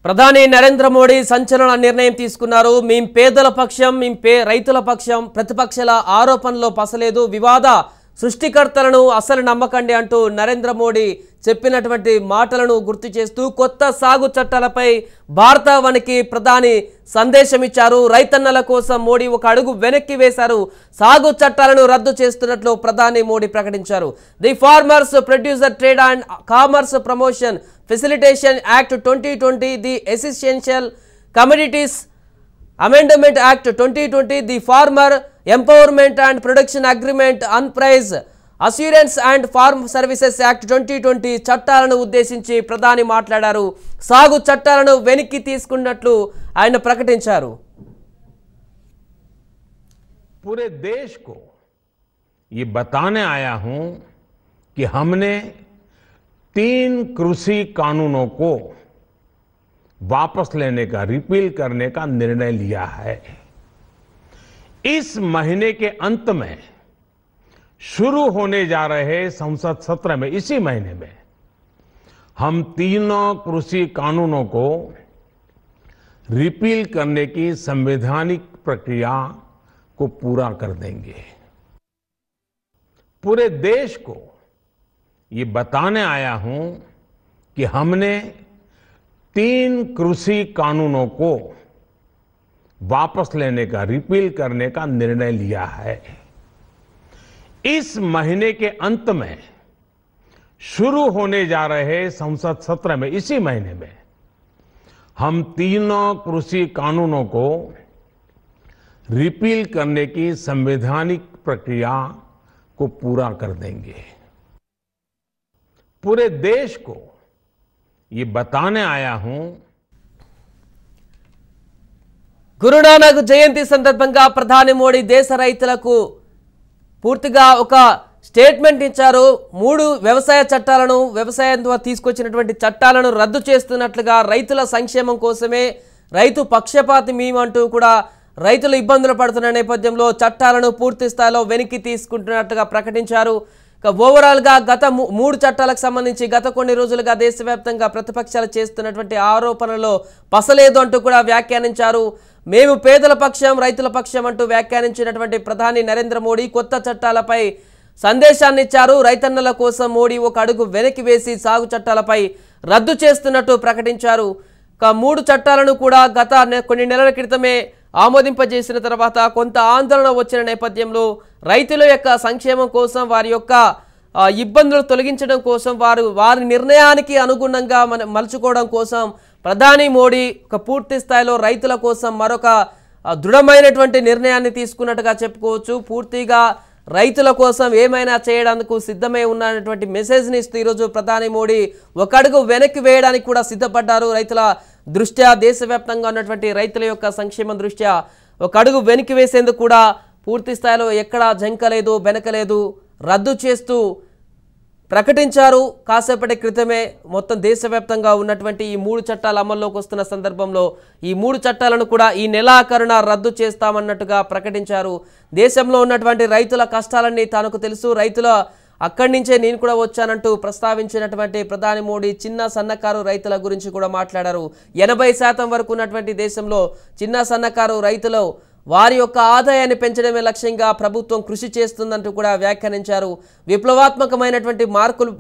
ప్రధాని నరేంద్ర మోడీ సంచలన నిర్ణయం తీసుకున్నారు. మేం పేదల పక్షం, రైతుల పక్షం, ప్రతిపక్షాల ఆరోపణలో పసలేదు, వివాద సృష్టికర్తలను అసలు నమ్మకండి అంటూ నరేంద్ర మోడీ చెప్పినటువంటి మాటలను గుర్తు చేస్తూ కొత్త సాగు చట్టాలపై భారతావనికి ప్రధాని సందేశం ఇచ్చారు. రైతన్నల కోసం మోడీ ఒక అడుగు వెనక్కి వేశారు. సాగు చట్టాలను రద్దు చేస్తున్నట్లు ప్రధాని మోడీ ప్రకటించారు. The farmers producer trade and commerce promotion facilitation act 2020, the essential commodities amendment act 2020, the farmer empowerment and production agreement on price assurance and farm services act 2020 చట్టాలను ఉద్దేశించి ప్రధాని మాట్లాడారు. సాగు చట్టాలను వెనక్కి తీసుకున్నట్లు ఆయన ప్రకటించారు. पूरे देश को ये बताने आया हूं कि हमने 3 कृषि कानूनों को वापस लेने का, रिपील करने का निर्णय लिया है. इस महीने के अंत में शुरू होने जा रहे संसद सत्र में, इसी महीने में हम तीनों कृषि कानूनों को रिपील करने की संवैधानिक प्रक्रिया को पूरा कर देंगे. पूरे देश को ये बताने आया हूं कि हमने 3 कृषि कानूनों को वापस लेने का, रिपील करने का निर्णय लिया है. इस महीने के अंत में शुरू होने जा रहे संसद सत्र में, इसी महीने में हम तीनों कृषि कानूनों को रिपील करने की संवैधानिक प्रक्रिया को पूरा कर देंगे. पूरे देश को ये बताने आया हूं. గురునానక్ జయంతి సందర్భంగా ప్రధాని మోడీ దేశ రైతులకు పూర్తిగా ఒక స్టేట్మెంట్ ఇచ్చారు. 3 వ్యవసాయ చట్టాలను, వ్యవసాయం ద్వారా తీసుకొచ్చినటువంటి చట్టాలను రద్దు చేస్తున్నట్లుగా, రైతుల సంక్షేమం కోసమే, రైతు పక్షపాతి మేమంటూ కూడా రైతులు ఇబ్బందులు పడుతున్న నేపథ్యంలో చట్టాలను పూర్తి స్థాయిలో వెనక్కి తీసుకుంటున్నట్లుగా ప్రకటించారు. ఓవరాల్గా గత 3 చట్టాలకు సంబంధించి గత కొన్ని రోజులుగా దేశవ్యాప్తంగా ప్రతిపక్షాలు చేస్తున్నటువంటి ఆరోపణలో పసలేదు అంటూ కూడా వ్యాఖ్యానించారు. మేము పేదల పక్షం, రైతుల పక్షం అంటూ వ్యాఖ్యానించినటువంటి ప్రధాని నరేంద్ర మోడీ కొత్త చట్టాలపై సందేశాన్ని ఇచ్చారు. రైతన్నల కోసం మోడీ ఒక అడుగు వెనక్కి వేసి సాగు చట్టాలపై రద్దు చేస్తున్నట్టు ప్రకటించారు. 3 చట్టాలను కూడా గత కొన్ని నెలల క్రితమే ఆమోదింపజేసిన తర్వాత కొంత ఆందోళన వచ్చిన నేపథ్యంలో రైతుల యొక్క సంక్షేమం కోసం, వారి యొక్క ఇబ్బందులు తొలగించడం కోసం, వారి నిర్ణయానికి అనుగుణంగా మలుచుకోవడం కోసం ప్రధాని మోడీ ఒక పూర్తి స్థాయిలో రైతుల కోసం మరొక దృఢమైనటువంటి నిర్ణయాన్ని తీసుకున్నట్టుగా చెప్పుకోవచ్చు. పూర్తిగా రైతుల కోసం ఏమైనా చేయడానికి సిద్ధమై ఉన్నటువంటి మెసేజ్ని ఇస్తూ ఈరోజు ప్రధాని మోడీ ఒక అడుగు వెనక్కి వేయడానికి కూడా సిద్ధపడ్డారు. రైతుల దృష్ట్యా, దేశవ్యాప్తంగా ఉన్నటువంటి రైతుల యొక్క సంక్షేమం దృష్ట్యా ఒక అడుగు వెనక్కి వేసేందుకు కూడా పూర్తి స్థాయిలో ఎక్కడా జంకలేదు, బెనకలేదు, రద్దు చేస్తూ ప్రకటించారు. కాసేపటి క్రితమే మొత్తం దేశవ్యాప్తంగా ఉన్నటువంటి ఈ 3 చట్టాలు అమల్లోకి వస్తున్న సందర్భంలో ఈ 3 చట్టాలను కూడా ఈ నెలాఖరున రద్దు చేస్తామన్నట్టుగా ప్రకటించారు. దేశంలో ఉన్నటువంటి రైతుల కష్టాలన్నీ తనకు తెలుసు, రైతుల అక్కడి నుంచే నేను కూడా వచ్చానంటూ ప్రస్తావించినటువంటి ప్రధాని మోడీ చిన్న సన్నకారు రైతుల గురించి కూడా మాట్లాడారు. 80% వరకు ఉన్నటువంటి దేశంలో చిన్న సన్నకారు రైతులు వారి యొక్క ఆదాయాన్ని పెంచడమే లక్ష్యంగా ప్రభుత్వం కృషి చేస్తుందంటూ కూడా వ్యాఖ్యానించారు. విప్లవాత్మకమైనటువంటి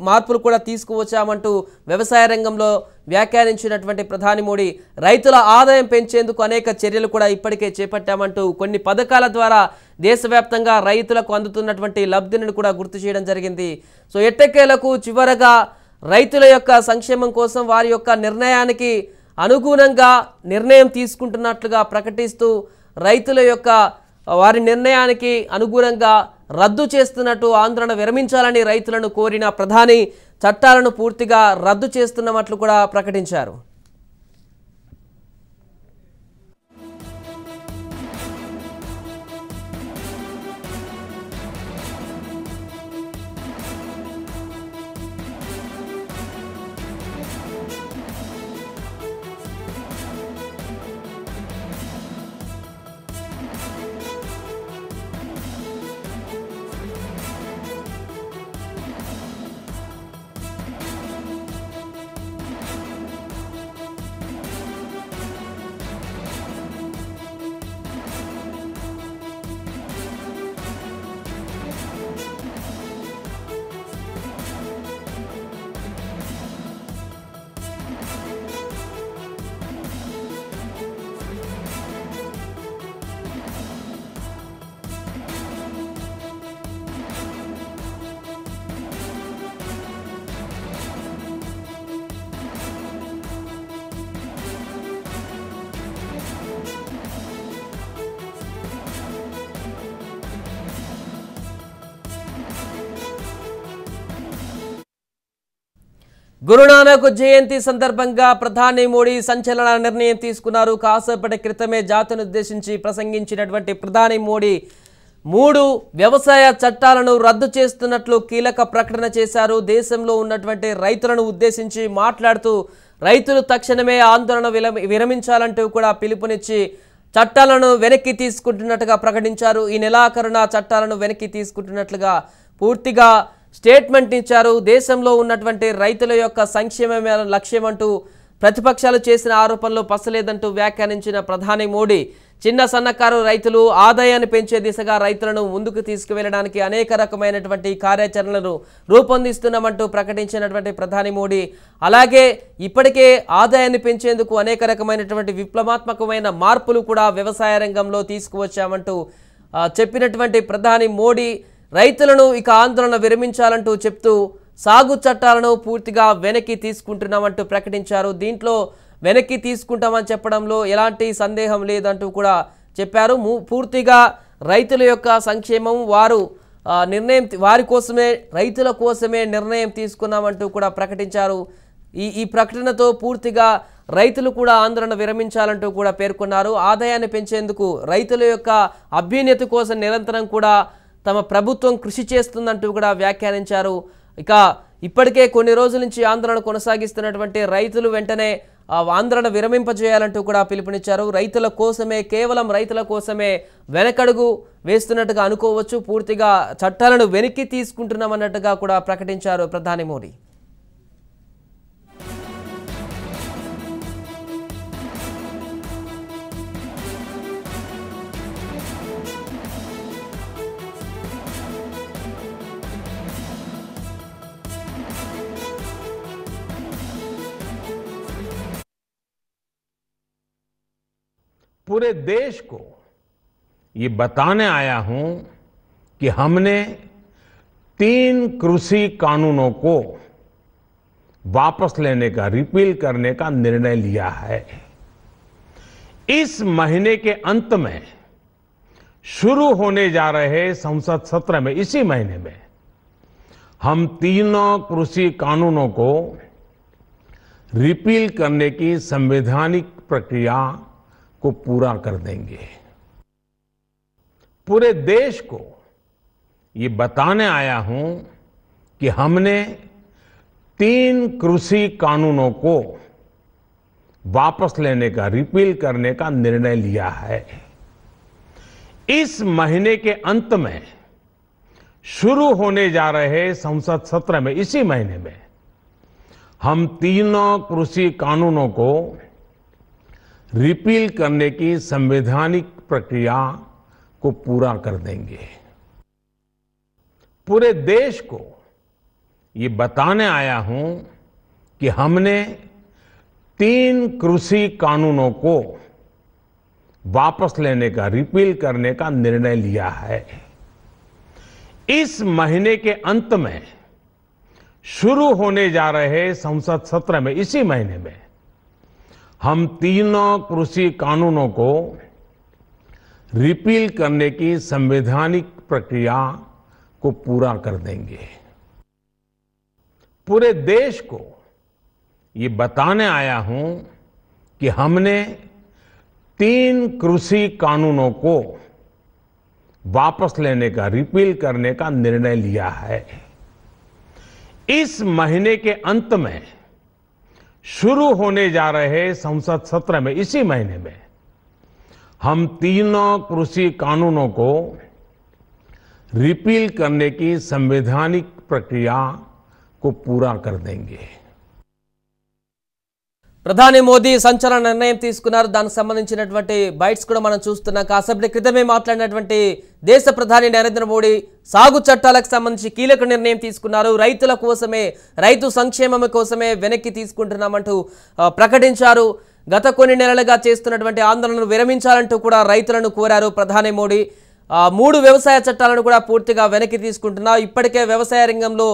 మార్పులు కూడా తీసుకువచ్చామంటూ వ్యవసాయ రంగంలో వ్యాఖ్యానించినటువంటి ప్రధాని మోడీ రైతుల ఆదాయం పెంచేందుకు అనేక చర్యలు కూడా ఇప్పటికే చేపట్టామంటూ కొన్ని పథకాల ద్వారా దేశవ్యాప్తంగా రైతులకు అందుతున్నటువంటి లబ్ధిని కూడా గుర్తు చేయడం జరిగింది. సో ఎట్టకేలకు చివరగా రైతుల యొక్క సంక్షేమం కోసం, వారి యొక్క నిర్ణయానికి అనుగుణంగా నిర్ణయం తీసుకుంటున్నట్లుగా ప్రకటిస్తూ రైతుల యొక్క వారి నిర్ణయానికి అనుగుణంగా రద్దు చేస్తున్నట్టు, ఆందోళన విరమించాలని రైతులను కోరిన ప్రధాని చట్టాలను పూర్తిగా రద్దు చేస్తున్నట్లు కూడా ప్రకటించారు. గురునానక్ జయంతి సందర్భంగా ప్రధాని మోడీ సంచలన నిర్ణయం తీసుకున్నారు. కాసేపటి క్రితమే జాతిని ఉద్దేశించి ప్రసంగించినటువంటి ప్రధాని మోడీ 3 వ్యవసాయ చట్టాలను రద్దు చేస్తున్నట్లు కీలక ప్రకటన చేశారు. దేశంలో ఉన్నటువంటి రైతులను ఉద్దేశించి మాట్లాడుతూ రైతులు తక్షణమే ఆందోళన విరమించాలంటూ కూడా పిలుపునిచ్చి చట్టాలను వెనక్కి తీసుకుంటున్నట్టుగా ప్రకటించారు. ఈ నెలాఖరున చట్టాలను వెనక్కి తీసుకుంటున్నట్లుగా పూర్తిగా స్టేట్మెంట్ ఇచ్చారు. దేశంలో ఉన్నటువంటి రైతుల యొక్క సంక్షేమమే లక్ష్యమంటూ ప్రతిపక్షాలు చేసిన ఆరోపణలు పసలేదంటూ వ్యాఖ్యానించిన ప్రధాని మోడీ చిన్న సన్నకారు రైతులు ఆదాయాన్ని పెంచే దిశగా రైతులను ముందుకు తీసుకువెళ్ళడానికి అనేక రకమైనటువంటి కార్యాచరణలను రూపొందిస్తున్నామంటూ ప్రకటించినటువంటి ప్రధాని మోడీ అలాగే ఇప్పటికే ఆదాయాన్ని పెంచేందుకు అనేక రకమైనటువంటి విప్లవాత్మకమైన మార్పులు కూడా వ్యవసాయ రంగంలో తీసుకువచ్చామంటూ చెప్పినటువంటి ప్రధాని మోడీ రైతులను ఇక ఆందోళన విరమించాలంటూ చెప్తూ సాగు చట్టాలను పూర్తిగా వెనక్కి తీసుకుంటున్నామంటూ ప్రకటించారు. దీంట్లో వెనక్కి తీసుకుంటామని చెప్పడంలో ఎలాంటి సందేహం లేదంటూ కూడా చెప్పారు. పూర్తిగా రైతుల యొక్క సంక్షేమం వారి కోసమే రైతుల కోసమే నిర్ణయం తీసుకున్నామంటూ కూడా ప్రకటించారు. ఈ ప్రకటనతో పూర్తిగా రైతులు కూడా ఆందోళన విరమించాలంటూ కూడా పేర్కొన్నారు. ఆదాయాన్ని పెంచేందుకు రైతుల యొక్క అభ్యున్నతి కోసం నిరంతరం కూడా తమ ప్రభుత్వం కృషి చేస్తుందంటూ కూడా వ్యాఖ్యానించారు. ఇక ఇప్పటికే కొన్ని రోజుల నుంచి ఆందోళన కొనసాగిస్తున్నటువంటి రైతులు వెంటనే ఆందోళన విరమింపజేయాలంటూ కూడా పిలుపునిచ్చారు. రైతుల కోసమే కేవలం రైతుల కోసమే వెనకడుగు వేస్తున్నట్టుగా అనుకోవచ్చు. పూర్తిగా చట్టాలను వెనక్కి తీసుకుంటున్నామన్నట్టుగా కూడా ప్రకటించారు ప్రధాని మోడీ. पूरे देश को ये बताने आया हूं कि हमने 3 कृषि कानूनों को वापस लेने का, रिपील करने का निर्णय लिया है. इस महीने के अंत में शुरू होने जा रहे संसद सत्र में, इसी महीने में हम तीनों कृषि कानूनों को रिपील करने की संवैधानिक प्रक्रिया को पूरा कर देंगे. पूरे देश को ये बताने आया हूं कि हमने 3 कृषि कानूनों को वापस लेने का, रिपील करने का निर्णय लिया है. इस महीने के अंत में शुरू होने जा रहे संसद सत्र में, इसी महीने में हम तीनों कृषि कानूनों को रिपील करने की संवैधानिक प्रक्रिया को पूरा कर देंगे. पूरे देश को ये बताने आया हूं कि हमने 3 कृषि कानूनों को वापस लेने का, रिपील करने का निर्णय लिया है. इस महीने के अंत में शुरू होने जा रहे संसद सत्र में, इसी महीने में हम तीनों कृषि कानूनों को रिपील करने की संवैधानिक प्रक्रिया को पूरा कर देंगे. पूरे देश को ये बताने आया हूं कि हमने 3 कृषि कानूनों को वापस लेने का, रिपील करने का निर्णय लिया है. इस महीने के अंत में शुरू होने जा रहे संसद सत्र में, इसी महीने में हम तीनों कृषि कानूनों को रिपील करने की संवैधानिक प्रक्रिया को पूरा कर देंगे. ప్రధాని మోదీ సంచలన నిర్ణయం తీసుకున్నారు. దానికి సంబంధించినటువంటి బైట్స్ కూడా మనం చూస్తున్నాం. కాసేపటి క్రితమే మాట్లాడినటువంటి దేశ ప్రధాని నరేంద్ర మోడీ సాగు చట్టాలకు సంబంధించి కీలక నిర్ణయం తీసుకున్నారు. రైతుల కోసమే, రైతు సంక్షేమం కోసమే వెనక్కి తీసుకుంటున్నామంటూ ప్రకటించారు. గత కొన్ని నెలలుగా చేస్తున్నటువంటి ఆందోళనను విరమించాలంటూ కూడా రైతులను కోరారు ప్రధాని మోడీ. 3 వ్యవసాయ చట్టాలను కూడా పూర్తిగా వెనక్కి తీసుకుంటున్నారు. ఇప్పటికే వ్యవసాయ రంగంలో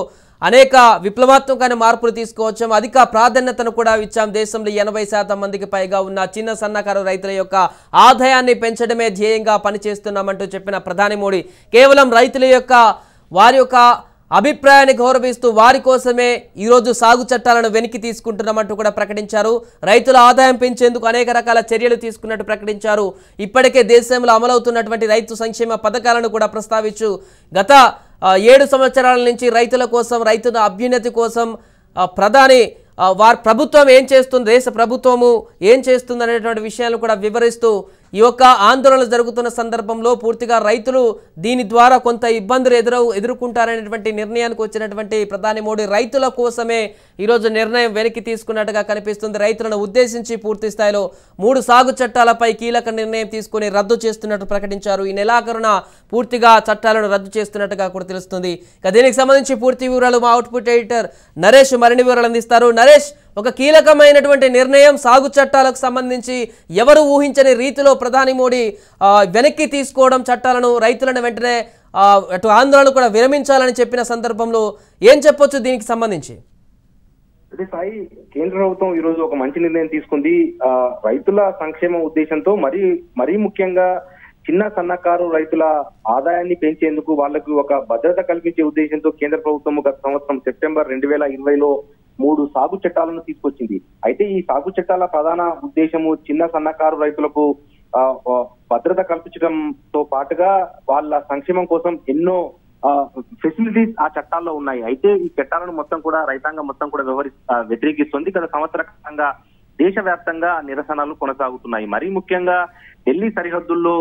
అనేక విప్లవాత్మకమైన మార్పులు తీసుకువచ్చాం. అధిక ప్రాధాన్యతను కూడా ఇచ్చాం. దేశంలో 80% మందికి పైగా ఉన్న చిన్న సన్నకారు రైతుల యొక్క ఆదాయాన్ని పెంచడమే ధ్యేయంగా పనిచేస్తున్నామంటూ చెప్పిన ప్రధాని మోడీ కేవలం రైతుల యొక్క వారి యొక్క అభిప్రాయాన్ని గౌరవిస్తూ వారి కోసమే ఈరోజు సాగు చట్టాలను వెనక్కి తీసుకుంటున్నామంటూ కూడా ప్రకటించారు. రైతుల ఆదాయం పెంచేందుకు అనేక రకాల చర్యలు తీసుకున్నట్టు ప్రకటించారు. ఇప్పటికే దేశంలో అమలవుతున్నటువంటి రైతు సంక్షేమ పథకాలను కూడా ప్రస్తావించు గత 7 సంవత్సరాల నుంచి రైతుల కోసం, రైతుల అభ్యున్నతి కోసం ప్రధాని వారి ప్రభుత్వం ఏం చేస్తుంది, దేశ ప్రభుత్వము ఏం చేస్తుంది అనేటువంటి విషయాలను కూడా వివరిస్తూ ఈ యొక్క ఆందోళనలు జరుగుతున్న సందర్భంలో పూర్తిగా రైతులు దీని ద్వారా కొంత ఇబ్బందులు ఎదుర్కొంటారనేటువంటి నిర్ణయానికి వచ్చినటువంటి ప్రధాని మోడీ రైతుల కోసమే ఈరోజు నిర్ణయం వెనక్కి తీసుకున్నట్టుగా కనిపిస్తుంది. రైతులను ఉద్దేశించి పూర్తి స్థాయిలో 3 సాగు చట్టాలపై కీలక నిర్ణయం తీసుకుని రద్దు చేస్తున్నట్టు ప్రకటించారు. ఈ నెలాఖరున పూర్తిగా చట్టాలను రద్దు చేస్తున్నట్టుగా కూడా తెలుస్తుంది. ఇక దీనికి సంబంధించి పూర్తి వివరాలు మా అవుట్పుట్ ఎడిటర్ నరేష్ మరిన్ని వివరాలు అందిస్తారు. నరేష్, ఒక కీలకమైనటువంటి నిర్ణయం సాగు చట్టాలకు సంబంధించి ఎవరు ఊహించని రీతిలో ప్రధాని మోడీ వెనక్కి తీసుకోవడం, చట్టాలను రైతులను వెంటనే అటు ఆందోళన కూడా విరమించాలని చెప్పిన సందర్భంలో ఏం చెప్పొచ్చు దీనికి సంబంధించి? అంటే సాయి, కేంద్ర ప్రభుత్వం ఈ రోజు ఒక మంచి నిర్ణయం తీసుకుంది. రైతుల సంక్షేమ ఉద్దేశంతో మరీ ముఖ్యంగా చిన్న సన్నకారు రైతుల ఆదాయాన్ని పెంచేందుకు వాళ్లకు ఒక భద్రత కల్పించే ఉద్దేశంతో కేంద్ర ప్రభుత్వం గత సంవత్సరం సెప్టెంబర్ 2020లో 3 సాగు చట్టాలను తీసుకొచ్చింది. అయితే ఈ సాగు చట్టాల ప్రధాన ఉద్దేశము చిన్న సన్నకారు రైతులకు భద్రత కల్పించడంతో పాటుగా వాళ్ళ సంక్షేమం కోసం ఎన్నో ఫెసిలిటీస్ ఆ చట్టాల్లో ఉన్నాయి. అయితే ఈ చట్టాలను మొత్తం కూడా రైతాంగం మొత్తం కూడా వ్యతిరేకిస్తుంది. గత సంవత్సర కాలంగా దేశవ్యాప్తంగా నిరసనలు కొనసాగుతున్నాయి. మరీ ముఖ్యంగా ఢిల్లీ సరిహద్దుల్లో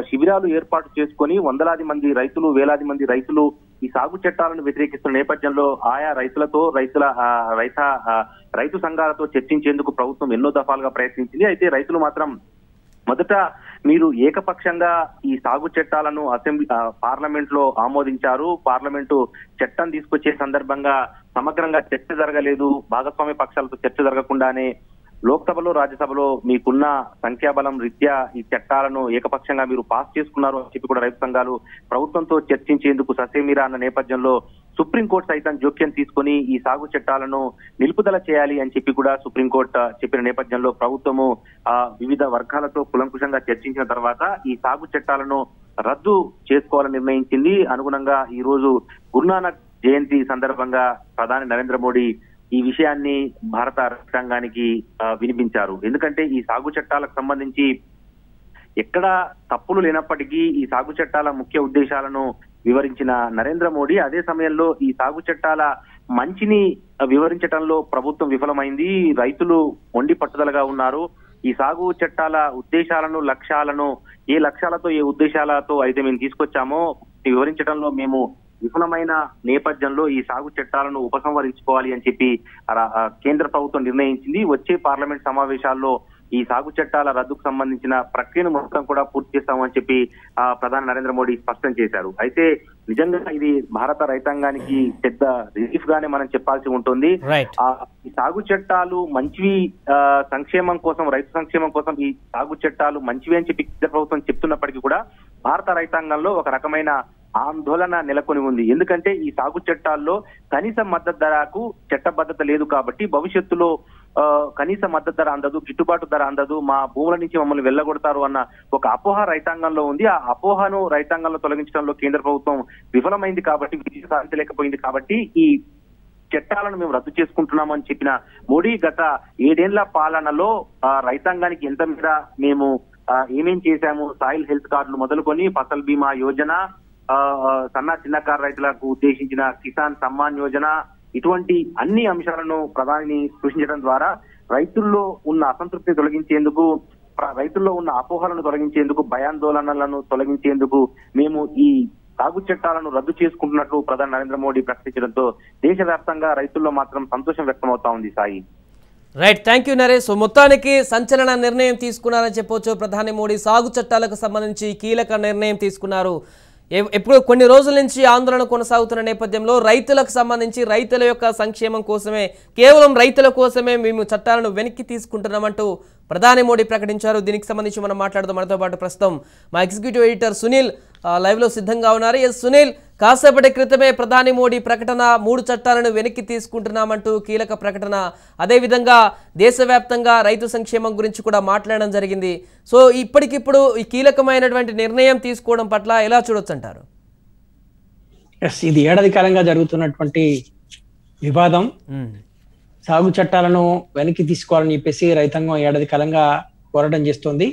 శిబిరాలు ఏర్పాటు చేసుకొని వందలాది మంది రైతులు, వేలాది మంది రైతులు ఈ సాగు చట్టాలను వ్యతిరేకిస్తున్న నేపథ్యంలో ఆయా రైతులతో రైతు సంఘాలతో చర్చించేందుకు ప్రభుత్వం ఎన్నో దఫాలుగా ప్రయత్నించింది. అయితే రైతులు మాత్రం మొదట మీరు ఏకపక్షంగా ఈ సాగు చట్టాలను పార్లమెంట్ లో ఆమోదించారు. పార్లమెంటు చట్టం తీసుకొచ్చే సందర్భంగా సమగ్రంగా చర్చ జరగలేదు. భాగస్వామ్య పక్షాలతో చర్చ జరగకుండానే లోక్సభలో, రాజ్యసభలో మీకున్న సంఖ్యాబలం రీత్యా ఈ చట్టాలను ఏకపక్షంగా మీరు పాస్ చేసుకున్నారు అని చెప్పి కూడా రైతు సంఘాలు ప్రభుత్వంతో చర్చించేందుకు ససేమిరా అన్న నేపథ్యంలో సుప్రీంకోర్టు సైతం జోక్యం తీసుకుని ఈ సాగు చట్టాలను నిలుపుదల చేయాలి అని చెప్పి కూడా సుప్రీంకోర్టు చెప్పిన నేపథ్యంలో ప్రభుత్వము వివిధ వర్గాలతో కులంకుశంగా చర్చించిన తర్వాత ఈ సాగు చట్టాలను రద్దు చేసుకోవాలని నిర్ణయించింది. అనుగుణంగా ఈ రోజు గురునానక్ జయంతి సందర్భంగా ప్రధాని నరేంద్ర మోడీ ఈ విషయాన్ని భారత రైతాంగానికి వినిపించారు. ఎందుకంటే ఈ సాగు చట్టాలకు సంబంధించి ఎక్కడ తప్పులు లేనప్పటికీ ఈ సాగు చట్టాల ముఖ్య ఉద్దేశాలను వివరించిన నరేంద్ర మోడీ అదే సమయంలో ఈ సాగు చట్టాల మంచిని వివరించడంలో ప్రభుత్వం విఫలమైంది. రైతులు మొండి పట్టుదలగా ఉన్నారు. ఈ సాగు చట్టాల ఉద్దేశాలను, లక్ష్యాలను, ఏ లక్ష్యాలతో ఏ ఉద్దేశాలతో అయితే మేము తీసుకొచ్చామో వివరించడంలో మేము విఫలమైన నేపథ్యంలో ఈ సాగు చట్టాలను ఉపసంహరించుకోవాలి అని చెప్పి కేంద్ర ప్రభుత్వం నిర్ణయించింది. వచ్చే పార్లమెంట్ సమావేశాల్లో ఈ సాగు చట్టాల రద్దుకు సంబంధించిన ప్రక్రియను మొత్తం కూడా పూర్తి చేస్తామని చెప్పి ప్రధాని నరేంద్ర మోడీ స్పష్టం చేశారు. అయితే నిజంగా ఇది భారత రైతాంగానికి పెద్ద రిలీఫ్ గానే మనం చెప్పాల్సి ఉంటుంది. ఈ సాగు చట్టాలు మంచివి, సంక్షేమం కోసం, రైతు సంక్షేమం కోసం ఈ సాగు చట్టాలు మంచివి అని చెప్పి కేంద్ర ప్రభుత్వం చెప్తున్నప్పటికీ కూడా భారత రైతాంగంలో ఒక రకమైన ఆందోళన నెలకొని ఉంది. ఎందుకంటే ఈ సాగు చట్టాల్లో కనీస మద్దతు ధరకు చట్టబద్ధత లేదు కాబట్టి భవిష్యత్తులో కనీస మద్దతు ధర అందదు, గిట్టుబాటు ధర అందదు, మా భూముల నుంచి మమ్మల్ని వెళ్ళగొడతారు అన్న ఒక అపోహ రైతాంగంలో ఉంది. ఆ అపోహను రైతాంగంలో తొలగించడంలో కేంద్ర ప్రభుత్వం విఫలమైంది కాబట్టి, విజయం సాధించలేకపోయింది కాబట్టి ఈ చట్టాలను మేము రద్దు చేసుకుంటున్నామని చెప్పిన మోడీ గత 7 ఏళ్ల పాలనలో రైతాంగానికి ఎంత మీద మేము ఏమేం చేశాము, సాయిల్ హెల్త్ కార్డులు మొదలుకొని ఫసల్ బీమా యోజన, చిన్నకారు రైతులకు ఉద్దేశించిన కిసాన్ సమ్మాన్ యోజన, ఇటువంటి అన్ని అంశాలను ప్రధానిని సూచించడం ద్వారా రైతుల్లో ఉన్న అసంతృప్తిని తొలగించేందుకు, రైతుల్లో ఉన్న అపోహలను తొలగించేందుకు, భయాందోళనలను తొలగించేందుకు మేము ఈ సాగు చట్టాలను రద్దు చేసుకుంటున్నట్లు ప్రధాని నరేంద్ర మోడీ ప్రకటించడంతో దేశవ్యాప్తంగా రైతుల్లో మాత్రం సంతోషం వ్యక్తమవుతా ఉంది. Sai, right, thank you Naresh. So మొత్తానికి సంచలన నిర్ణయం తీసుకున్నారని చెప్పొచ్చు. ప్రధాని మోడీ సాగు చట్టాలకు సంబంధించి కీలక నిర్ణయం తీసుకున్నారు. ఎప్పుడు కొన్ని రోజుల నుంచి ఆందోళన కొనసాగుతున్న నేపథ్యంలో రైతులకు సంబంధించి రైతుల యొక్క సంక్షేమం కోసమే, కేవలం రైతుల కోసమే మేము చట్టాలను వెనక్కి తీసుకుంటున్నామంటూ ప్రధాని మోడీ ప్రకటించారు. దీనికి సంబంధించి మనం మాట్లాడదాం. మనతో పాటు ప్రస్తుతం మా ఎగ్జిక్యూటివ్ ఎడిటర్ సునీల్ లైవ్లో సిద్ధంగా ఉన్నారు. ఎస్ సునీల్, కాసేపటి క్రితమే ప్రధాని మోడీ ప్రకటన, 3 చట్టాలను వెనక్కి తీసుకుంటున్నామంటూ కీలక ప్రకటన. అదేవిధంగా దేశవ్యాప్తంగా రైతు సంక్షేమం గురించి కూడా మాట్లాడడం జరిగింది. సో ఇప్పటికిప్పుడు ఈ కీలకమైనటువంటి నిర్ణయం తీసుకోవడం పట్ల ఎలా చూడొచ్చు అంటారు? ఎస్, ఇది ఏడాది కాలంగా జరుగుతున్నటువంటి వివాదం. సాగు చట్టాలను వెనక్కి తీసుకోవాలని చెప్పేసి రైతాంగం ఏడాది కాలంగా పోరాటం చేస్తోంది.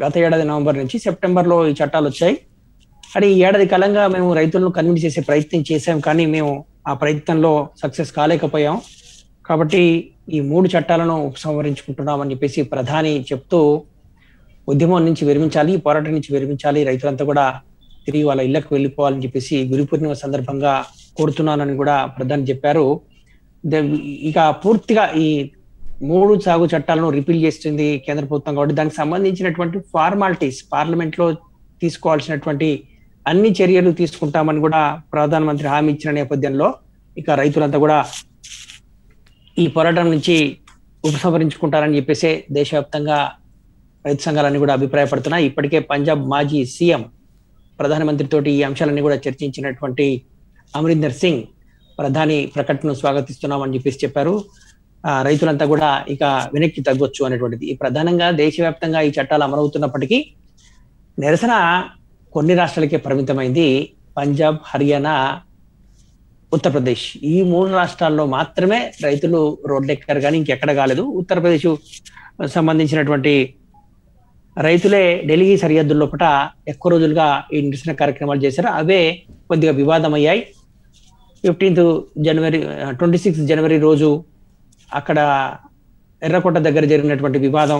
గత ఏడాది నవంబర్ నుంచి సెప్టెంబర్లో ఈ చట్టాలు వచ్చాయి. అని ఈ ఏడాది కాలంగా మేము రైతులను కన్విన్స్ చేసే ప్రయత్నం చేశాం, కానీ మేము ఆ ప్రయత్నంలో సక్సెస్ కాలేకపోయాం. కాబట్టి ఈ 3 చట్టాలను ఉపసంహరించుకుంటున్నామని చెప్పేసి ప్రధాని చెప్తూ ఉద్యమం నుంచి విరమించాలి, పోరాటం నుంచి విరమించాలి, రైతులంతా కూడా తిరిగి వాళ్ళ ఇళ్లకు వెళ్ళిపోవాలని చెప్పేసి గురు పూర్ణిమ సందర్భంగా కోరుతున్నానని కూడా ప్రధాని చెప్పారు. ఇక పూర్తిగా ఈ 3 సాగు చట్టాలను రిపీల్ చేస్తుంది కేంద్ర ప్రభుత్వం. కాబట్టి దానికి సంబంధించినటువంటి ఫార్మాలిటీస్ పార్లమెంట్ లో తీసుకోవాల్సినటువంటి అన్ని చర్యలు తీసుకుంటామని కూడా ప్రధానమంత్రి హామీ ఇచ్చిన నేపథ్యంలో ఇక రైతులంతా కూడా ఈ పోరాటం నుంచి ఉపసంహరించుకుంటారని చెప్పేసి దేశవ్యాప్తంగా రైతు సంఘాలన్నీ కూడా అభిప్రాయపడుతున్నాయి. ఇప్పటికే పంజాబ్ మాజీ సీఎం ప్రధానమంత్రితోటి ఈ అంశాలన్నీ కూడా చర్చించినటువంటి అమరీందర్ సింగ్ ప్రధాని ప్రకటనను స్వాగతిస్తున్నామని చెప్పేసి చెప్పారు. రైతులంతా కూడా ఇక వెనక్కి తగ్గొచ్చు అనేటువంటిది. ఈ ప్రధానంగా దేశవ్యాప్తంగా ఈ చట్టాలు అమలవుతున్నప్పటికీ నిరసన కొన్ని రాష్ట్రాలకే పరిమితమైంది. పంజాబ్, హర్యానా, ఉత్తరప్రదేశ్ ఈ 3 రాష్ట్రాల్లో మాత్రమే రైతులు రోడ్లెక్కారు, కానీ ఇంకెక్కడ కాలేదు. ఉత్తరప్రదేశ్ సంబంధించినటువంటి రైతులే ఢిల్లీ సరిహద్దుల లోపల ఎక్కువ రోజులుగా ఈ నిరసన కార్యక్రమాలు చేశారు. అవే కొద్దిగా వివాదమయ్యాయి. 26 జనవరి రోజు అక్కడ ఎర్రకోట దగ్గర జరిగినటువంటి వివాదం,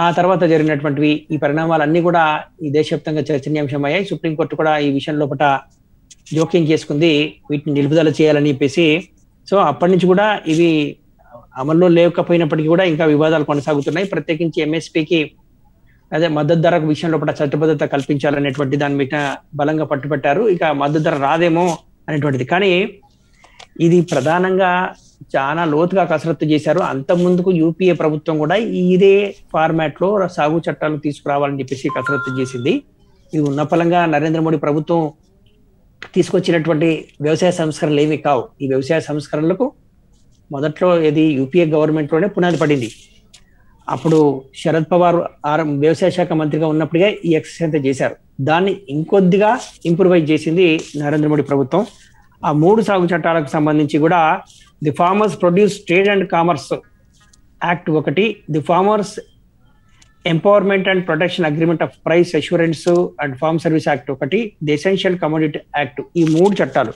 ఆ తర్వాత జరిగినటువంటివి, ఈ పరిణామాలన్నీ కూడా ఈ దేశవ్యాప్తంగా చర్చనీయాంశమయ్యాయి. సుప్రీంకోర్టు కూడా ఈ విషయం లోపల జోక్యం చేసుకుంది, వీటిని నిలుపుదల చేయాలని చెప్పేసి. సో అప్పటి నుంచి కూడా ఇవి అమల్లో లేకపోయినప్పటికీ కూడా ఇంకా వివాదాలు కొనసాగుతున్నాయి. ప్రత్యేకించి ఎంఎస్పీకి అదే మద్దతు ధర విషయం లోపల చట్టబద్ధత కల్పించాలనేటువంటి దాని మీద బలంగా పట్టుబట్టారు. ఇక మద్దతు ధర రాదేమో అనేటువంటిది, కానీ ఇది ప్రధానంగా చాలా లోతుగా కసరత్తు చేశారు. అంత ముందుకు యూపీఏ ప్రభుత్వం కూడా ఇదే ఫార్మాట్ లో సాగు చట్టాలను తీసుకురావాలని చెప్పేసి కసరత్తు చేసింది. ఇది ఉన్న ఫలంగా నరేంద్ర మోడీ ప్రభుత్వం తీసుకొచ్చినటువంటి వ్యవసాయ సంస్కరణలు ఏమీ కావు. ఈ వ్యవసాయ సంస్కరణలకు మొదట్లో ఇది యూపీఏ గవర్నమెంట్ లోనే పునాది పడింది. అప్పుడు శరద్ పవార్ వ్యవసాయ శాఖ మంత్రిగా ఉన్నప్పుడుగా ఈ ఎక్సర్సైజ్ అంతా చేశారు. దాన్ని ఇంకొద్దిగా ఇంప్రూవైజ్ చేసింది నరేంద్ర మోడీ ప్రభుత్వం. ఆ 3 సాగు చట్టాలకు సంబంధించి కూడా the farmers produce trade and commerce act ఒకటి, the farmers empowerment and protection agreement of price assurance and farm service act ఒకటి, ది ఎసెన్షియల్ కమోడిటీ యాక్ట్, ఈ 3 చట్టాలు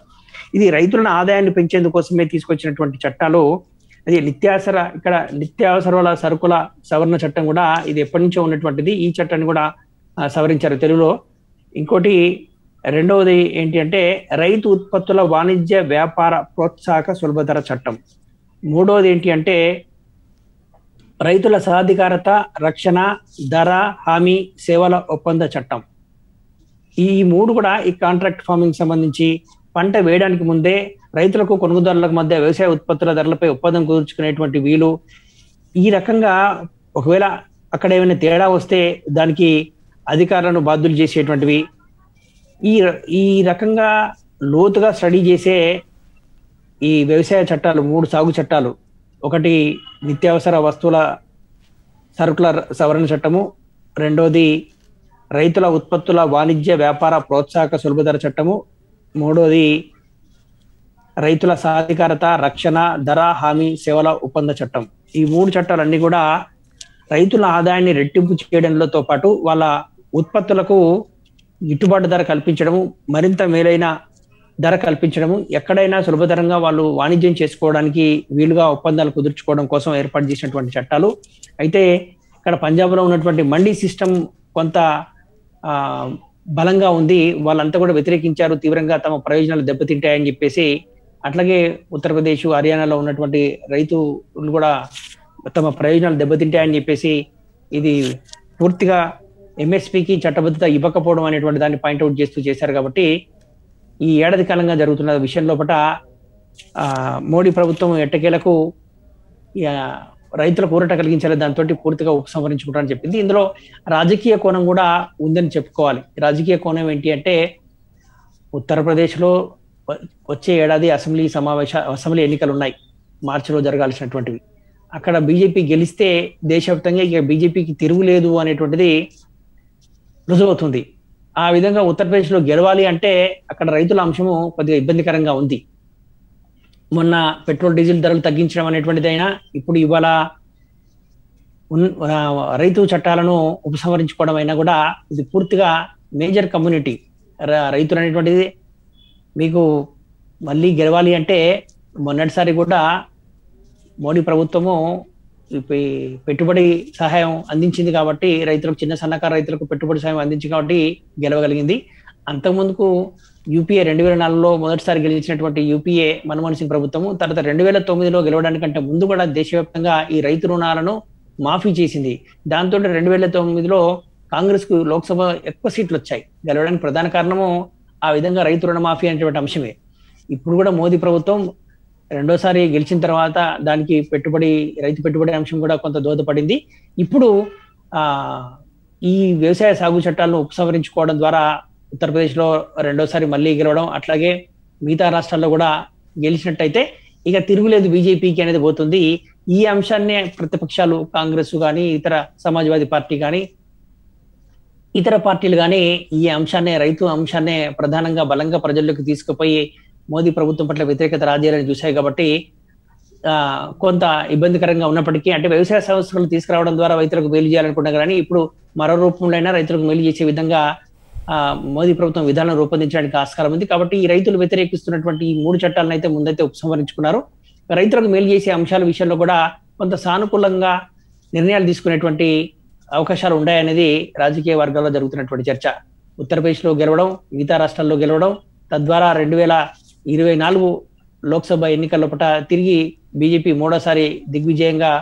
ఇది రైతుల ఆదాయాన్ని పెంచేందుకోసమే తీసుకొచ్చినటువంటి చట్టాలు. అది నిత్యావసరాల సరుకుల సవరణ చట్టం కూడా ఇది ఎప్పటి నుంచో ఉన్నటువంటిది. ఈ చట్టాన్ని కూడా సవరించారు తెలుగులో. ఇంకోటి రెండవది ఏంటి అంటే రైతు ఉత్పత్తుల వాణిజ్య వ్యాపార ప్రోత్సాహక సులభతర చట్టం. మూడవది ఏంటి అంటే రైతుల సాధికారత, రక్షణ, ధర, హామీ, సేవల ఒప్పంద చట్టం. ఈ 3 కూడా ఈ కాంట్రాక్ట్ ఫార్మింగ్ సంబంధించి పంట వేయడానికి ముందే రైతులకు కొనుగోదారులకు మధ్య వ్యవసాయ ఉత్పత్తుల ధరలపై ఒప్పందం కుదుర్చుకునేటువంటి వీలు. ఈ రకంగా ఒకవేళ అక్కడ ఏమైనా తేడా వస్తే దానికి అధికారులను బాధ్యులు చేసేటువంటివి. ఈ రకంగా లోతుగా స్టడీ చేసే ఈ వ్యవసాయ చట్టాలు 3 సాగు చట్టాలు, ఒకటి నిత్యావసర వస్తువుల సరుకుల సవరణ చట్టము, రెండోది రైతుల ఉత్పత్తుల వాణిజ్య వ్యాపార ప్రోత్సాహక సులభతర చట్టము, మూడోది రైతుల సాధికారత, రక్షణ, ధర, హామీ, సేవల ఒప్పంద చట్టం. ఈ 3 చట్టాలన్నీ కూడా రైతుల ఆదాయాన్ని రెట్టింపు చేయడంతో పాటు వాళ్ళ ఉత్పత్తులకు గిట్టుబాటు ధర కల్పించడము, మరింత మేలైన ధర కల్పించడము, ఎక్కడైనా సులభతరంగా వాళ్ళు వాణిజ్యం చేసుకోవడానికి వీలుగా ఒప్పందాలు కుదుర్చుకోవడం కోసం ఏర్పాటు చేసినటువంటి చట్టాలు. అయితే ఇక్కడ పంజాబ్లో ఉన్నటువంటి మండీ సిస్టమ్ కొంత బలంగా ఉంది. వాళ్ళంతా కూడా వ్యతిరేకించారు తీవ్రంగా, తమ ప్రయోజనాలు దెబ్బతింటాయని చెప్పేసి. అట్లాగే ఉత్తరప్రదేశ్, హర్యానాలో ఉన్నటువంటి రైతులు కూడా తమ ప్రయోజనాలు దెబ్బతింటాయని చెప్పేసి ఇది పూర్తిగా ఎంఎస్పీకి చట్టబద్ధత ఇవ్వకపోవడం అనేటువంటి దాన్ని పాయింట్అవుట్ చేస్తూ చేశారు. కాబట్టి ఈ ఏడాది కాలంగా జరుగుతున్న విషయం లోపల మోడీ ప్రభుత్వం ఎట్టకేలకు రైతులకు ఊరట కలిగించాలి, దాంతో పూర్తిగా ఉపసంహరించుకుంటారని చెప్పింది. ఇందులో రాజకీయ కోణం కూడా ఉందని చెప్పుకోవాలి. రాజకీయ కోణం ఏంటి అంటే ఉత్తరప్రదేశ్లో వచ్చే ఏడాది అసెంబ్లీ ఎన్నికలు ఉన్నాయి, మార్చిలో జరగాల్సినటువంటివి. అక్కడ బీజేపీ గెలిస్తే దేశవ్యాప్తంగా ఇక బీజేపీకి తిరుగులేదు అనేటువంటిది రుజువవుతుంది. ఆ విధంగా ఉత్తరప్రదేశ్లో గెలవాలి అంటే అక్కడ రైతుల అంశము కొద్దిగా ఇబ్బందికరంగా ఉంది. మొన్న పెట్రోల్ డీజిల్ ధరలు తగ్గించడం అనేటువంటిదైనా ఇప్పుడు ఇవాళ రైతు చట్టాలను ఉపసంహరించుకోవడం అయినా కూడా ఇది పూర్తిగా మేజర్ కమ్యూనిటీ రైతులు అనేటువంటిది మీకు మళ్ళీ గెలవాలి అంటే మొన్నటిసారి కూడా మోడీ ప్రభుత్వము పెట్టుబడి సహాయం అందించింది కాబట్టి రైతులకు, చిన్న సన్నకారు రైతులకు పెట్టుబడి సహాయం అందించింది కాబట్టి గెలవగలిగింది. అంతకుముందుకు యూపీఏ 2004లో మొదటిసారి గెలిచినటువంటి యూపీఏ మన్మోహన్ సింగ్ ప్రభుత్వము తర్వాత 2009లో గెలవడానికంటే ముందు కూడా దేశవ్యాప్తంగా ఈ రైతు రుణాలను మాఫీ చేసింది. దాంతో 2009లో కాంగ్రెస్ కు లోక్సభ ఎక్కువ సీట్లు వచ్చాయి. గెలవడానికి ప్రధాన కారణము ఆ విధంగా రైతు రుణమాఫీ అనేటువంటి అంశమే. ఇప్పుడు కూడా మోదీ ప్రభుత్వం రెండోసారి గెలిచిన తర్వాత దానికి రైతు పెట్టుబడి అంశం కూడా కొంత దోహదపడింది. ఇప్పుడు ఈ వ్యవసాయ సాగు చట్టాలను ఉపసంహరించుకోవడం ద్వారా ఉత్తరప్రదేశ్లో రెండోసారి మళ్ళీ గెలవడం, అట్లాగే మిగతా రాష్ట్రాల్లో కూడా గెలిచినట్టయితే ఇక తిరుగులేదు బీజేపీకి అనేది పోతుంది. ఈ అంశాన్నే ప్రతిపక్షాలు కాంగ్రెస్ కానీ ఇతర సమాజ్వాదీ పార్టీ కానీ ఇతర పార్టీలు కానీ ఈ అంశాన్నే, రైతు అంశాన్నే ప్రధానంగా బలంగా ప్రజల్లోకి తీసుకుపోయి మోదీ ప్రభుత్వం పట్ల వ్యతిరేకత రాజేయాలని చూశాయి కాబట్టి కొంత ఇబ్బందికరంగా ఉన్నప్పటికీ, అంటే వ్యవసాయ సంస్థలు తీసుకురావడం ద్వారా రైతులకు మేలు చేయాలనుకుంటున్నారు కానీ ఇప్పుడు మరో రూపంలో రైతులకు మేలు చేసే విధంగా మోదీ ప్రభుత్వం విధానం రూపొందించడానికి ఆస్కారం ఉంది. కాబట్టి ఈ రైతులు వ్యతిరేకిస్తున్నటువంటి ఈ 3 చట్టాలను అయితే ముందైతే ఉపసంహరించుకున్నారు. రైతులకు మేలు చేసే అంశాల విషయంలో కూడా కొంత సానుకూలంగా నిర్ణయాలు తీసుకునేటువంటి అవకాశాలు ఉన్నాయనేది రాజకీయ వర్గాల్లో జరుగుతున్నటువంటి చర్చ. ఉత్తరప్రదేశ్లో గెలవడం, మిగతా రాష్ట్రాల్లో గెలవడం, తద్వారా 2024 లోక్సభ ఎన్నికల లోపల తిరిగి బీజేపీ మూడోసారి దిగ్విజయంగా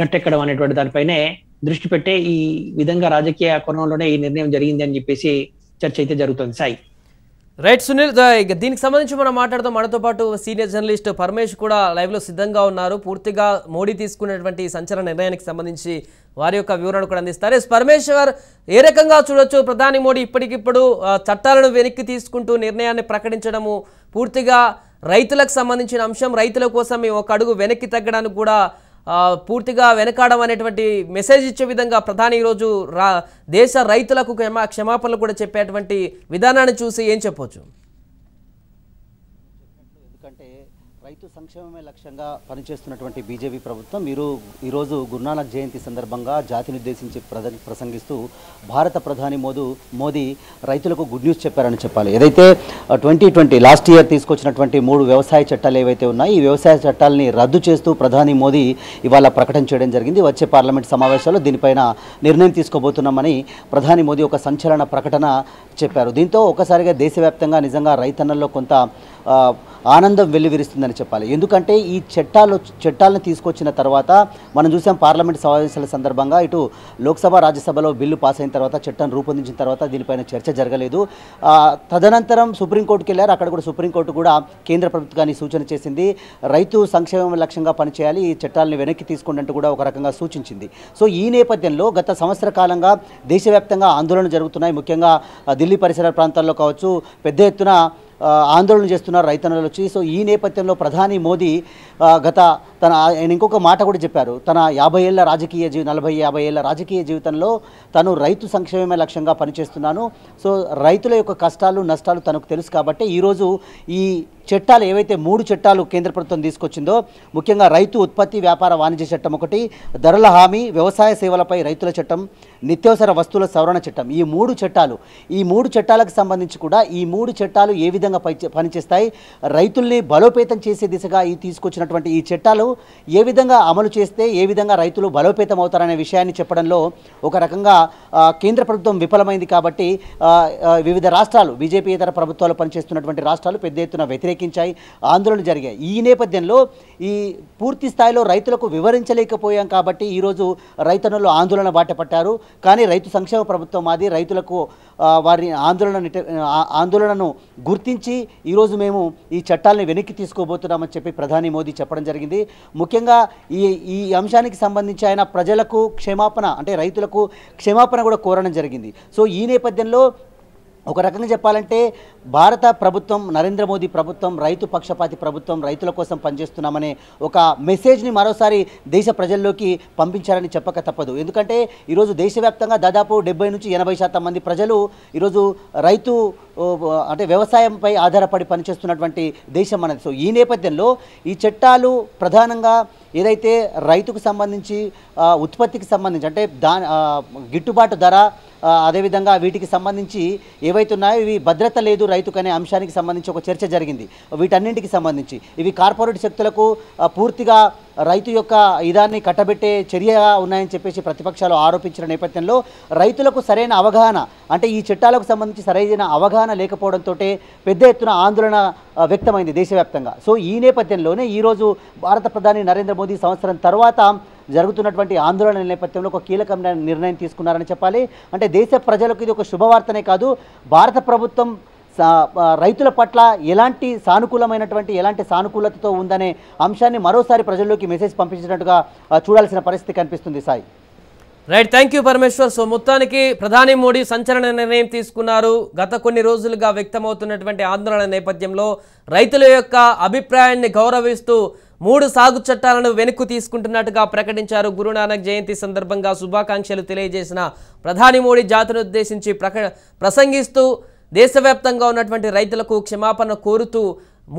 గట్టెక్కడం అనేటువంటి దానిపైనే దృష్టి పెట్టే ఈ విధంగా రాజకీయ కోణంలోనే ఈ నిర్ణయం జరిగింది అని చెప్పేసి చర్చ అయితే జరుగుతుంది. సాయి రైట్ సునీల్, దీనికి సంబంధించి మనం మాట్లాడదాం. మనతో పాటు సీనియర్ జర్నలిస్ట్ పరమేష్ కూడా లైవ్లో సిద్ధంగా ఉన్నారు. పూర్తిగా మోడీ తీసుకున్నటువంటి సంచలన నిర్ణయానికి సంబంధించి వారి యొక్క వివరణ కూడా అందిస్తారు. పరమేష్ గారు, ఏ రకంగా చూడొచ్చు ప్రధాని మోడీ ఇప్పటికిప్పుడు చట్టాలను వెనక్కి తీసుకుంటూ నిర్ణయాన్ని ప్రకటించడము పూర్తిగా రైతులకు సంబంధించిన అంశం, రైతుల కోసం ఒక అడుగు వెనక్కి తగ్గడానికి కూడా పూర్తిగా వెనకాడడం అనేటువంటి మెసేజ్ ఇచ్చే విధంగా ప్రధాని ఈరోజు దేశ రైతులకు క్షమాపణలు కూడా చెప్పేటువంటి విధానాన్ని చూసి ఏం చెప్పొచ్చు? ఎందుకంటే రైతు సంక్షేమమే లక్ష్యంగా పనిచేస్తున్నటువంటి బీజేపీ ప్రభుత్వం ఈరోజు గురునానక్ జయంతి సందర్భంగా జాతిని ఉద్దేశించి ప్రసంగిస్తూ భారత ప్రధాని మోదీ రైతులకు గుడ్ న్యూస్ చెప్పారని చెప్పాలి. ఏదైతే 2020 లాస్ట్ ఇయర్ తీసుకొచ్చినటువంటి 3 వ్యవసాయ చట్టాలు ఏవైతే ఉన్నాయో ఈ వ్యవసాయ చట్టాలని రద్దు చేస్తూ ప్రధాని మోదీ ఇవాళ ప్రకటన చేయడం జరిగింది. వచ్చే పార్లమెంట్ సమావేశాల్లో దీనిపైన నిర్ణయం తీసుకోబోతున్నామని ప్రధాని మోదీ ఒక సంచలన ప్రకటన చెప్పారు. దీంతో ఒకసారిగా దేశవ్యాప్తంగా నిజంగా రైతన్నల్లో కొంత ఆనందం వెల్లివిరుస్తుందని చెప్పాలి. ఎందుకంటే ఈ చట్టాలను తీసుకొచ్చిన తర్వాత మనం చూసాం పార్లమెంట్ సమావేశాల సందర్భంగా ఇటు లోక్సభ రాజ్యసభలో బిల్లు పాస్ అయిన తర్వాత చట్టాన్ని రూపొందించిన తర్వాత దీనిపైన చర్చ జరగలేదు. తదనంతరం సుప్రీంకోర్టుకి వెళ్ళారు. అక్కడ కూడా సుప్రీంకోర్టు కూడా కేంద్ర ప్రభుత్వాన్ని సూచన చేసింది. రైతు సంక్షేమం లక్ష్యంగా పనిచేయాలి, ఈ చట్టాలను వెనక్కి తీసుకోండి అంటూ కూడా ఒక రకంగా సూచించింది. సో ఈ నేపథ్యంలో గత సంవత్సర కాలంగా దేశవ్యాప్తంగా ఆందోళనలు జరుగుతున్నాయి. ముఖ్యంగా ఢిల్లీ పరిసర ప్రాంతాల్లో కావచ్చు పెద్ద ఎత్తున ఆందోళన చేస్తున్నారు రైతన్నలు వచ్చి. సో ఈ నేపథ్యంలో ప్రధాని మోదీ ఆయన ఇంకొక మాట కూడా చెప్పారు. తన 40 ఏళ్ల రాజకీయ 40-50 ఏళ్ల రాజకీయ జీవితంలో తను రైతు సంక్షేమమే లక్ష్యంగా పనిచేస్తున్నాను. సో రైతుల యొక్క కష్టాలు నష్టాలు తనకు తెలుసు కాబట్టి ఈరోజు ఈ చట్టాలు ఏవైతే 3 చట్టాలు కేంద్ర ప్రభుత్వం తీసుకొచ్చిందో, ముఖ్యంగా రైతు ఉత్పత్తి వ్యాపార వాణిజ్య చట్టం ఒకటి, ధరల హామీ, వ్యవసాయ సేవలపై రైతుల చట్టం, నిత్యావసర వస్తువుల సవరణ చట్టం, ఈ 3 చట్టాలు, ఈ 3 చట్టాలకు సంబంధించి కూడా ఈ 3 చట్టాలు ఏ విధంగా పనిచేస్తాయి, రైతుల్ని బలోపేతం చేసే దిశగా తీసుకొచ్చినటువంటి ఈ చట్టాలు ఏ విధంగా అమలు చేస్తే ఏ విధంగా రైతులు బలోపేతం అవుతారనే విషయాన్ని చెప్పడంలో ఒక రకంగా కేంద్ర ప్రభుత్వం విఫలమైంది. కాబట్టి వివిధ రాష్ట్రాలు, బీజేపీయేతర ప్రభుత్వాలు పనిచేస్తున్నటువంటి రాష్ట్రాలు పెద్ద ఎత్తున వ్యతిరేకించాయి, ఆందోళనలు జరిగాయి. ఈ నేపథ్యంలో ఈ పూర్తి స్థాయిలో రైతులకు వివరించలేకపోయాం కాబట్టి ఈరోజు రైతన్నలు ఆందోళన బాట పట్టారు. కానీ రైతు సంక్షేమ ప్రభుత్వం మాది, రైతులకు వారి ఆందోళనను గుర్తించి ఈరోజు మేము ఈ చట్టాలని వెనక్కి తీసుకోబోతున్నామని చెప్పి ప్రధాని మోదీ చెప్పడం జరిగింది. ముఖ్యంగా ఈ అంశానికి సంబంధించి ఆయన ప్రజలకు క్షమాపణ, అంటే రైతులకు క్షమాపణ కూడా కోరడం జరిగింది. సో ఈ నేపథ్యంలో ఒక రకంగా చెప్పాలంటే భారత ప్రభుత్వం, నరేంద్ర మోదీ ప్రభుత్వం రైతు పక్షపాతి ప్రభుత్వం, రైతుల కోసం పనిచేస్తున్నామనే ఒక మెసేజ్ని మరోసారి దేశ ప్రజల్లోకి పంపించారని చెప్పక తప్పదు. ఎందుకంటే ఈరోజు దేశవ్యాప్తంగా దాదాపు 70 నుంచి 80% మంది ప్రజలు ఈరోజు రైతు అంటే వ్యవసాయంపై ఆధారపడి పనిచేస్తున్నటువంటి దేశం అనేది. సో ఈ నేపథ్యంలో ఈ చట్టాలు ప్రధానంగా ఏదైతే రైతుకు సంబంధించి ఉత్పత్తికి సంబంధించి అంటే గిట్టుబాటు ధర, అదేవిధంగా వీటికి సంబంధించి ఏవైతే ఉన్నాయో ఇవి భద్రత లేదు రైతుకు అనే అంశానికి సంబంధించి ఒక చర్చ జరిగింది. వీటన్నింటికి సంబంధించి ఇవి కార్పొరేట్ శక్తులకు పూర్తిగా రైతు యొక్క ఇదాన్ని కట్టబెట్టే చర్యగా ఉన్నాయని చెప్పేసి ప్రతిపక్షాలు ఆరోపించిన నేపథ్యంలో రైతులకు సరైన అవగాహన, అంటే ఈ చట్టాలకు సంబంధించి సరైన అవగాహన లేకపోవడంతో పెద్ద ఎత్తున ఆందోళన వ్యక్తమైంది దేశవ్యాప్తంగా. సో ఈ నేపథ్యంలోనే ఈరోజు భారత ప్రధాని నరేంద్ర మోదీ సంవత్సరం తర్వాత జరుగుతున్నటువంటి ఆందోళన నేపథ్యంలో ఒక కీలకమైన నిర్ణయం తీసుకున్నారని చెప్పాలి. అంటే దేశ ప్రజలకు ఇది ఒక శుభవార్తనే కాదు, భారత ప్రభుత్వం రైతుల పట్ల ఎలాంటి సానుకూలతతో ఉందనే అంశాన్ని మరోసారి ప్రజల్లోకి మెసేజ్ పంపించినట్టుగా చూడాల్సిన పరిస్థితి కనిపిస్తుంది. Sai right, thank you Parameshwar. So మొత్తానికి ప్రధాని మోడీ సంచలన నిర్ణయం తీసుకున్నారు. గత కొన్ని రోజులుగా వ్యక్తమవుతున్నటువంటి ఆందోళన నేపథ్యంలో రైతుల యొక్క అభిప్రాయాన్ని గౌరవిస్తూ 3 సాగు చట్టాలను వెనక్కు తీసుకుంటున్నట్టుగా ప్రకటించారు. గురునానక్ జయంతి సందర్భంగా శుభాకాంక్షలు తెలియజేసిన ప్రధాని మోడీ జాతిని ఉద్దేశించి ప్రసంగిస్తూ దేశవ్యాప్తంగా ఉన్నటువంటి రైతులకు క్షమాపణ కోరుతూ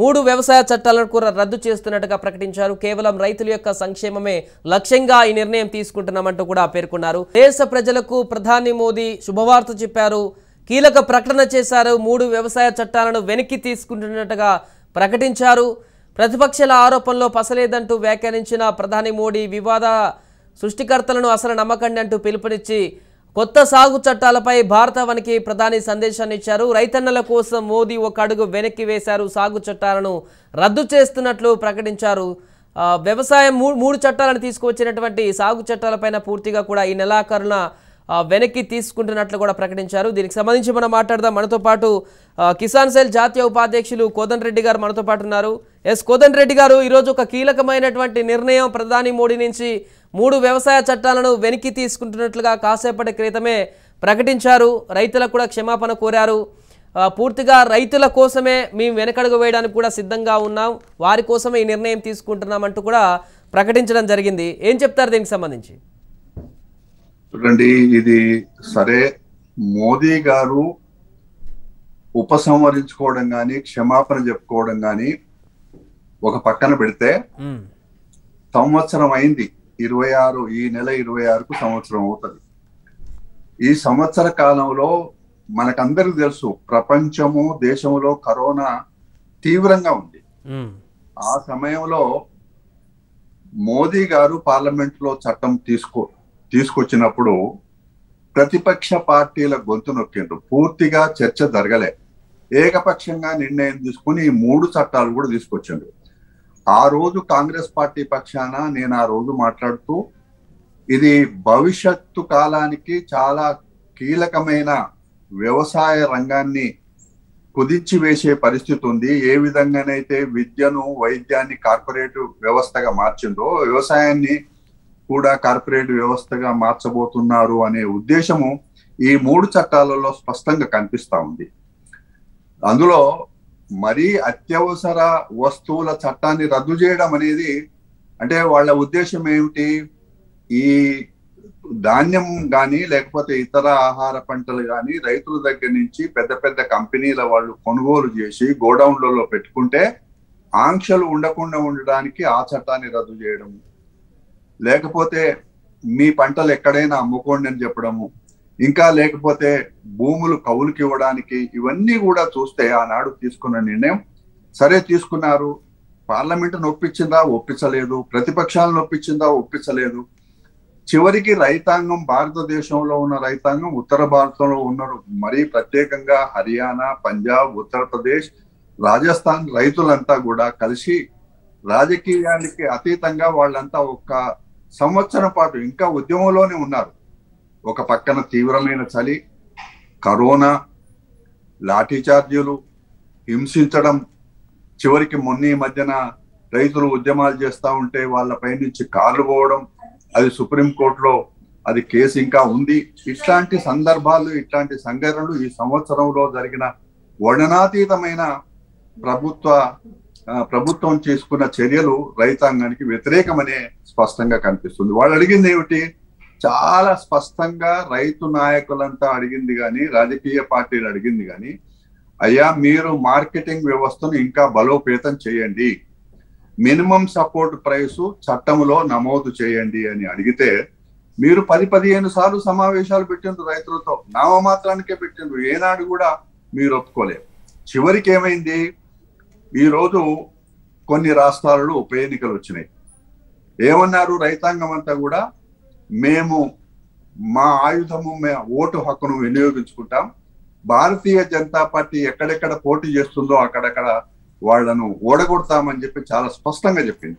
3 వ్యవసాయ చట్టాలను కూడా రద్దు చేస్తున్నట్టుగా ప్రకటించారు. కేవలం రైతుల యొక్క సంక్షేమమే లక్ష్యంగా ఈ నిర్ణయం తీసుకుంటున్నామంటూ కూడా పేర్కొన్నారు. దేశ ప్రజలకు ప్రధాని మోదీ శుభవార్త చెప్పారు, కీలక ప్రకటన చేశారు. 3 వ్యవసాయ చట్టాలను వెనక్కి తీసుకుంటున్నట్టుగా ప్రకటించారు. ప్రతిపక్షాల ఆరోపణలో పసలేదంటూ వ్యాఖ్యానించిన ప్రధాని మోడీ వివాద సృష్టికర్తలను అసలు నమ్మకండి అంటూ పిలుపునిచ్చి కొత్త సాగు చట్టాలపై భారతావనికి ప్రధాని సందేశాన్ని ఇచ్చారు. రైతన్నల కోసం మోదీ ఒక అడుగు వెనక్కి వేశారు, సాగు చట్టాలను రద్దు చేస్తున్నట్లు ప్రకటించారు. వ్యవసాయం 3 చట్టాలను తీసుకువచ్చినటువంటి సాగు చట్టాలపైన పూర్తిగా కూడా ఈ నెలాఖరున వెనక్కి తీసుకుంటున్నట్లు కూడా ప్రకటించారు. దీనికి సంబంధించి మనం మాట్లాడదాం. మనతో పాటు కిసాన్ సెల్ జాతీయ ఉపాధ్యక్షులు కోదండ రెడ్డి గారు మనతో పాటు ఉన్నారు. కోదండ రెడ్డి గారు, ఈరోజు ఒక కీలకమైనటువంటి నిర్ణయం ప్రధాని మోడీ నుంచి 3 వ్యవసాయ చట్టాలను వెనక్కి తీసుకుంటున్నట్లుగా కాసేపటి క్రితమే ప్రకటించారు. రైతులకు కూడా క్షమాపణ కోరారు. పూర్తిగా రైతుల కోసమే మేము వెనకడుగు వేయడానికి కూడా సిద్ధంగా ఉన్నాం, వారి కోసమే ఈ నిర్ణయం తీసుకుంటున్నామంటూ కూడా ప్రకటించడం జరిగింది. ఏం చెప్తారు దీనికి సంబంధించి? చూడండి, ఇది సరే మోదీ గారు ఉపసంహరించుకోవడం కానీ క్షమాపణ చెప్పుకోవడం కానీ ఒక పక్కన పెడితే సంవత్సరం అయింది. 26 ఈ నెల 26కు సంవత్సరం అవుతుంది. ఈ సంవత్సర కాలంలో మనకందరికి తెలుసు ప్రపంచము దేశంలో కరోనా తీవ్రంగా ఉంది. ఆ సమయంలో మోదీ గారు పార్లమెంట్ లో చట్టం తీసుకొచ్చినప్పుడు ప్రతిపక్ష పార్టీల గొంతు నొక్కిండ్రు. పూర్తిగా చర్చ జరగలే, ఏకపక్షంగా నిర్ణయం తీసుకుని ఈ 3 చట్టాలు కూడా తీసుకొచ్చిండ్రు. ఆ రోజు కాంగ్రెస్ పార్టీ పక్షాన నేను ఆ రోజు మాట్లాడుతూ ఇది భవిష్యత్తు కాలానికి చాలా కీలకమైన వ్యవసాయ రంగాన్ని కుదించి వేసే పరిస్థితి ఉంది. ఏ విధంగానైతే విద్యను వైద్యాన్ని కార్పొరేట్ వ్యవస్థగా మార్చిందో వ్యవసాయాన్ని కూడా కార్పొరేట్ వ్యవస్థగా మార్చబోతున్నారు అనే ఉద్దేశము ఈ 3 చట్టాలలో స్పష్టంగా కనిపిస్తా ఉంది. అందులో మరీ అత్యవసర వస్తువుల చట్టాన్ని రద్దు చేయడం అనేది అంటే వాళ్ళ ఉద్దేశం ఏమిటి? ఈ ధాన్యం కానీ లేకపోతే ఇతర ఆహార పంటలు కానీ రైతుల దగ్గర నుంచి పెద్ద పెద్ద కంపెనీల వాళ్ళు కొనుగోలు చేసి గోడౌన్లలో పెట్టుకుంటే ఆంక్షలు ఉండకుండా ఉండడానికి ఆ చట్టాన్ని రద్దు చేయడము, లేకపోతే మీ పంటలు ఎక్కడైనా అమ్ముకోండి అని చెప్పడము, ఇంకా లేకపోతే భూములు కౌలుకి ఇవ్వడానికి, ఇవన్నీ కూడా చూస్తే ఆనాడు తీసుకున్న నిర్ణయం సరే తీసుకున్నారు. పార్లమెంట్ నొప్పించిందా? ఒప్పించలేదు. ప్రతిపక్షాలను నొప్పించిందా? ఒప్పించలేదు. చివరికి రైతాంగం, భారతదేశంలో ఉన్న రైతాంగం, ఉత్తర భారతంలో ఉన్నారు, మరీ ప్రత్యేకంగా హర్యానా, పంజాబ్, ఉత్తరప్రదేశ్, రాజస్థాన్ రైతులంతా కూడా కలిసి రాజకీయానికి అతీతంగా వాళ్ళంతా ఒక సంవత్సరం పాటు ఇంకా ఉద్యమంలోనే ఉన్నారు. ఒక పక్కన తీవ్రమైన చలి, కరోనా, లాఠీ చార్జీలు, హింసించడం, చివరికి మొన్న మధ్యన రైతులు ఉద్యమాలు చేస్తూ ఉంటే వాళ్ళపై నుంచి కార్లు పోవడం, అది సుప్రీంకోర్టులో అది కేసు ఇంకా ఉంది. ఇట్లాంటి సందర్భాలు, ఇట్లాంటి సంఘటనలు ఈ సంవత్సరంలో జరిగిన వర్ణనాతీతమైన ప్రభుత్వం చేసుకున్న చర్యలు రైతాంగానికి వ్యతిరేకమనే స్పష్టంగా కనిపిస్తుంది. వాళ్ళు అడిగింది ఏమిటి? చాలా స్పష్టంగా రైతు నాయకులంతా అడిగింది కానీ, రాజకీయ పార్టీలు అడిగింది కానీ, అయ్యా మీరు మార్కెటింగ్ వ్యవస్థను ఇంకా బలోపేతం చేయండి, మినిమం సపోర్ట్ ప్రైస్ చట్టంలో నమోదు చేయండి అని అడిగితే మీరు 10-15 సార్లు సమావేశాలు పెట్టిండ్రు రైతులతో, నామమాత్రానికే పెట్టిండ్రు. ఏనాడు కూడా మీరు ఒప్పుకోలేదు. చివరికి ఏమైంది? ఈరోజు కొన్ని రాష్ట్రాలలో ఉప ఎన్నికలు వచ్చినాయి. ఏమన్నారు? రైతాంగం అంతా కూడా మేము మా ఆయుధము, ఓటు హక్కును వినియోగించుకుంటాం, భారతీయ జనతా పార్టీ ఎక్కడెక్కడ పోటీ చేస్తుందో అక్కడక్కడ వాళ్లను ఓడగొడతామని చెప్పి చాలా స్పష్టంగా చెప్పింది.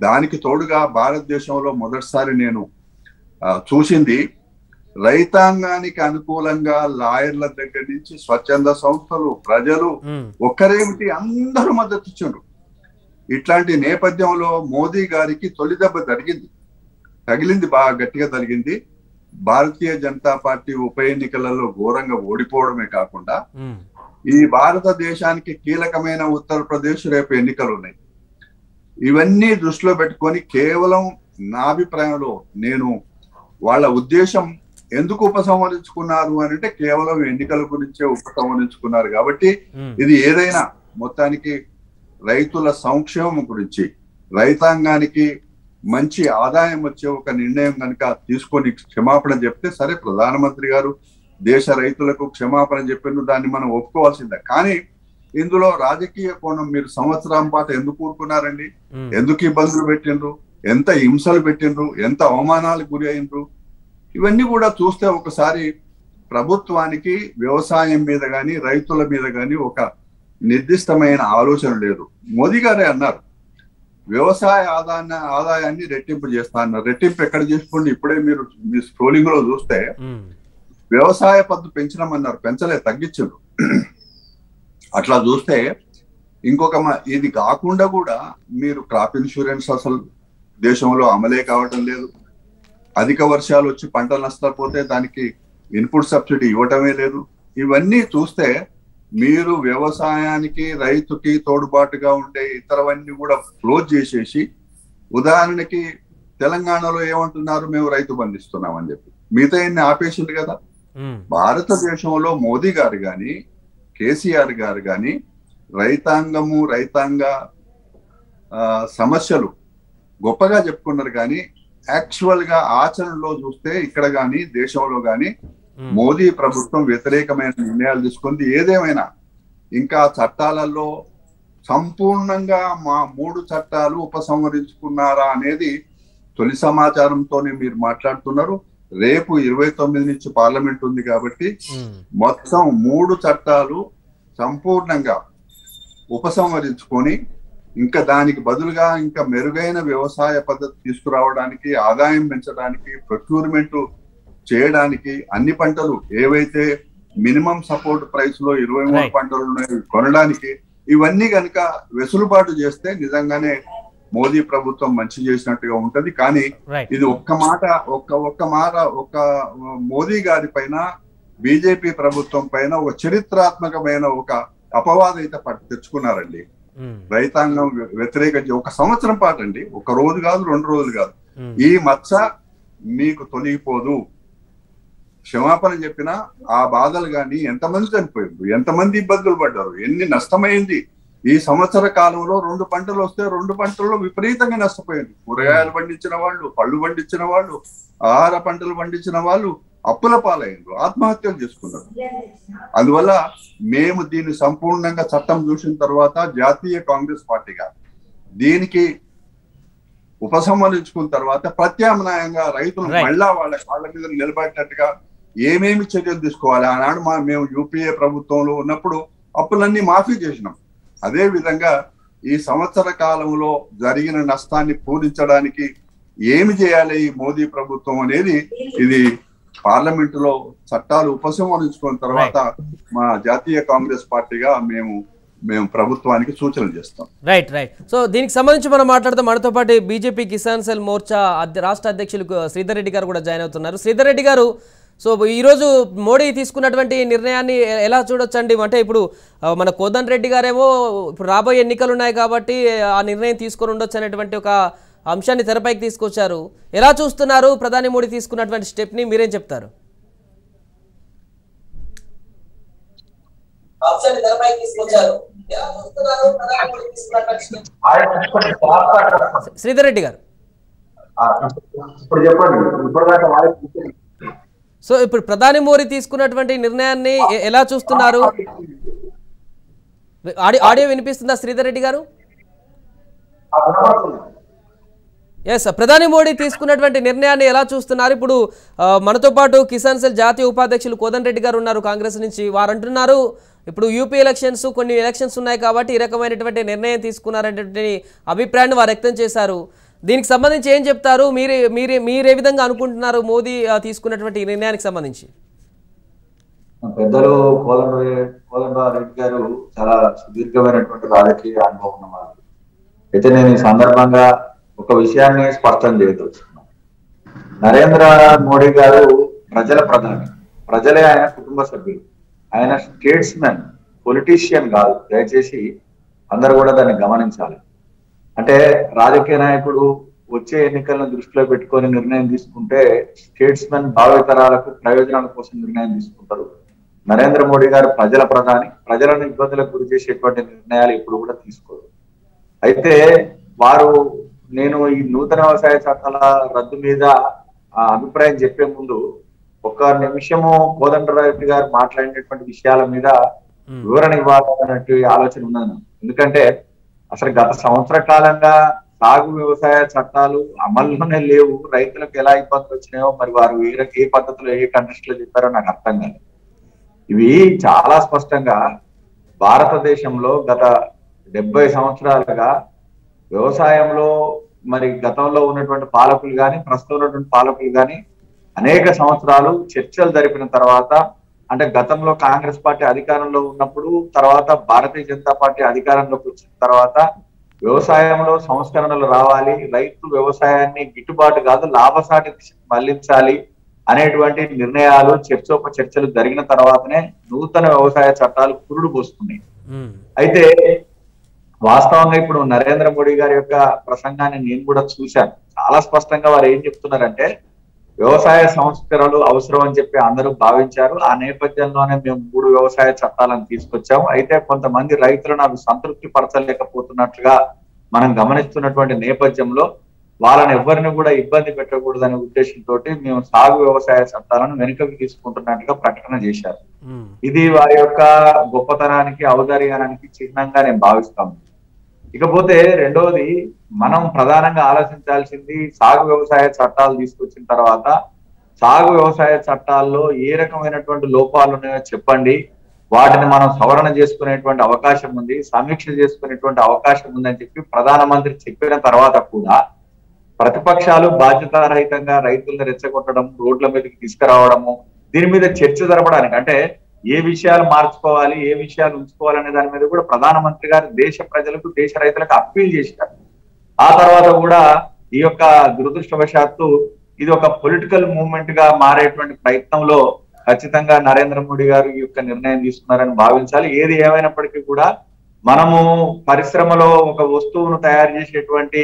దానికి తోడుగా భారతదేశంలో మొదటిసారి నేను చూసింది, రైతాంగానికి అనుకూలంగా లాయర్ల దగ్గర నుంచి స్వచ్ఛంద సంస్థలు, ప్రజలు ఒక్కరేమిటి అందరూ మద్దతు ఇచ్చిండ్రు. ఇట్లాంటి నేపథ్యంలో మోదీ గారికి తొలి దెబ్బ తగిలింది, బాగా గట్టిగా తగిలింది. భారతీయ జనతా పార్టీ ఉప ఎన్నికలలో ఘోరంగా ఓడిపోవడమే కాకుండా ఈ భారతదేశానికి కీలకమైన ఉత్తరప్రదేశ్ రేపు ఎన్నికలు ఉన్నాయి. ఇవన్నీ దృష్టిలో పెట్టుకొని కేవలం నా అభిప్రాయంలో నేను వాళ్ళ ఉద్దేశం ఎందుకు ఉపసంహరించుకున్నారు అని అంటే కేవలం ఎన్నికల గురించే ఉపసంహరించుకున్నారు. కాబట్టి ఇది ఏదైనా మొత్తానికి రైతుల సంక్షేమం గురించి, రైతాంగానికి మంచి ఆదాయం వచ్చే ఒక నిర్ణయం కనుక తీసుకొని క్షమాపణ చెప్తే సరే, ప్రధానమంత్రి గారు దేశ రైతులకు క్షమాపణ చెప్పిండ్రు, దాన్ని మనం ఒప్పుకోవాల్సిందే. కానీ ఇందులో రాజకీయ కోణం, మీరు సంవత్సరం పాటు ఎందుకు ఊరుకున్నారండి? ఎందుకు ఇబ్బందులు పెట్టిండ్రు? ఎంత హింసలు పెట్టిండ్రు? ఎంత అవమానాలకు గురి అయినరు? ఇవన్నీ కూడా చూస్తే ఒకసారి ప్రభుత్వానికి వ్యవసాయం మీద కానీ రైతుల మీద కానీ ఒక నిర్దిష్టమైన ఆలోచన లేదు. మోదీ గారే అన్నారు వ్యవసాయ ఆదాయాన్ని రెట్టింపు చేస్తా అన్నారు. రెట్టింపు ఎక్కడ చేసుకోండి? ఇప్పుడే మీరు మీ స్క్రోలింగ్ లో చూస్తే వ్యవసాయ పద్దు పెంచడమన్నారు, పెంచలే, తగ్గించారు. అట్లా చూస్తే ఇంకొక ఇది కాకుండా కూడా మీరు క్రాప్ ఇన్సూరెన్స్ అసలు దేశంలో అమలే కావటం లేదు. అధిక వర్షాలు వచ్చి పంటలు నష్టపోతే దానికి ఇన్పుట్ సబ్సిడీ ఇవ్వటమే లేదు. ఇవన్నీ చూస్తే మీరు వ్యవసాయానికి రైతుకి తోడ్పాటుగా ఉండే ఇతరవన్నీ కూడా క్లోజ్ చేసేసి, ఉదాహరణకి తెలంగాణలో ఏమంటున్నారు, మేము రైతు బంధిస్తున్నాం అని చెప్పి మిగతా ఎన్ని ఆపేసింది కదా. భారతదేశంలో మోదీ గారు కానీ కేసీఆర్ గారు కానీ రైతాంగ సమస్యలు గొప్పగా చెప్పుకున్నారు. కానీ యాక్చువల్ గా ఆచరణలో చూస్తే ఇక్కడ కానీ దేశంలో కానీ మోదీ ప్రభుత్వం వ్యతిరేకమైన నిర్ణయాలు తీసుకుంది. ఏదేమైనా ఇంకా చట్టాలలో సంపూర్ణంగా మా 3 చట్టాలు ఉపసంహరించుకున్నారా అనేది తొలి సమాచారంతోనే మీరు మాట్లాడుతున్నారు. రేపు 29 నుంచి పార్లమెంట్ ఉంది కాబట్టి మొత్తం 3 చట్టాలు సంపూర్ణంగా ఉపసంహరించుకొని ఇంకా దానికి బదులుగా ఇంకా మెరుగైన వ్యవసాయ పద్ధతి తీసుకురావడానికి, ఆదాయం పెంచడానికి, ప్రొక్యూర్మెంట్ చేయడానికి, అన్ని పంటలు ఏవైతే మినిమం సపోర్ట్ ప్రైస్ లో 23 పంటలు ఉన్నాయి కొనడానికి, ఇవన్నీ కనుక వెసులుబాటు చేస్తే నిజంగానే మోదీ ప్రభుత్వం మంచి చేసినట్టుగా ఉంటది. కానీ ఇది ఒక్క మోదీ గారి పైన, బీజేపీ ప్రభుత్వం పైన ఒక చరిత్రాత్మకమైన ఒక అపవాదం అయితే తెచ్చుకున్నారండి. రైతాంగం వ్యతిరేకించి 1 సంవత్సరం పాటు అండి, 1 రోజు కాదు, 2 రోజులు కాదు, ఈ మచ్చ మీకు తొలగిపోదు. క్షమాపణ చెప్పినా ఆ బాధలు కానీ ఎంతమంది చనిపోయారు, ఎంతమంది ఇబ్బందులు పడ్డారు, ఎన్ని నష్టమైంది. ఈ సంవత్సర కాలంలో 2 పంటలు వస్తే 2 పంటల్లో విపరీతంగా నష్టపోయింది. కూరగాయలు పండించిన వాళ్ళు, పళ్ళు పండించిన వాళ్ళు, ఆహార పంటలు పండించిన వాళ్ళు అప్పుల పాలయ్యారు, ఆత్మహత్యలు చేసుకున్నారు. అందువల్ల మేము దీన్ని సంపూర్ణంగా చట్టం చూసిన తర్వాత జాతీయ కాంగ్రెస్ పార్టీగా దీనికి ఉపసంహరించుకున్న తర్వాత ప్రత్యామ్నాయంగా రైతులు మళ్ళా వాళ్ళ కాళ్ళ మీద నిలబడేటట్టుగా ఏమేమి చర్యలు తీసుకోవాలి. ఆనాడు మేము యూపీఏ ప్రభుత్వంలో ఉన్నప్పుడు అప్పులన్నీ మాఫీ చేసినాం. అదే విధంగా ఈ సంవత్సర కాలంలో జరిగిన నష్టాన్ని పూరించడానికి ఏమి చేయాలి ఈ మోదీ ప్రభుత్వం అనేది ఇది పార్లమెంటులో చట్టాలు ఉపసంహరించుకున్న తర్వాత మా జాతీయ కాంగ్రెస్ పార్టీగా మేము మేము ప్రభుత్వానికి సూచనలు చేస్తాం. రైట్. సో దీనికి సంబంధించి మనం మాట్లాడదాం. మనతో పాటు బీజేపీ కిసాన్ సెల్ మోర్చా రాష్ట్ర అధ్యక్షులు శ్రీధర్ రెడ్డి గారు కూడా జాయిన్ అవుతున్నారు. శ్రీధర్ రెడ్డి గారు, సో ఈరోజు మోడీ తీసుకున్నటువంటి నిర్ణయాన్ని ఎలా చూడొచ్చండి? అంటే ఇప్పుడు మన కోదండ రెడ్డి గారేమో ఇప్పుడు రాబోయే ఎన్నికలు ఉన్నాయి కాబట్టి ఆ నిర్ణయం తీసుకొని ఉండొచ్చు అనేటువంటి ఒక అంశాన్ని తెరపైకి తీసుకొచ్చారు. ఎలా చూస్తున్నారు ప్రధాని మోడీ తీసుకున్నటువంటి స్టెప్ని? మీరేం చెప్తారు? శ్రీధర్ రెడ్డి గారు, సో ఇప్పుడు ప్రధాని మోడీ తీసుకున్నటువంటి నిర్ణయాన్ని ఎలా చూస్తున్నారు? ఆడియో వినిపిస్తుందా శ్రీధర్ రెడ్డి గారు? ఎస్, ప్రధాని మోడీ తీసుకున్నటువంటి నిర్ణయాన్ని ఎలా చూస్తున్నారు? ఇప్పుడు మనతో పాటు కిసాన్ సెల్ జాతీయ ఉపాధ్యక్షులు కోదండ రెడ్డి గారు ఉన్నారు కాంగ్రెస్ నుంచి. వారు అంటున్నారు ఇప్పుడు యూపీ ఎలక్షన్స్, కొన్ని ఎలక్షన్స్ ఉన్నాయి కాబట్టి ఈ రకమైనటువంటి నిర్ణయం తీసుకున్నారనేటువంటి అభిప్రాయాన్ని వారు వ్యక్తం చేశారు. దీనికి సంబంధించి ఏం చెప్తారు? మీరే విధంగా అనుకుంటున్నారు మోదీ తీసుకున్నటువంటి నిర్ణయానికి సంబంధించి? పెద్దలు కోదండరెడ్డి గారు చాలా సుదీర్ఘమైనటువంటి రాజకీయ అనుభవం ఉన్నవారు. అయితే నేను ఈ సందర్భంగా ఒక విషయాన్ని స్పష్టం చేయదలుచుకున్నాను. నరేంద్ర మోడీ గారు ప్రజల ప్రధాని, ప్రజలే ఆయన కుటుంబ సభ్యులు. ఆయన స్టేట్స్మెన్, పొలిటీషియన్ కాదు. దయచేసి అందరూ కూడా దాన్ని గమనించాలి. అంటే రాజకీయ నాయకుడు వచ్చే ఎన్నికలను దృష్టిలో పెట్టుకొని నిర్ణయం తీసుకుంటే స్టేట్స్మెన్ భావితరాలకు ప్రయోజనాల కోసం నిర్ణయం తీసుకుంటారు. నరేంద్ర మోడీ గారు ప్రజల ప్రధాని, ప్రజలను ఇబ్బందులకు గురి చేసేటువంటి నిర్ణయాలు ఇప్పుడు కూడా తీసుకోరు. అయితే వారు, నేను ఈ నూతన వ్యవసాయ చట్టాల రద్దు మీద అభిప్రాయం చెప్పే ముందు ఒక నిమిషము కోదండరెడ్డి గారు మాట్లాడినటువంటి విషయాల మీద వివరణ ఇవ్వాలన్నట్టు ఆలోచన ఉన్నది. ఎందుకంటే అసలు గత సంవత్సర కాలంగా సాగు వ్యవసాయ చట్టాలు అమల్లోనే లేవు. రైతులకు ఎలా ఇబ్బందులు వచ్చినాయో మరి వారు ఏ పద్ధతిలో ఏ కంటెస్ట్ లో చెప్పారో నాకు అర్థం కాదు. ఇవి చాలా స్పష్టంగా భారతదేశంలో గత 70 సంవత్సరాలుగా వ్యవసాయంలో మరి గతంలో ఉన్నటువంటి పాలకులు కానీ ప్రస్తుతం ఉన్నటువంటి పాలకులు కానీ అనేక సంవత్సరాలు చర్చలు జరిపిన తర్వాత, అంటే గతంలో కాంగ్రెస్ పార్టీ అధికారంలో ఉన్నప్పుడు, తర్వాత భారతీయ జనతా పార్టీ అధికారంలోకి వచ్చిన తర్వాత వ్యవసాయంలో సంస్కరణలు రావాలి, రైతు వ్యవసాయాన్ని గిట్టుబాటు కాదు లాభసాటి దిశకు మళ్లించాలి అనేటువంటి నిర్ణయాలు చర్చలు జరిగిన తర్వాతనే నూతన వ్యవసాయ చట్టాలు పురుడు పోస్తున్నాయి. అయితే వాస్తవంగా ఇప్పుడు నరేంద్ర మోడీ గారి యొక్క ప్రసంగాన్ని నేను కూడా చూశాను. చాలా స్పష్టంగా వారు ఏం చెప్తున్నారంటే వ్యవసాయ సంస్కరణలు అవసరం అని చెప్పి అందరూ భావించారు. ఆ నేపథ్యంలోనే మేము 3 వ్యవసాయ చట్టాలను తీసుకొచ్చాము. అయితే కొంతమంది రైతులను అవి సంతృప్తి పరచలేకపోతున్నట్లుగా మనం గమనిస్తున్నటువంటి నేపథ్యంలో వాళ్ళని ఎవరిని కూడా ఇబ్బంది పెట్టకూడదనే ఉద్దేశంతో మేము సాగు వ్యవసాయ చట్టాలను వెనుకకు తీసుకుంటున్నట్టుగా ప్రకటన చేశారు. ఇది వారి యొక్క గొప్పతనానికి, ఔదార్యానికి చిహ్నంగా నేను భావిస్తాను. ఇకపోతే రెండవది, మనం ప్రధానంగా ఆలోచించాల్సింది సాగు వ్యవసాయ చట్టాలు తీసుకొచ్చిన తర్వాత సాగు వ్యవసాయ చట్టాల్లో ఏ రకమైనటువంటి లోపాలు ఉన్నాయో చెప్పండి, వాటిని మనం సవరణ చేసుకునేటువంటి అవకాశం ఉంది, సమీక్ష చేసుకునేటువంటి అవకాశం ఉందని చెప్పి ప్రధానమంత్రి చెప్పిన తర్వాత కూడా ప్రతిపక్షాలు బాధ్యతారహితంగా రైతులను రెచ్చగొట్టడం, రోడ్ల మీదకి తీసుకురావడము, దీని మీద చర్చ జరపడానికి, అంటే ఏ విషయాలు మార్చుకోవాలి, ఏ విషయాలు ఉంచుకోవాలనే దాని మీద కూడా ప్రధానమంత్రి గారు దేశ ప్రజలకు, దేశ రైతులకు అప్పీల్ చేశారు. ఆ తర్వాత కూడా ఈ యొక్క దురదృష్టవశాత్తు ఇది ఒక పొలిటికల్ మూవ్మెంట్ గా మారేటువంటి ప్రయత్నంలో ఖచ్చితంగా నరేంద్ర మోడీ గారు ఈ యొక్క నిర్ణయం తీసుకున్నారని భావించాలి. ఏది ఏమైనప్పటికీ కూడా మనము పరిశ్రమలో ఒక వస్తువును తయారు చేసేటువంటి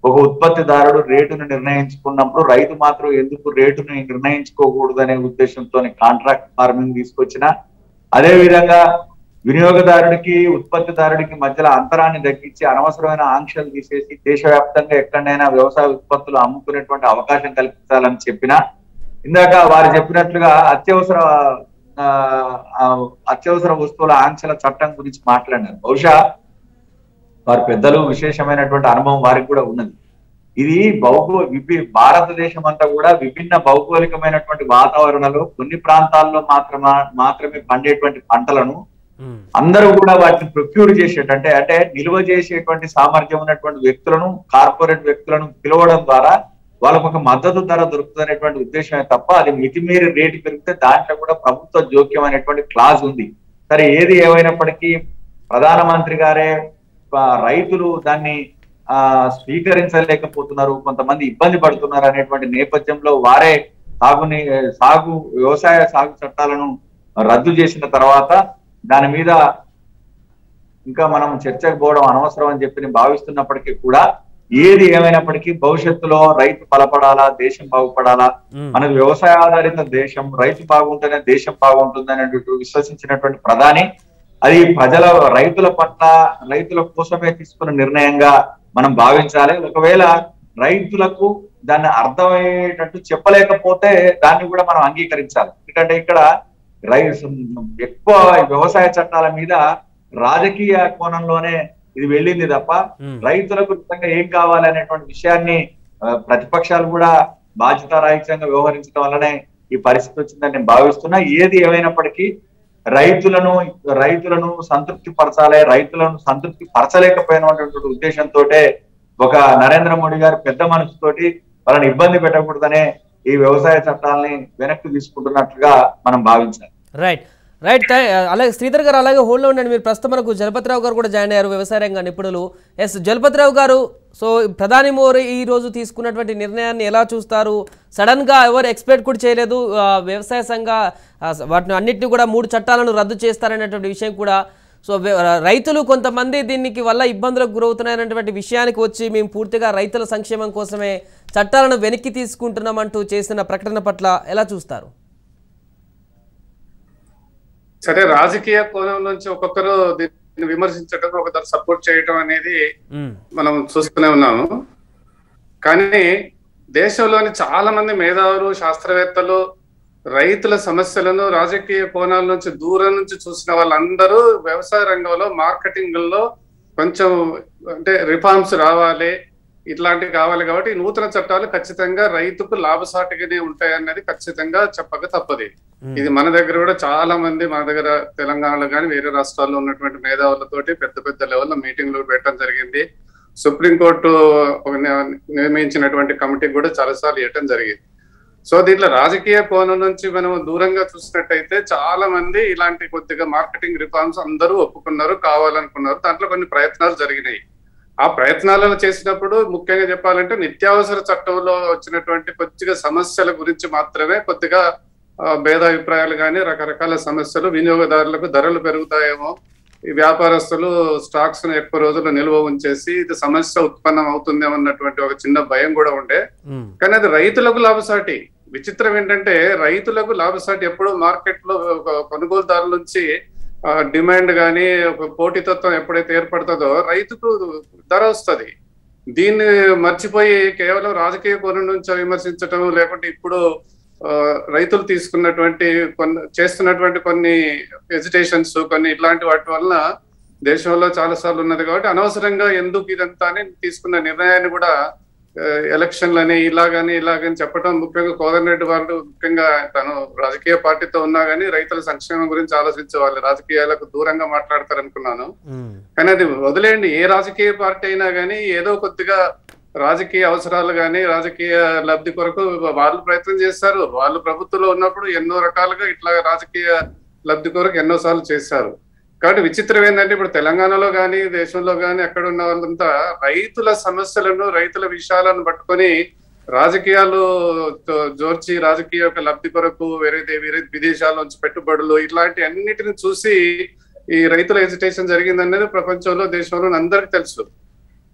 ఒక ఉత్పత్తిదారుడు రేటును నిర్ణయించుకున్నప్పుడు రైతు మాత్రం ఎందుకు రేటును నిర్ణయించుకోకూడదు అనే ఉద్దేశంతో కాంట్రాక్ట్ ఫార్మింగ్ తీసుకొచ్చిన, అదే విధంగా వినియోగదారుడికి ఉత్పత్తిదారుడికి మధ్యలో అంతరాన్ని తగ్గించి అనవసరమైన ఆంక్షలు తీసేసి దేశవ్యాప్తంగా ఎక్కడైనా వ్యవసాయ ఉత్పత్తులు అమ్ముకునేటువంటి అవకాశం కల్పించాలని చెప్పిన, ఇందాక వారు చెప్పినట్లుగా అత్యవసర వస్తువుల ఆంక్షల చట్టం గురించి మాట్లాడినారు. బహుశా వారి పెద్దలు విశేషమైనటువంటి అనుభవం వారికి కూడా ఉన్నది. ఇది భారతదేశం అంతా కూడా విభిన్న భౌగోళికమైనటువంటి వాతావరణంలో కొన్ని ప్రాంతాల్లో మాత్రమే పండేటువంటి పంటలను అందరూ కూడా వాటిని ప్రొక్యూర్ చేసేటంటే, అంటే నిల్వ చేసేటువంటి సామర్థ్యం ఉన్నటువంటి వ్యక్తులను, కార్పొరేట్ వ్యక్తులను పిలవడం ద్వారా వాళ్ళకు ఒక మద్దతు ధర దొరుకుతుంది అనేటువంటి ఉద్దేశమే తప్ప అది మితిమీరి రేటు పెరిగితే దాంట్లో కూడా ప్రభుత్వ జోక్యం అనేటువంటి క్లాజ్ ఉంది. సరే, ఏది ఏమైనప్పటికీ ప్రధానమంత్రి గారే రైతులు దాన్ని స్వీకరించలేకపోతున్నారు, కొంతమంది ఇబ్బంది పడుతున్నారు అనేటువంటి నేపథ్యంలో వారే వ్యవసాయ సాగు చట్టాలను రద్దు చేసిన తర్వాత దాని మీద ఇంకా మనం చర్చకు పోవడం అనవసరం అని చెప్పి భావిస్తున్నప్పటికీ కూడా ఏది ఏమైనప్పటికీ భవిష్యత్తులో రైతు బలపడాలా, దేశం బాగుపడాలా, మనది వ్యవసాయ ఆధారిత దేశం, రైతు బాగుంటేనే దేశం బాగుంటుంది అనేటువంటి విశ్వసించినటువంటి ప్రధాని అది రైతుల పట్ల రైతుల కోసమే తీసుకున్న నిర్ణయంగా మనం భావించాలి. ఒకవేళ రైతులకు దాన్ని అర్థమయ్యేటట్టు చెప్పలేకపోతే దాన్ని కూడా మనం అంగీకరించాలి. ఎందుకంటే ఇక్కడ ఎక్కువ వ్యవసాయ చట్టాల మీద రాజకీయ కోణంలోనే ఇది వెళ్ళింది తప్ప రైతులకు నిజంగా ఏం కావాలి అనేటువంటి విషయాన్ని ప్రతిపక్షాలు కూడా బాధ్యతారాహిత్యంగా వ్యవహరించడం వల్లనే ఈ పరిస్థితి వచ్చిందని నేను భావిస్తున్నా. ఏది ఏమైనప్పటికీ రైతులను సంతృప్తి పరచాలి, రైతులను సంతృప్తి పరచలేకపోయినటువంటి ఉద్దేశంతో ఒక నరేంద్ర మోడీ గారు పెద్ద మనసుతోటి వాళ్ళని ఇబ్బంది పెట్టకూడదనే ఈ వ్యవసాయ చట్టాలని వెనక్కి తీసుకుంటున్నట్లుగా మనం భావించాలి. రైట్ రైట్ అలాగే శ్రీధర్ గారు అలాగే హోల్డ్లో ఉండండి. మీరు ప్రస్తుతం మనకు జలపతిరావు గారు కూడా జాయిన్ అయ్యారు, వ్యవసాయ రంగ నిపుణులు. ఎస్ జలపతిరావు గారు, సో ప్రధాని మోడీ ఈ రోజు తీసుకున్నటువంటి నిర్ణయాన్ని ఎలా చూస్తారు? సడన్గా ఎవరు ఎక్స్పెక్ట్ కూడా చేయలేదు, వ్యవసాయ సంఘ వాటిని అన్నింటినీ కూడా 3 చట్టాలను రద్దు చేస్తారనేటువంటి విషయం కూడా. సో రైతులు కొంతమంది దీనికి వల్ల ఇబ్బందులకు గురవుతున్నాయనేటువంటి విషయానికి వచ్చి మేము పూర్తిగా రైతుల సంక్షేమం కోసమే చట్టాలను వెనక్కి తీసుకుంటున్నామంటూ చేసిన ప్రకటన పట్ల ఎలా చూస్తారు? సరే, రాజకీయ కోణం నుంచి ఒక్కొక్కరు దీన్ని విమర్శించడం, ఒకరు సపోర్ట్ చేయడం అనేది మనం చూస్తూనే ఉన్నాము. కానీ దేశంలోని చాలా మంది మేధావులు, శాస్త్రవేత్తలు రైతుల సమస్యలను రాజకీయ కోణాల నుంచి దూరం నుంచి చూసిన వాళ్ళందరూ వ్యవసాయ రంగంలో మార్కెటింగ్లో కొంచెం అంటే రిఫార్మ్స్ రావాలి, ఇట్లాంటివి కావాలి. కాబట్టి నూతన చట్టాలు ఖచ్చితంగా రైతుకు లాభసాటిగానే ఉంటాయన్నది ఖచ్చితంగా చెప్పక తప్పది. ఇది మన దగ్గర కూడా చాలా మంది, మన దగ్గర తెలంగాణలో కానీ వేరే రాష్ట్రాల్లో ఉన్నటువంటి మేధావులతోటి పెద్ద పెద్ద లెవెల్లో మీటింగ్లు పెట్టడం జరిగింది. సుప్రీంకోర్టు నియమించినటువంటి కమిటీ కూడా చాలాసార్లు ఇవ్వటం జరిగింది. సో దీంట్లో రాజకీయ కోణం నుంచి మనం దూరంగా చూసినట్టయితే చాలా మంది ఇలాంటి కొద్దిగా మార్కెటింగ్ రిఫార్మ్స్ అందరూ ఒప్పుకున్నారు, కావాలనుకున్నారు. దాంట్లో కొన్ని ప్రయత్నాలు జరిగినాయి. ఆ ప్రయత్నాలను చేసినప్పుడు ముఖ్యంగా చెప్పాలంటే నిత్యావసర చట్టంలో వచ్చినటువంటి కొద్దిగా సమస్యల గురించి మాత్రమే కొద్దిగా భేదాభిప్రాయాలు కానీ రకరకాల సమస్యలు, వినియోగదారులకు ధరలు పెరుగుతాయేమో, ఈ వ్యాపారస్తులు స్టాక్స్ ను ఎక్కువ రోజులు నిల్వ ఉంచేసి ఇది సమస్య ఉత్పన్నం అవుతుందేమో అన్నటువంటి ఒక చిన్న భయం కూడా ఉండే. కానీ అది రైతులకు లాభసాటి. విచిత్రం ఏంటంటే రైతులకు లాభసాటి ఎప్పుడు మార్కెట్ లో కొనుగోలుదారుల నుంచి డిమాండ్ కానీ ఒక పోటీతత్వం ఎప్పుడైతే ఏర్పడుతుందో రైతుకు ధర వస్తుంది. దీన్ని మర్చిపోయి కేవలం రాజకీయ కోణం నుంచి విమర్శించటం, లేకుంటే ఇప్పుడు రైతులు తీసుకున్నటువంటి చేస్తున్నటువంటి కొన్ని ఎజిటేషన్స్, కొన్ని ఇట్లాంటి వాటి వలన దేశంలో చాలా సార్లు ఉన్నది. కాబట్టి అనవసరంగా ఎందుకు ఇదంతా అని తీసుకున్న నిర్ణయాన్ని కూడా ఎలక్షన్లని ఇలాగని చెప్పడం, ముఖ్యంగా కోదండరెడ్డి వాళ్ళు ముఖ్యంగా తను రాజకీయ పార్టీతో ఉన్నా గానీ రైతుల సంక్షేమం గురించి ఆలోచించే వాళ్ళు, రాజకీయాలకు దూరంగా మాట్లాడతారనుకున్నాను. కానీ అది వదిలేయండి. ఏ రాజకీయ పార్టీ అయినా కానీ ఏదో కొద్దిగా రాజకీయ అవసరాలు కానీ రాజకీయ లబ్ధి కొరకు వాళ్ళు ప్రయత్నం చేస్తారు. వాళ్ళు ప్రభుత్వంలో ఉన్నప్పుడు ఎన్నో రకాలుగా ఇట్లా రాజకీయ లబ్ధి కొరకు ఎన్నోసార్లు చేశారు. కాబట్టి విచిత్రం ఏంటంటే ఇప్పుడు తెలంగాణలో కానీ దేశంలో కానీ అక్కడ ఉన్న వాళ్ళంతా రైతుల సమస్యలను, రైతుల విషయాలను పట్టుకొని రాజకీయాలు జోర్చి రాజకీయ యొక్క లబ్ధి కొరకు వేరే విదేశాల నుంచి పెట్టుబడులు ఇట్లాంటి అన్నిటిని చూసి ఈ రైతుల ఎజిటేషన్ జరిగిందనేది ప్రపంచంలో, దేశంలో అందరికీ తెలుసు.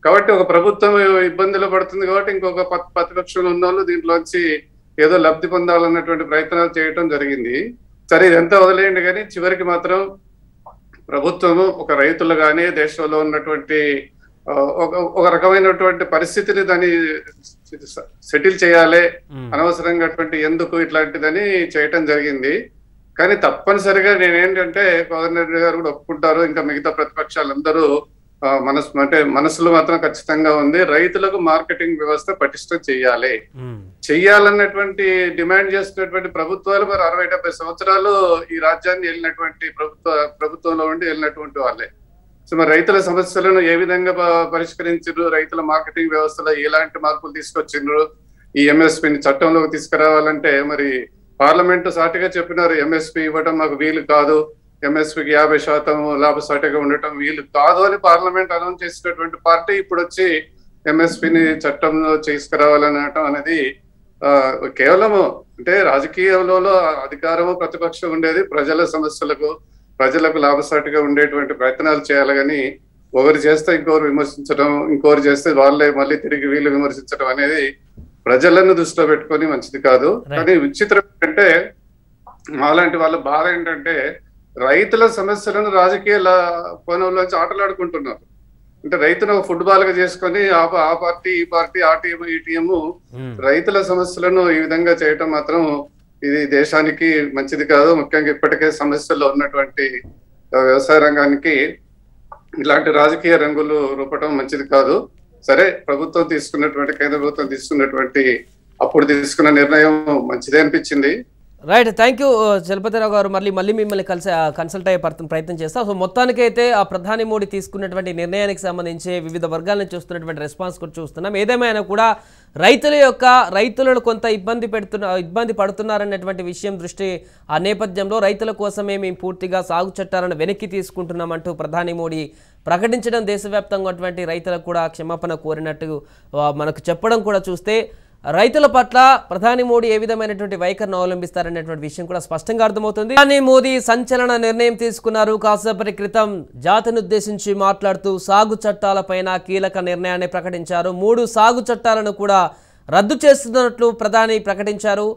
కాబట్టి ఒక ప్రభుత్వం ఇబ్బందులు పడుతుంది కాబట్టి ఇంకొక ప్రతిపక్షంలో ఉన్న వాళ్ళు దీంట్లోంచి ఏదో లబ్ధి పొందాలన్నటువంటి ప్రయత్నాలు చేయటం జరిగింది. సరే, ఇదంతా వదిలేయండి. కానీ చివరికి మాత్రం ప్రభుత్వము ఒక రైతులు కానీ దేశంలో ఉన్నటువంటి ఒక రకమైనటువంటి పరిస్థితిని దాన్ని సెటిల్ చేయాలి, అనవసరంగా ఎందుకు ఇట్లాంటిదని చేయటం జరిగింది. కానీ తప్పనిసరిగా నేనేంటంటే కోదండరెడ్డి గారు కూడా ఒప్పుకుంటారు, ఇంకా మిగతా ప్రతిపక్షాలందరూ మనసులో మాత్రం ఖచ్చితంగా ఉంది. రైతులకు మార్కెటింగ్ వ్యవస్థ పటిష్టం చెయ్యాలన్నటువంటి డిమాండ్ చేస్తున్నటువంటి ప్రభుత్వాలు మరి 60-70 సంవత్సరాలు ఈ రాజ్యాన్ని వెళ్ళినటువంటి ప్రభుత్వంలో ఉండి వెళ్ళినటువంటి వాళ్ళే. సో మరి రైతుల సమస్యలను ఏ విధంగా పరిష్కరించారు, రైతుల మార్కెటింగ్ వ్యవస్థలో ఎలాంటి మార్పులు తీసుకొచ్చిండ్రు, ఈ ఎంఎస్పీని చట్టంలోకి తీసుకురావాలంటే మరి పార్లమెంటు సాటిగా చెప్పినారు ఎంఎస్పీ ఇవ్వడం మాకు వీలు కాదు, ఎంఎస్పీకి 50% లాభసాటిగా ఉండటం వీలు కాదు అని పార్లమెంట్ అనౌన్స్ చేసినటువంటి పార్టీ ఇప్పుడు వచ్చి ఎంఎస్పీని చట్టంలో తీసుకురావాలనటం అనేది కేవలము అంటే రాజకీయంలో అధికారము ప్రతిపక్షం ఉండేది ప్రజల సమస్యలకు ప్రజలకు లాభసాటిగా ఉండేటువంటి ప్రయత్నాలు చేయాలి కానీ ఒకరు చేస్తే ఇంకొకరు విమర్శించడం, ఇంకొకరు చేస్తే వాళ్ళే మళ్ళీ తిరిగి వీళ్ళు విమర్శించడం అనేది ప్రజలను దృష్టిలో పెట్టుకొని మంచిది కాదు. కానీ విచిత్రం ఏంటంటే మాలాంటి వాళ్ళ బాధ ఏంటంటే రైతుల సమస్యలను రాజకీయ కోణంలోంచి ఆటలాడుకుంటున్నారు. అంటే రైతును ఫుట్బాల్ గా చేసుకొని ఆ పార్టీ ఈ పార్టీ ఆ టీం ఈ టీము రైతుల సమస్యలను ఈ విధంగా చేయటం మాత్రం ఇది దేశానికి మంచిది కాదు. ముఖ్యంగా ఇప్పటికే సమస్యల్లో ఉన్నటువంటి వ్యవసాయ రంగానికి ఇలాంటి రాజకీయ రంగులు రూపటం మంచిది కాదు. సరే, ప్రభుత్వం తీసుకున్నటువంటి కేంద్ర ప్రభుత్వం తీసుకున్నటువంటి అప్పుడు తీసుకున్న నిర్ణయం మంచిదే అనిపించింది. రైట్, థ్యాంక్ యూ చలపతిరావు గారు. మళ్ళీ మిమ్మల్ని కన్సల్ట్ అయ్యే ప్రయత్నం చేస్తాం. సో మొత్తానికైతే ఆ ప్రధాని మోడీ తీసుకున్నటువంటి నిర్ణయానికి సంబంధించి వివిధ వర్గాల నుంచి వస్తున్నటువంటి రెస్పాన్స్ కూడా చూస్తున్నాం. ఏదేమైనా కూడా రైతులను కొంత ఇబ్బంది పడుతున్నారనేటువంటి విషయం దృష్టి ఆ నేపథ్యంలో రైతుల కోసమే మేము పూర్తిగా సాగు చట్టాలను వెనక్కి తీసుకుంటున్నామంటూ ప్రధాని మోడీ ప్రకటించడం, దేశవ్యాప్తంగా ఉన్నటువంటి రైతులకు కూడా క్షమాపణ కోరినట్టు మనకు చెప్పడం కూడా చూస్తే రైతుల పట్ల ప్రధాని మోడీ ఏ విధమైనటువంటి వైఖరిని అవలంబిస్తారనేటువంటి విషయం కూడా స్పష్టంగా అర్థమవుతుంది. ప్రధాని మోదీ సంచలన నిర్ణయం తీసుకున్నారు. కాసేపటి క్రితం జాతిని ఉద్దేశించి మాట్లాడుతూ సాగు చట్టాలపైన కీలక నిర్ణయాన్ని ప్రకటించారు. 3 సాగు చట్టాలను కూడా రద్దు చేస్తున్నట్లు ప్రధాని ప్రకటించారు.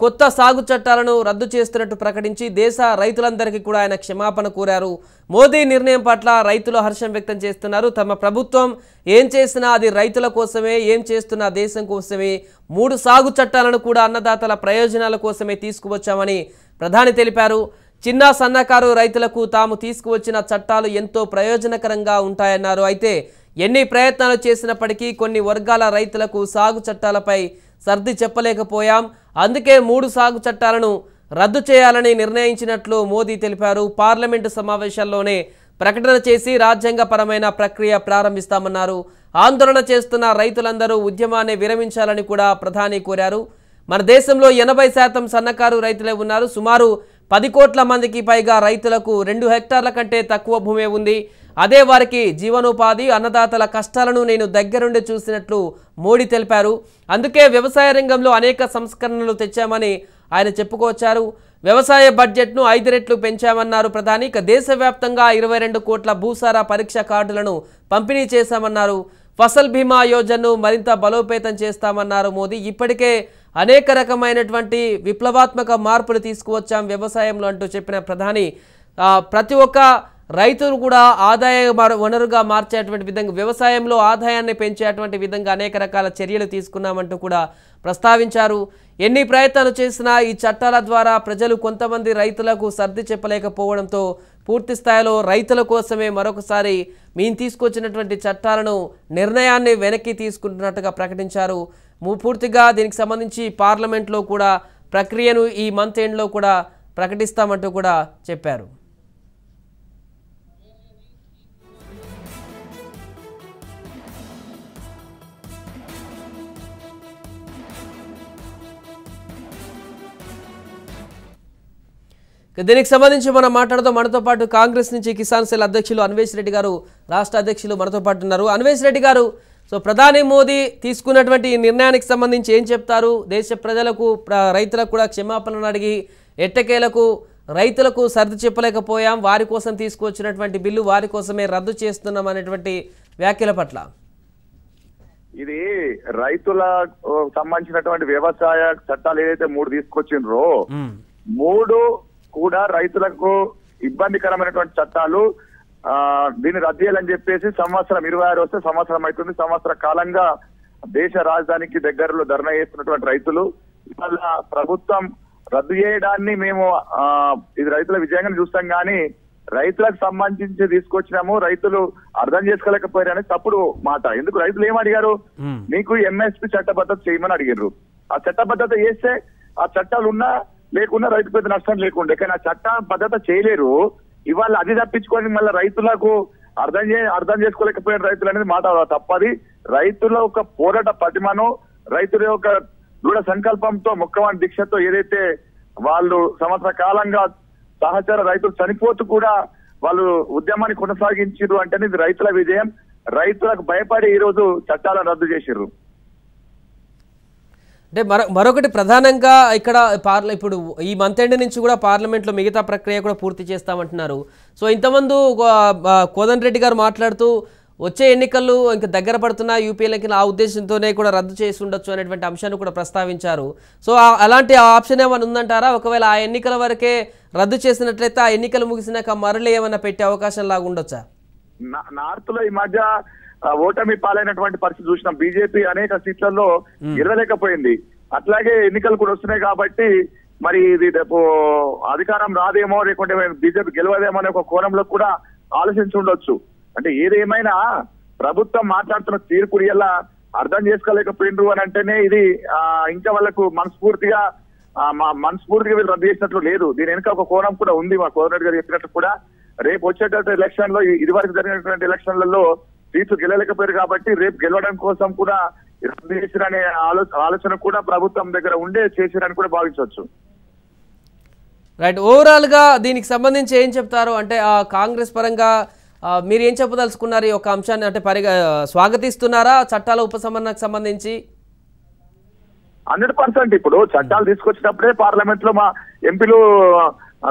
కొత్త సాగు చట్టాలను రద్దు చేస్తున్నట్టు ప్రకటించి దేశ రైతులందరికీ కూడా ఆయన క్షమాపణ కోరారు. మోదీ నిర్ణయం పట్ల రైతులు హర్షం వ్యక్తం చేస్తున్నారు. తమ ప్రభుత్వం ఏం చేసినా అది రైతుల కోసమే, ఏం చేస్తున్నా దేశం కోసమే. 3 సాగు చట్టాలను కూడా అన్నదాతల ప్రయోజనాల కోసమే తీసుకువచ్చామని ప్రధాని తెలిపారు. చిన్న సన్నకారు రైతులకు తాము తీసుకువచ్చిన చట్టాలు ఎంతో ప్రయోజనకరంగా ఉంటాయన్నారు. అయితే ఎన్ని ప్రయత్నాలు చేసినప్పటికీ కొన్ని వర్గాల రైతులకు సాగు చట్టాలపై సర్ది చెప్పలేకపోయాం. అందుకే 3 సాగు చట్టాలను రద్దు చేయాలని నిర్ణయించినట్లు మోదీ తెలిపారు. పార్లమెంటు సమావేశాల్లోనే ప్రకటన చేసి రాజ్యాంగపరమైన ప్రక్రియ ప్రారంభిస్తామన్నారు. ఆందోళన చేస్తున్న రైతులందరూ ఉద్యమాన్ని విరమించాలని కూడా ప్రధాని కోరారు. మన దేశంలో 80% సన్నకారు రైతులే ఉన్నారు. సుమారు 10 కోట్ల మందికి పైగా రైతులకు 2 హెక్టార్ల కంటే తక్కువ భూమే ఉంది. అదే వారికి జీవనోపాధి, అన్నదాతల కష్టాలను నేను దగ్గరుండి చూసినట్లు మోడీ తెలిపారు. అందుకే వ్యవసాయ రంగంలో అనేక సంస్కరణలు తెచ్చామని ఆయన చెప్పుకొచ్చారు. వ్యవసాయ బడ్జెట్ను 5 రెట్లు పెంచామన్నారు ప్రధాని. దేశవ్యాప్తంగా 22 కోట్ల భూసార పరీక్ష కార్డులను పంపిణీ చేశామన్నారు. ఫసల్ బీమా యోజనను మరింత బలోపేతం చేస్తామన్నారు మోదీ. ఇప్పటికే అనేక రకమైనటువంటి విప్లవాత్మక మార్పులు తీసుకువచ్చాం వ్యవసాయంలో అంటూ చెప్పిన ప్రధాని ప్రతి ఒక్క రైతులు కూడా ఆదాయ వనరుగా మార్చేటువంటి విధంగా, వ్యవసాయంలో ఆదాయాన్ని పెంచేటువంటి విధంగా అనేక రకాల చర్యలు తీసుకున్నామంటూ కూడా ప్రస్తావించారు. ఎన్ని ప్రయత్నాలు చేసినా ఈ చట్టాల ద్వారా ప్రజలు కొంతమంది రైతులకు సర్ది చెప్పలేకపోవడంతో పూర్తి స్థాయిలో రైతుల కోసమే మరొకసారి మేము తీసుకొచ్చినటువంటి చట్టాలను నిర్ణయాన్ని వెనక్కి తీసుకుంటున్నట్టుగా ప్రకటించారు. పూర్తిగా దీనికి సంబంధించి పార్లమెంట్లో కూడా ప్రక్రియను ఈ మంత్ ఎండ్లో కూడా ప్రకటిస్తామంటూ కూడా చెప్పారు. దీనికి సంబంధించి మనం మాట్లాడుతూ మనతో పాటు కాంగ్రెస్ నుంచి కిసాన్ సెల్ అధ్యక్షులు అన్వేష్ రెడ్డి గారు, రాష్ట్ర అధ్యక్షులు మనతో పాటు ఉన్నారు. అన్వేష్ రెడ్డి గారు, సో ప్రధాని మోదీ తీసుకున్నటువంటి ఈ నిర్ణయానికి సంబంధించి ఏం చెప్తారు? దేశ ప్రజలకు రైతులకు కూడా క్షమాపణలు అడిగి ఎట్టకేలకు రైతులకు సర్ది చెప్పలేకపోయాం, వారి కోసం తీసుకొచ్చినటువంటి బిల్లు వారి కోసమే రద్దు చేస్తున్నాం అనేటువంటి వ్యాఖ్యల పట్ల ఇది రైతుల సంబంధించినటువంటి వ్యవసాయ చట్టాలు ఏదైతే 3 తీసుకొచ్చిండ్రో 3 కూడా రైతులకు ఇబ్బందికరమైనటువంటి చట్టాలు. దీన్ని రద్దు చేయాలని చెప్పేసి సంవత్సరం 26 వస్తే సంవత్సరం అవుతుంది. సంవత్సర కాలంగా దేశ రాజధానికి దగ్గరలో ధర్నా చేస్తున్నటువంటి రైతులు ఇవాళ ప్రభుత్వం రద్దు చేయడాన్ని మేము ఇది రైతుల విజయంగా చూస్తాం. కానీ రైతులకు సంబంధించి తీసుకొచ్చినాము, రైతులు అర్థం చేసుకోలేకపోయారని తప్పుడు మాట. ఎందుకు రైతులు ఏం అడిగారు? మీకు ఎంఎస్పీ చట్టబద్ధత చేయమని అడిగారు. ఆ చట్టబద్ధత చేస్తే ఆ చట్టాలు ఉన్నా లేకున్నా రైతు పెద్ద నష్టం లేకుండే. కానీ ఆ చట్టబద్ధత చేయలేరు. ఇవాళ అది తప్పించుకొని మళ్ళీ రైతులకు అర్థం చేసుకోలేకపోయిన రైతులు అనేది మాట తప్పది. రైతుల ఒక పోరాట పటిమను, రైతుల యొక్క దృఢ సంకల్పంతో ముఖ్యమైన దీక్షతో ఏదైతే వాళ్ళు సంవత్సర కాలంగా సహచర రైతులు చనిపోతూ కూడా వాళ్ళు ఉద్యమాన్ని కొనసాగించారు అంటేనే ఇది రైతుల విజయం. రైతులకు భయపడి ఈ రోజు చట్టాలను రద్దు చేసిర్రు. అంటే మరొకటి ప్రధానంగా ఇక్కడ ఇప్పుడు ఈ మంత్ ఎండ్ నుంచి కూడా పార్లమెంట్లో మిగతా ప్రక్రియ కూడా పూర్తి చేస్తామంటున్నారు. సో ఇంతమంది కోదండరెడ్డి గారు మాట్లాడుతూ వచ్చే ఎన్నికలు ఇంకా దగ్గర పడుతున్న యూపీఎల్కి ఆ ఉద్దేశంతోనే కూడా రద్దు చేసి ఉండొచ్చు అనేటువంటి అంశాన్ని కూడా ప్రస్తావించారు. సో అలాంటి ఆప్షన్ ఏమైనా ఉందంటారా? ఒకవేళ ఆ ఎన్నికల వరకే రద్దు చేసినట్లయితే ఆ ఎన్నికలు ముగిసినాక మరలి ఏమైనా పెట్టే అవకాశం లాగా ఉండొచ్చా? నార్త్ లో ఈ మధ్య ఓటమి పాలైనటువంటి పరిస్థితి చూసినాం. బీజేపీ అనేక సీట్లలో గెలవలేకపోయింది. అట్లాగే ఎన్నికలు కూడా వస్తున్నాయి కాబట్టి మరి ఇది రేపు అధికారం రాదేమో, లేకుంటే బీజేపీ గెలవదేమో అనే ఒక కోణంలో కూడా ఆలోచించి ఉండొచ్చు. అంటే ఏదేమైనా ప్రభుత్వం మాట్లాడుతున్న తీర్పు ఎలా అర్థం చేసుకోలేకపోయిండ్రు అని అంటేనే ఇది ఇంకా వాళ్ళకు మనస్ఫూర్తిగా వీళ్ళు రద్దు చేసినట్లు లేదు. దీని వెనుక ఒక కోణం కూడా ఉంది. మా కోదండరెడ్డి గారు చెప్పినట్టు కూడా రేపు వచ్చేటటువంటి ఎలక్షన్ లో, ఇది వరకు జరిగినటువంటి ఎలక్షన్లలో సీట్లు గెలలేకపోయారు కాబట్టి రేపు గెలవడం కోసం కూడా రద్దు చేసిరనే ఆలోచన కూడా ప్రభుత్వం దగ్గర ఉండే చేసిరని కూడా భావించవచ్చు. రైట్. ఓవరాల్ గా దీనికి సంబంధించి ఏం చెప్తారు? అంటే కాంగ్రెస్ పరంగా మీరు ఏం చెప్పదలుచుకున్నారు ఈ ఒక అంశాన్ని? అంటే స్వాగతిస్తున్నారా చట్టాల ఉపసంహరణకు సంబంధించి? 100% ఇప్పుడు చట్టాలు తీసుకొచ్చినప్పుడే పార్లమెంట్ లో మా ఎంపీలు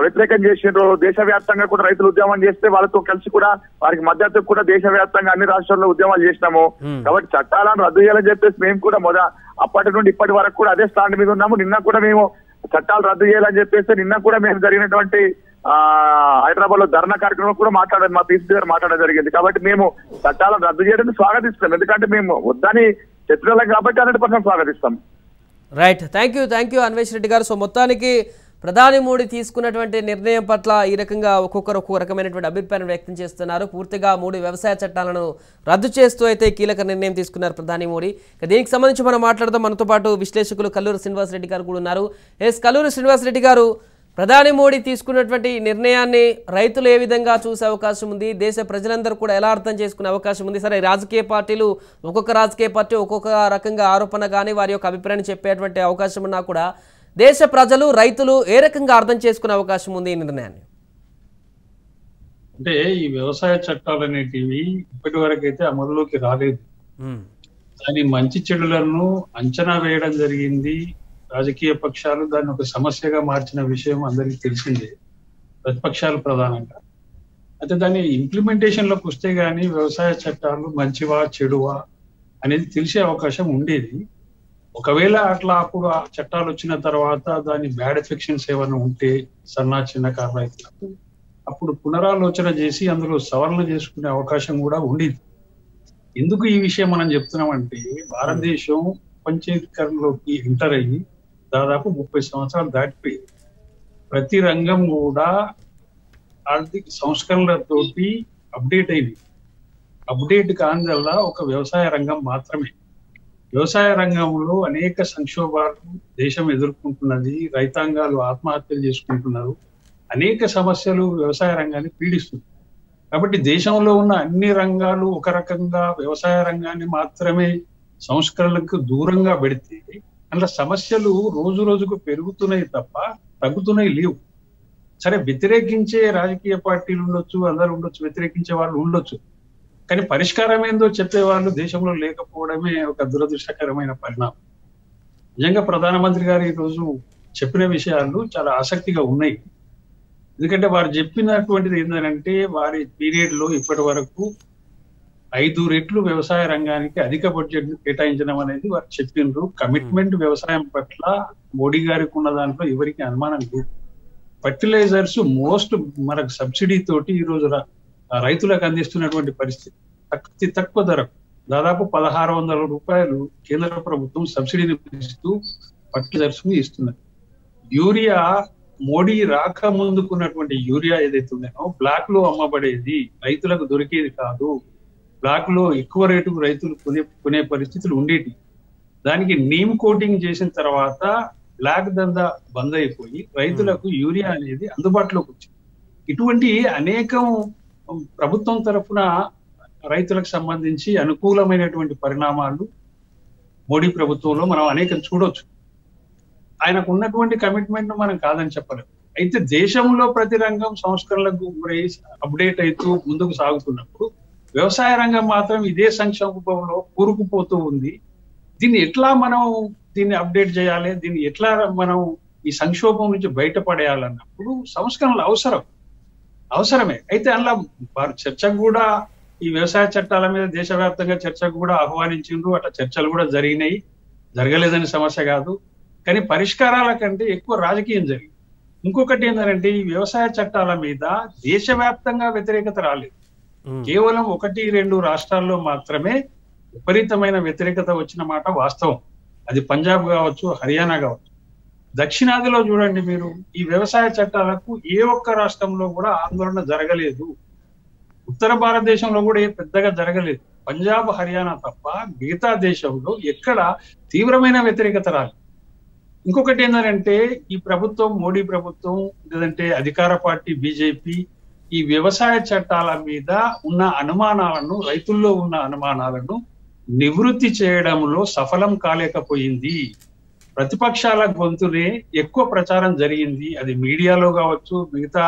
వ్యతిరేకం చేసిండ్రు. దేశవ్యాప్తంగా కూడా రైతులు ఉద్యమం చేస్తే వాళ్ళతో కలిసి కూడా వారికి మద్దతు కూడా దేశవ్యాప్తంగా అన్ని రాష్ట్రాల్లో ఉద్యమాలు చేసినాము. కాబట్టి చట్టాలను రద్దు చేయాలని చెప్పేసి మేము కూడా అప్పటి నుండి ఇప్పటి వరకు కూడా అదే స్టాండ్ మీద ఉన్నాము. నిన్న కూడా మేము చట్టాలు రద్దు చేయాలని చెప్పేసి నిన్న కూడా మేము జరిగినటువంటి హైదరాబాద్ లో ధర్నా కార్యక్రమం కూడా మా పీసీ గారు మాట్లాడడం జరిగింది. కాబట్టి మేము చట్టాలను రద్దు చేయడానికి స్వాగతిస్తాం. ఎందుకంటే మేము వద్దని చెప్పినాం కాబట్టి 100% స్వాగతిస్తాం. Right. Thank you Anvesh Reddy గారు. సో మొత్తానికి ప్రధాని మోడీ తీసుకున్నటువంటి నిర్ణయం పట్ల ఈ రకంగా ఒక్కొక్కరు ఒక్కొక్క రకమైనటువంటి అభిప్రాయం వ్యక్తం చేస్తున్నారు. పూర్తిగా 3 వ్యవసాయ చట్టాలను రద్దు చేస్తూ అయితే కీలక నిర్ణయం తీసుకున్నారు ప్రధాని మోడీ. దీనికి సంబంధించి మనం మాట్లాడదాం. మనతో పాటు విశ్లేషకులు కల్లూరి శ్రీనివాసరెడ్డి గారు కూడా ఉన్నారు. కల్లూరి శ్రీనివాసరెడ్డి గారు, ప్రధాని మోడీ తీసుకున్నటువంటి నిర్ణయాన్ని రైతులు ఏ విధంగా చూసే అవకాశం ఉంది? దేశ ప్రజలందరూ కూడా ఎలా అర్థం చేసుకునే అవకాశం ఉంది? సరే, రాజకీయ పార్టీలు ఒక్కొక్క రాజకీయ పార్టీ ఒక్కొక్క రకంగా ఆరోపణ కానీ వారి యొక్క అభిప్రాయాన్ని చెప్పేటువంటి అవకాశం ఉన్నా కూడా దేశ ప్రజలు రైతులు ఏ రకంగా అర్థం చేసుకునే అవకాశం ఉంది ఈ నిర్ణయాన్ని? అంటే ఈ వ్యవసాయ చట్టాలు అనేటివి ఇప్పటి వరకు అయితే అమలులోకి రాలేదు. దాని మంచి చెడులను అంచనా వేయడం జరిగింది. రాజకీయ పక్షాలు దాన్ని ఒక సమస్యగా మార్చిన విషయం అందరికీ తెలిసిందే, ప్రతిపక్షాలు ప్రధానంగా. అయితే దాని ఇంప్లిమెంటేషన్ లోకి వస్తే గానీ వ్యవసాయ చట్టాలు మంచివా చెడువా అనేది తెలిసే అవకాశం ఉండేది. ఒకవేళ అట్లా అప్పుడు ఆ చట్టాలు వచ్చిన తర్వాత దాని బ్యాడ్ ఎఫెక్షన్స్ ఏమైనా ఉంటే చిన్నకారు రైతులకు అప్పుడు పునరాలోచన చేసి అందులో సవరణ చేసుకునే అవకాశం కూడా ఉండేది. ఎందుకు ఈ విషయం మనం చెప్తున్నామంటే, భారతదేశం ప్రపంచీకరణలోకి ఎంటర్ అయ్యి దాదాపు 30 సంవత్సరాలు దాటిపోయింది. ప్రతి రంగం కూడా ఆర్థిక సంస్కరణలతోటి అప్డేట్ అయింది. అప్డేట్ కానిదల్లా ఒక వ్యవసాయ రంగం మాత్రమే. వ్యవసాయ రంగంలో అనేక సంక్షోభాలు దేశం ఎదుర్కొంటున్నది. రైతాంగాలు ఆత్మహత్యలు చేసుకుంటున్నారు. అనేక సమస్యలు వ్యవసాయ రంగాన్ని పీడిస్తుంది. కాబట్టి దేశంలో ఉన్న అన్ని రంగాలు ఒక రకంగా వ్యవసాయ రంగాన్ని మాత్రమే సంస్కరణలకు దూరంగా పెడితే అందులో సమస్యలు రోజు రోజుకు పెరుగుతున్నాయి తప్ప తగ్గుతున్నాయి లేవు. సరే, వ్యతిరేకించే రాజకీయ పార్టీలు ఉండొచ్చు, అందరు ఉండొచ్చు, వ్యతిరేకించే వాళ్ళు ఉండొచ్చు, కానీ పరిష్కారం ఏందో చెప్పేవాళ్ళు దేశంలో లేకపోవడమే ఒక దురదృష్టకరమైన పరిణామం. నిజంగా ప్రధానమంత్రి గారు ఈరోజు చెప్పిన విషయాలు చాలా ఆసక్తిగా ఉన్నాయి. ఎందుకంటే వారు చెప్పినటువంటిది ఏంటంటే, వారి పీరియడ్ లో ఇప్పటి వరకు 5 రెట్లు వ్యవసాయ రంగానికి అధిక బడ్జెట్ కేటాయించడం అనేది వారు చెప్పిండ్రు. కమిట్మెంట్ వ్యవసాయం పట్ల మోడీ గారికి ఉన్న దాంట్లో ఎవరికి అనుమానం లేదు. ఫర్టిలైజర్స్ మోస్ట్ మనకు సబ్సిడీ తోటి ఈరోజు రైతులకు అందిస్తున్నటువంటి పరిస్థితి. అతి తక్కువ ధరకు దాదాపు 1600 రూపాయలు కేంద్ర ప్రభుత్వం సబ్సిడీని ఇస్తూ ఫర్టిలైజర్స్ ని ఇస్తున్నది. యూరియా మోడీ రాక ముందుకున్నటువంటి యూరియా ఏదైతే ఉందో బ్లాక్ లో అమ్మబడేది, రైతులకు దొరికేది కాదు. బ్లాక్ లో ఎక్కువ రేటుకు రైతులు కొనే పరిస్థితులు ఉండేవి. దానికి నీమ్ కోటింగ్ చేసిన తర్వాత బ్లాక్ దందా బంద్ అయిపోయి రైతులకు యూరియా అనేది అందుబాటులోకి వచ్చింది. ఇటువంటి అనేకం ప్రభుత్వం తరఫున రైతులకు సంబంధించి అనుకూలమైనటువంటి పరిణామాలు మోడీ ప్రభుత్వంలో మనం అనేకం చూడొచ్చు. ఆయనకు ఉన్నటువంటి కమిట్మెంట్ మనం కాదని చెప్పలేము. అయితే దేశంలో ప్రతి రంగం సంస్కరణలకు గురై అప్డేట్ అవుతూ ముందుకు సాగుతున్నప్పుడు వ్యవసాయ రంగం మాత్రం ఇదే సంక్షోభంలో కూరుకుపోతూ ఉంది. దీన్ని ఎట్లా మనం అప్డేట్ చేయాలి, దీన్ని ఎట్లా మనం ఈ సంక్షోభం నుంచి బయటపడేయాలన్నప్పుడు సంస్కరణలు అవసరమే. అయితే అలా వారు చర్చకు కూడా ఈ వ్యవసాయ చట్టాల మీద దేశవ్యాప్తంగా చర్చకు కూడా ఆహ్వానించిండ్రు. అట్లా చర్చలు కూడా జరిగినాయి, జరగలేదని సమస్య కాదు. కానీ పరిష్కారాల కంటే ఎక్కువ రాజకీయం జరిగింది. ఇంకొకటి ఏంటంటే ఈ వ్యవసాయ చట్టాల మీద దేశవ్యాప్తంగా వ్యతిరేకత రాలేదు. కేవలం 1-2 రాష్ట్రాల్లో మాత్రమే విపరీతమైన వ్యతిరేకత వచ్చిన మాట వాస్తవం. అది పంజాబ్ కావచ్చు, హర్యానా కావచ్చు. దక్షిణాదిలో చూడండి మీరు, ఈ వ్యవసాయ చట్టాలకు ఏ ఒక్క రాష్ట్రంలో కూడా ఆందోళన జరగలేదు. ఉత్తర భారతదేశంలో కూడా పెద్దగా జరగలేదు. పంజాబ్, హర్యానా తప్ప మిగతా దేశంలో ఎక్కడ తీవ్రమైన వ్యతిరేకత రాలేదు. ఇంకొకటి ఏంటంటే ఈ ప్రభుత్వం, మోడీ ప్రభుత్వం లేదంటే అధికార పార్టీ బీజేపీ ఈ వ్యవసాయ చట్టాల మీద ఉన్న అనుమానాలను, రైతుల్లో ఉన్న అనుమానాలను నివృత్తి చేయడంలో సఫలం కాలేకపోయింది. ప్రతిపక్షాల గొంతునే ఎక్కువ ప్రచారం జరిగింది. అది మీడియాలో కావచ్చు, మిగతా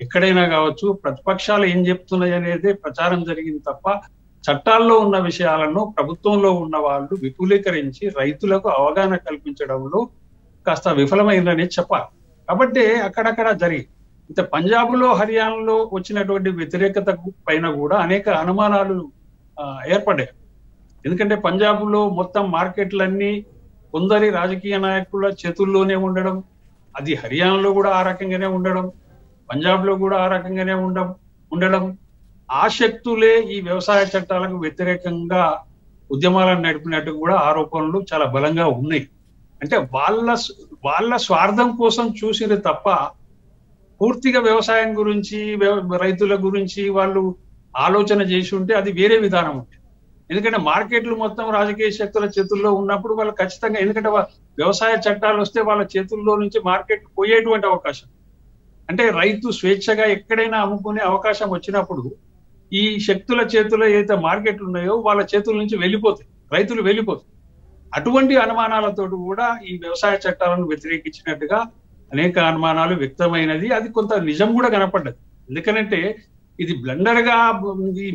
ఎక్కడైనా కావచ్చు, ప్రతిపక్షాలు ఏం చెప్తున్నాయి అనేది ప్రచారం జరిగింది తప్ప చట్టాల్లో ఉన్న విషయాలను ప్రభుత్వంలో ఉన్న వాళ్ళు విపులీకరించి రైతులకు అవగాహన కల్పించడంలో కాస్త విఫలమైందని చెప్పాలి. కాబట్టి అక్కడక్కడ జరిగి ఇంత పంజాబ్లో, హర్యానాలో వచ్చినటువంటి వ్యతిరేకత పైన కూడా అనేక అనుమానాలు ఏర్పడ్డాయి. ఎందుకంటే పంజాబ్లో మొత్తం మార్కెట్లన్నీ కొందరి రాజకీయ నాయకుల చేతుల్లోనే ఉండడం, అది హర్యానాలో కూడా ఆ రకంగానే ఉండడం, పంజాబ్లో కూడా ఆ రకంగానే ఉండడం, ఆ శక్తులే ఈ వ్యవసాయ చట్టాలకు వ్యతిరేకంగా ఉద్యమాలను నడిపినట్టు కూడా ఆరోపణలు చాలా బలంగా ఉన్నాయి. అంటే వాళ్ళ స్వార్థం కోసం చూసిరు తప్ప పూర్తిగా వ్యవసాయం గురించి, రైతుల గురించి వాళ్ళు ఆలోచన చేసి ఉంటే అది వేరే విధానం ఉంటుంది. ఎందుకంటే మార్కెట్లు మొత్తం రాజకీయ శక్తుల చేతుల్లో ఉన్నప్పుడు వాళ్ళు ఖచ్చితంగా, ఎందుకంటే వ్యవసాయ చట్టాలు వస్తే వాళ్ళ చేతుల్లో నుంచి మార్కెట్ పోయేటువంటి అవకాశం, అంటే రైతు స్వేచ్ఛగా ఎక్కడైనా అమ్ముకునే అవకాశం వచ్చినప్పుడు ఈ శక్తుల చేతుల్లో ఏదైతే మార్కెట్లు ఉన్నాయో వాళ్ళ చేతుల నుంచి వెళ్ళిపోతాయి, రైతులు వెళ్ళిపోతాయి. అటువంటి అనుమానాలతో కూడా ఈ వ్యవసాయ చట్టాలను వ్యతిరేకించినట్టుగా అనేక అనుమానాలు వ్యక్తమైనది. అది కొంత నిజం కూడా కనపడ్డది. ఎందుకంటే ఇది బ్లండర్ గా ఈ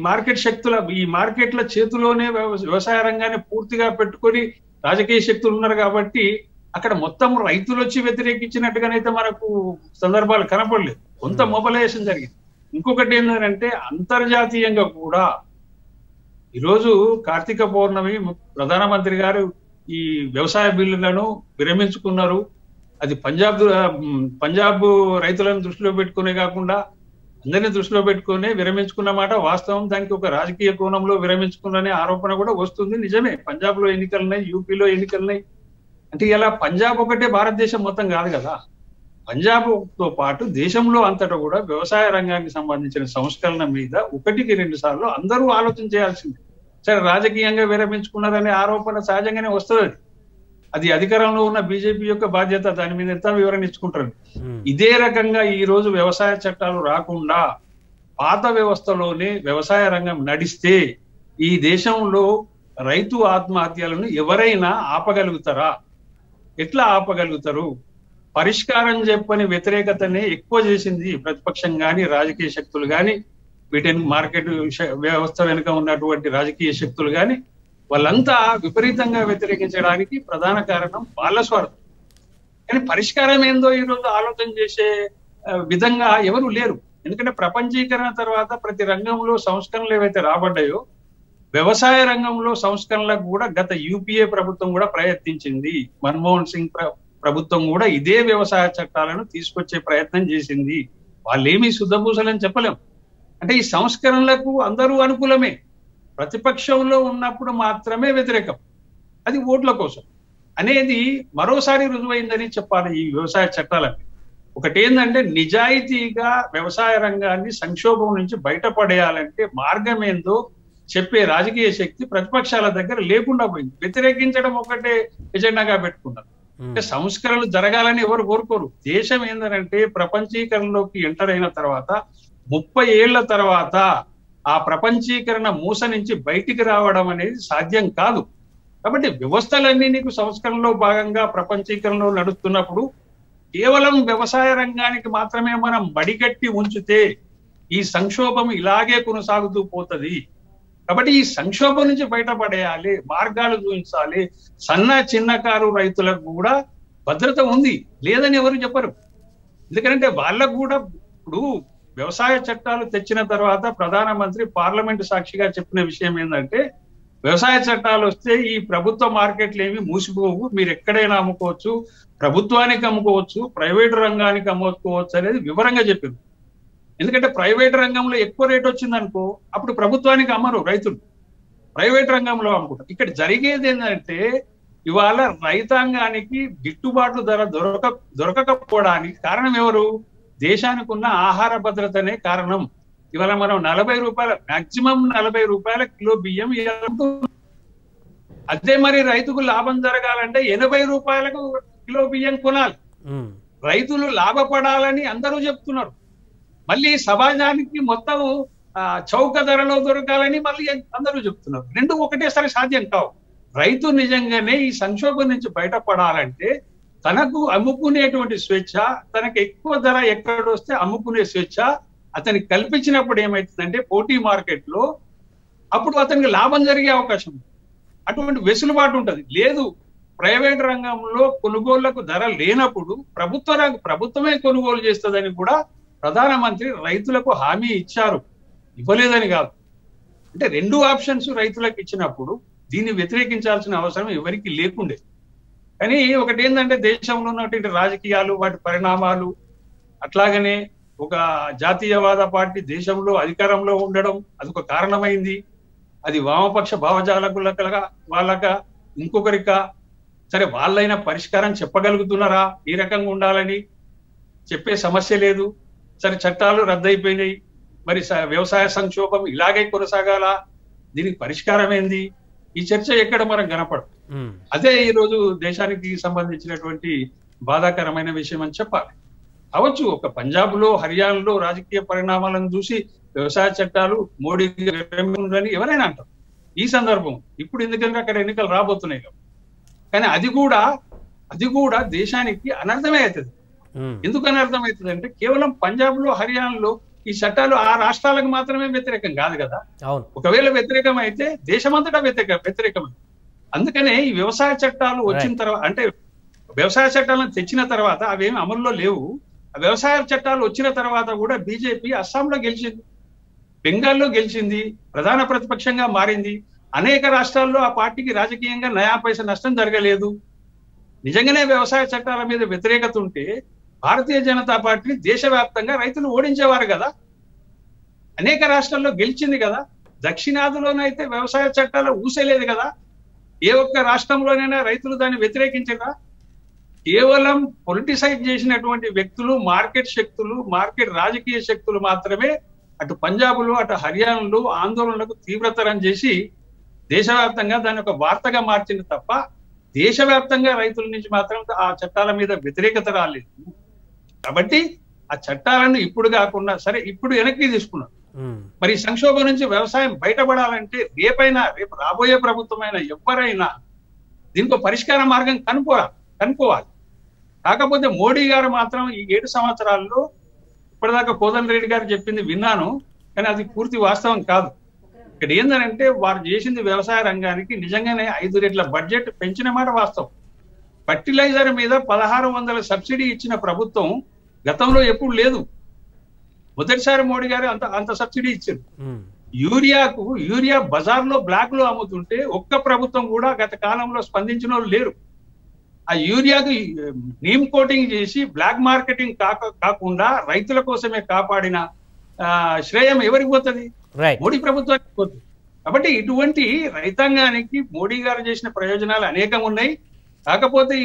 మార్కెట్ల చేతిలోనే వ్యవసాయ రంగాన్ని పూర్తిగా పెట్టుకొని రాజకీయ శక్తులు ఉన్నారు కాబట్టి అక్కడ మొత్తం రైతులు వచ్చి వ్యతిరేకించినట్టుగానైతే మనకు సందర్భాలు కనపడలేదు. కొంత మొబలైజేషన్ జరిగింది. ఇంకొకటి ఏంటంటే అంతర్జాతీయంగా కూడా ఈరోజు కార్తీక పౌర్ణమి ప్రధానమంత్రి గారు ఈ వ్యవసాయ బిల్లులను విరమించుకున్నారు. అది పంజాబ్ రైతులను దృష్టిలో పెట్టుకునే కాకుండా అందరినీ దృష్టిలో పెట్టుకునే విరమించుకున్న మాట వాస్తవం. దానికి ఒక రాజకీయ కోణంలో విరమించుకున్ననే ఆరోపణ కూడా వస్తుంది. నిజమే, పంజాబ్ లో ఎన్నికలున్నాయి, యూపీలో ఎన్నికలున్నాయి. అంటే ఇలా పంజాబ్ ఒకటే భారతదేశం మొత్తం కాదు కదా. పంజాబ్ తో పాటు దేశంలో అంతటా కూడా వ్యవసాయ రంగానికి సంబంధించిన సంస్కరణ మీద 1-2 సార్లు అందరూ ఆలోచన చేయాల్సిందే. సరే, రాజకీయంగా విరమించుకున్నారనే ఆరోపణ సహజంగానే వస్తుంది. అది అధికారంలో ఉన్న బీజేపీ యొక్క బాధ్యత. దాని మీద ఎంత వివరణ ఇచ్చుకుంటారు. ఇదే రకంగా ఈ రోజు వ్యవసాయ చట్టాలు రాకుండా పాత వ్యవస్థలోనే వ్యవసాయ రంగం నడిస్తే ఈ దేశంలో రైతు ఆత్మహత్యలను ఎవరైనా ఆపగలుగుతారా? ఎట్లా ఆపగలుగుతారు? పరిష్కారం చెప్పని వ్యతిరేకతనే ఎక్కువ చేసింది ప్రతిపక్షం గాని, రాజకీయ శక్తులు గాని, వీటిని మార్కెట్ వ్యవస్థ వెనుక ఉన్నటువంటి రాజకీయ శక్తులు గాని, వాళ్ళంతా విపరీతంగా వ్యతిరేకించడానికి ప్రధాన కారణం వాళ్ళ స్వార్థం. కానీ పరిష్కారం ఏందో ఈరోజు ఆలోచన చేసే విధంగా ఎవరు లేరు. ఎందుకంటే ప్రపంచీకరణ తర్వాత ప్రతి రంగంలో సంస్కరణలు ఏవైతే రాబడ్డాయో వ్యవసాయ రంగంలో సంస్కరణలకు కూడా గత యూపీఏ ప్రభుత్వం కూడా ప్రయత్నించింది. మన్మోహన్ సింగ్ ప్రభుత్వం కూడా ఇదే వ్యవసాయ చట్టాలను తీసుకొచ్చే ప్రయత్నం చేసింది. వాళ్ళేమీ శుద్ధపూసలని చెప్పలేం. అంటే ఈ సంస్కరణలకు అందరూ అనుకూలమే, ప్రతిపక్షంలో ఉన్నప్పుడు మాత్రమే వ్యతిరేకం. అది ఓట్ల కోసం అనేది మరోసారి రుజువైందని చెప్పాలి. ఈ వ్యవసాయ చట్టాలన్నీ ఒకటేందంటే నిజాయితీగా వ్యవసాయ రంగాన్ని సంక్షోభం నుంచి బయటపడేయాలంటే మార్గం ఏందో చెప్పే రాజకీయ శక్తి ప్రతిపక్షాల దగ్గర లేకుండా పోయింది. వ్యతిరేకించడం ఒకటే ఎజెండాగా పెట్టుకున్నారు. అంటే సంస్కరణలు జరగాలని ఎవరు కోరుకోరు. దేశం ఏంటంటే ప్రపంచీకరణలోకి ఎంటర్ అయిన తర్వాత 30 ఏళ్ల తర్వాత ఆ ప్రపంచీకరణ మూస నుంచి బయటికి రావడం అనేది సాధ్యం కాదు. కాబట్టి వ్యవస్థలన్నీ నీకు సంస్కరణలో భాగంగా ప్రపంచీకరణలో నడుస్తున్నప్పుడు కేవలం వ్యవసాయ రంగానికి మాత్రమే మనం బడిగట్టి ఉంచితే ఈ సంక్షోభం ఇలాగే కొనసాగుతూ పోతుంది. కాబట్టి ఈ సంక్షోభం నుంచి బయటపడేయాలి, మార్గాలు చూపించాలి. సన్న చిన్నకారు రైతులకు కూడా భద్రత ఉంది, లేదని ఎవరు చెప్పరు. ఎందుకంటే వాళ్ళకు కూడా ఇప్పుడు వ్యవసాయ చట్టాలు తెచ్చిన తర్వాత ప్రధానమంత్రి పార్లమెంటు సాక్షిగా చెప్పిన విషయం ఏంటంటే, వ్యవసాయ చట్టాలు వస్తే ఈ ప్రభుత్వ మార్కెట్లు ఏమి మూసిపోవు, మీరు ఎక్కడైనా అమ్ముకోవచ్చు, ప్రభుత్వానికి అమ్ముకోవచ్చు, ప్రైవేటు రంగానికి అమ్ముకోవచ్చు అనేది వివరంగా చెప్పింది. ఎందుకంటే ప్రైవేట్ రంగంలో ఎక్కువ రేట్ వచ్చిందనుకో అప్పుడు ప్రభుత్వానికి అమ్మరు రైతులు, ప్రైవేట్ రంగంలో అమ్ముకుంటారు. ఇక్కడ జరిగేది ఏంటంటే ఇవాళ రైతాంగానికి గిట్టుబాటు ధర దొరకకపోవడానికి కారణం ఎవరు? దేశానికి ఉన్న ఆహార భద్రతనే కారణం. ఇవాళ మనం 40 రూపాయల మాక్సిమం 40 రూపాయల కిలో బియ్యం అదే మరి రైతుకు లాభం జరగాలంటే 80 రూపాయలకు కిలో బియ్యం కొనాలి. రైతులు లాభపడాలని అందరూ చెప్తున్నారు. మళ్ళీ సమాజానికి మొత్తం చౌక ధరలో దొరకాలని మళ్ళీ అందరూ చెప్తున్నారు. రెండు ఒకటేసారి సాధ్యం కావు. రైతు నిజంగానే ఈ సంక్షోభం నుంచి బయటపడాలంటే తనకు అమ్ముకునేటువంటి స్వేచ్ఛ, తనకు ఎక్కువ ధర ఎక్కడొస్తే అమ్ముకునే స్వేచ్ఛ అతనికి కల్పించినప్పుడు ఏమవుతుందంటే పోటీ మార్కెట్లో అప్పుడు అతనికి లాభం జరిగే అవకాశం ఉంది, అటువంటి వెసులుబాటు ఉంటుంది. లేదు, ప్రైవేట్ రంగంలో కొనుగోళ్లకు ధర లేనప్పుడు ప్రభుత్వమే కొనుగోలు చేస్తుందని కూడా ప్రధానమంత్రి రైతులకు హామీ ఇచ్చారు, ఇవ్వలేదని కాదు. అంటే రెండు ఆప్షన్స్ రైతులకు ఇచ్చినప్పుడు దీన్ని వ్యతిరేకించాల్సిన అవసరం ఎవరికి లేకుండే. కానీ ఒకటి ఏంటంటే దేశంలో ఉన్నటువంటి రాజకీయాలు, వాటి పరిణామాలు, అట్లాగనే ఒక జాతీయవాద పార్టీ దేశంలో అధికారంలో ఉండడం అదొక కారణమైంది. అది వామపక్ష భావజాలకులక వాళ్ళక ఇంకొకరిక సరే వాళ్ళైనా పరిష్కారం చెప్పగలుగుతున్నారా ఈ రకంగా ఉండాలని? చెప్పే సమస్య లేదు. సరే చట్టాలు రద్దయిపోయినాయి, మరి వ్యవసాయ సంక్షోభం ఇలాగే కొనసాగాల, దీనికి పరిష్కారం ఏంది? ఈ చర్చ ఎక్కడ మనం కనపడదు. అదే ఈ రోజు దేశానికి సంబంధించినటువంటి బాధాకరమైన విషయం అని చెప్పాలి. అవచ్చు ఒక పంజాబ్ లో, హర్యానాలో రాజకీయ పరిణామాలను చూసి వ్యవసాయ చట్టాలు మోడీ అని ఎవరైనా అంటారు. ఈ సందర్భం ఇప్పుడు ఎందుకంటే అక్కడ ఎన్నికలు రాబోతున్నాయి. కానీ అది కూడా దేశానికి అనర్థమే అవుతుంది. ఎందుకు అనర్థమవుతుంది అంటే కేవలం పంజాబ్ లో, హర్యానాలో ఈ చట్టాలు ఆ రాష్ట్రాలకు మాత్రమే వ్యతిరేకం కాదు కదా. ఒకవేళ వ్యతిరేకం అయితే దేశమంతటా వ్యతిరేకమే. అందుకనే ఈ వ్యవసాయ చట్టాలు వచ్చిన తర్వాత, అంటే వ్యవసాయ చట్టాలను తెచ్చిన తర్వాత అవేమి అమల్లో లేవు. ఆ వ్యవసాయ చట్టాలు వచ్చిన తర్వాత కూడా బీజేపీ అస్సాంలో గెలిచింది, బెంగాల్లో గెలిచింది, ప్రధాన ప్రతిపక్షంగా మారింది. అనేక రాష్ట్రాల్లో ఆ పార్టీకి రాజకీయంగా నయా పైసా నష్టం జరగలేదు. నిజంగానే వ్యవసాయ చట్టాల మీద వ్యతిరేకత ఉంటే భారతీయ జనతా పార్టీ దేశవ్యాప్తంగా రైతులు ఓడించేవారు కదా, అనేక రాష్ట్రాల్లో గెలిచింది కదా. దక్షిణాదిలోనైతే వ్యవసాయ చట్టాలు ఊసేలేదు కదా. ఏ ఒక్క రాష్ట్రంలోనైనా రైతులు దాన్ని వ్యతిరేకించరా? కేవలం పొలిటిసైజ్ చేసినటువంటి వ్యక్తులు, మార్కెట్ శక్తులు, మార్కెట్ రాజకీయ శక్తులు మాత్రమే అటు పంజాబ్లో, అటు హర్యానాలో ఆందోళనలకు తీవ్రతరం చేసి దేశవ్యాప్తంగా దాన్ని ఒక వార్తగా మార్చింది తప్ప దేశవ్యాప్తంగా రైతుల నుంచి మాత్రం ఆ చట్టాల మీద వ్యతిరేకత రాలేదు. కాబట్టి ఆ చట్టాలను ఇప్పుడు కాకుండా సరే ఇప్పుడు వెనక్కి తీసుకున్నారు. మరి సంక్షోభం నుంచి వ్యవసాయం బయటపడాలంటే రేపు రాబోయే ప్రభుత్వమైనా ఎవరైనా దీనికి పరిష్కార మార్గం కనుక్కోవాలి. కాకపోతే మోడీ గారు మాత్రం ఈ 7 సంవత్సరాల్లో ఇప్పటిదాకా కోదండ రెడ్డి గారు చెప్పింది విన్నాను, కానీ అది పూర్తి వాస్తవం కాదు. ఇక్కడ ఏంటంటే వారు చేసింది వ్యవసాయ రంగానికి నిజంగానే 5 రెట్ల బడ్జెట్ పెంచిన మాట వాస్తవం. ఫర్టిలైజర్ మీద 1600 సబ్సిడీ ఇచ్చిన ప్రభుత్వం గతంలో ఎప్పుడు లేదు. మొదటిసారి మోడీ గారు అంత సబ్సిడీ ఇచ్చారు. యూరియా బజార్లో బ్లాక్ లో అమ్ముతుంటే ఒక్క ప్రభుత్వం కూడా గత కాలంలో స్పందించిన వాళ్ళు లేరు. ఆ యూరియాకు నీమ్ కోటింగ్ చేసి బ్లాక్ మార్కెటింగ్ కాకుండా రైతుల కోసమే కాపాడిన శ్రేయం ఎవరికి పోతుంది? మోడీ ప్రభుత్వానికి పోతుంది. కాబట్టి ఇటువంటి రైతాంగానికి మోడీ గారు చేసిన ప్రయోజనాలు అనేకం ఉన్నాయి. కాకపోతే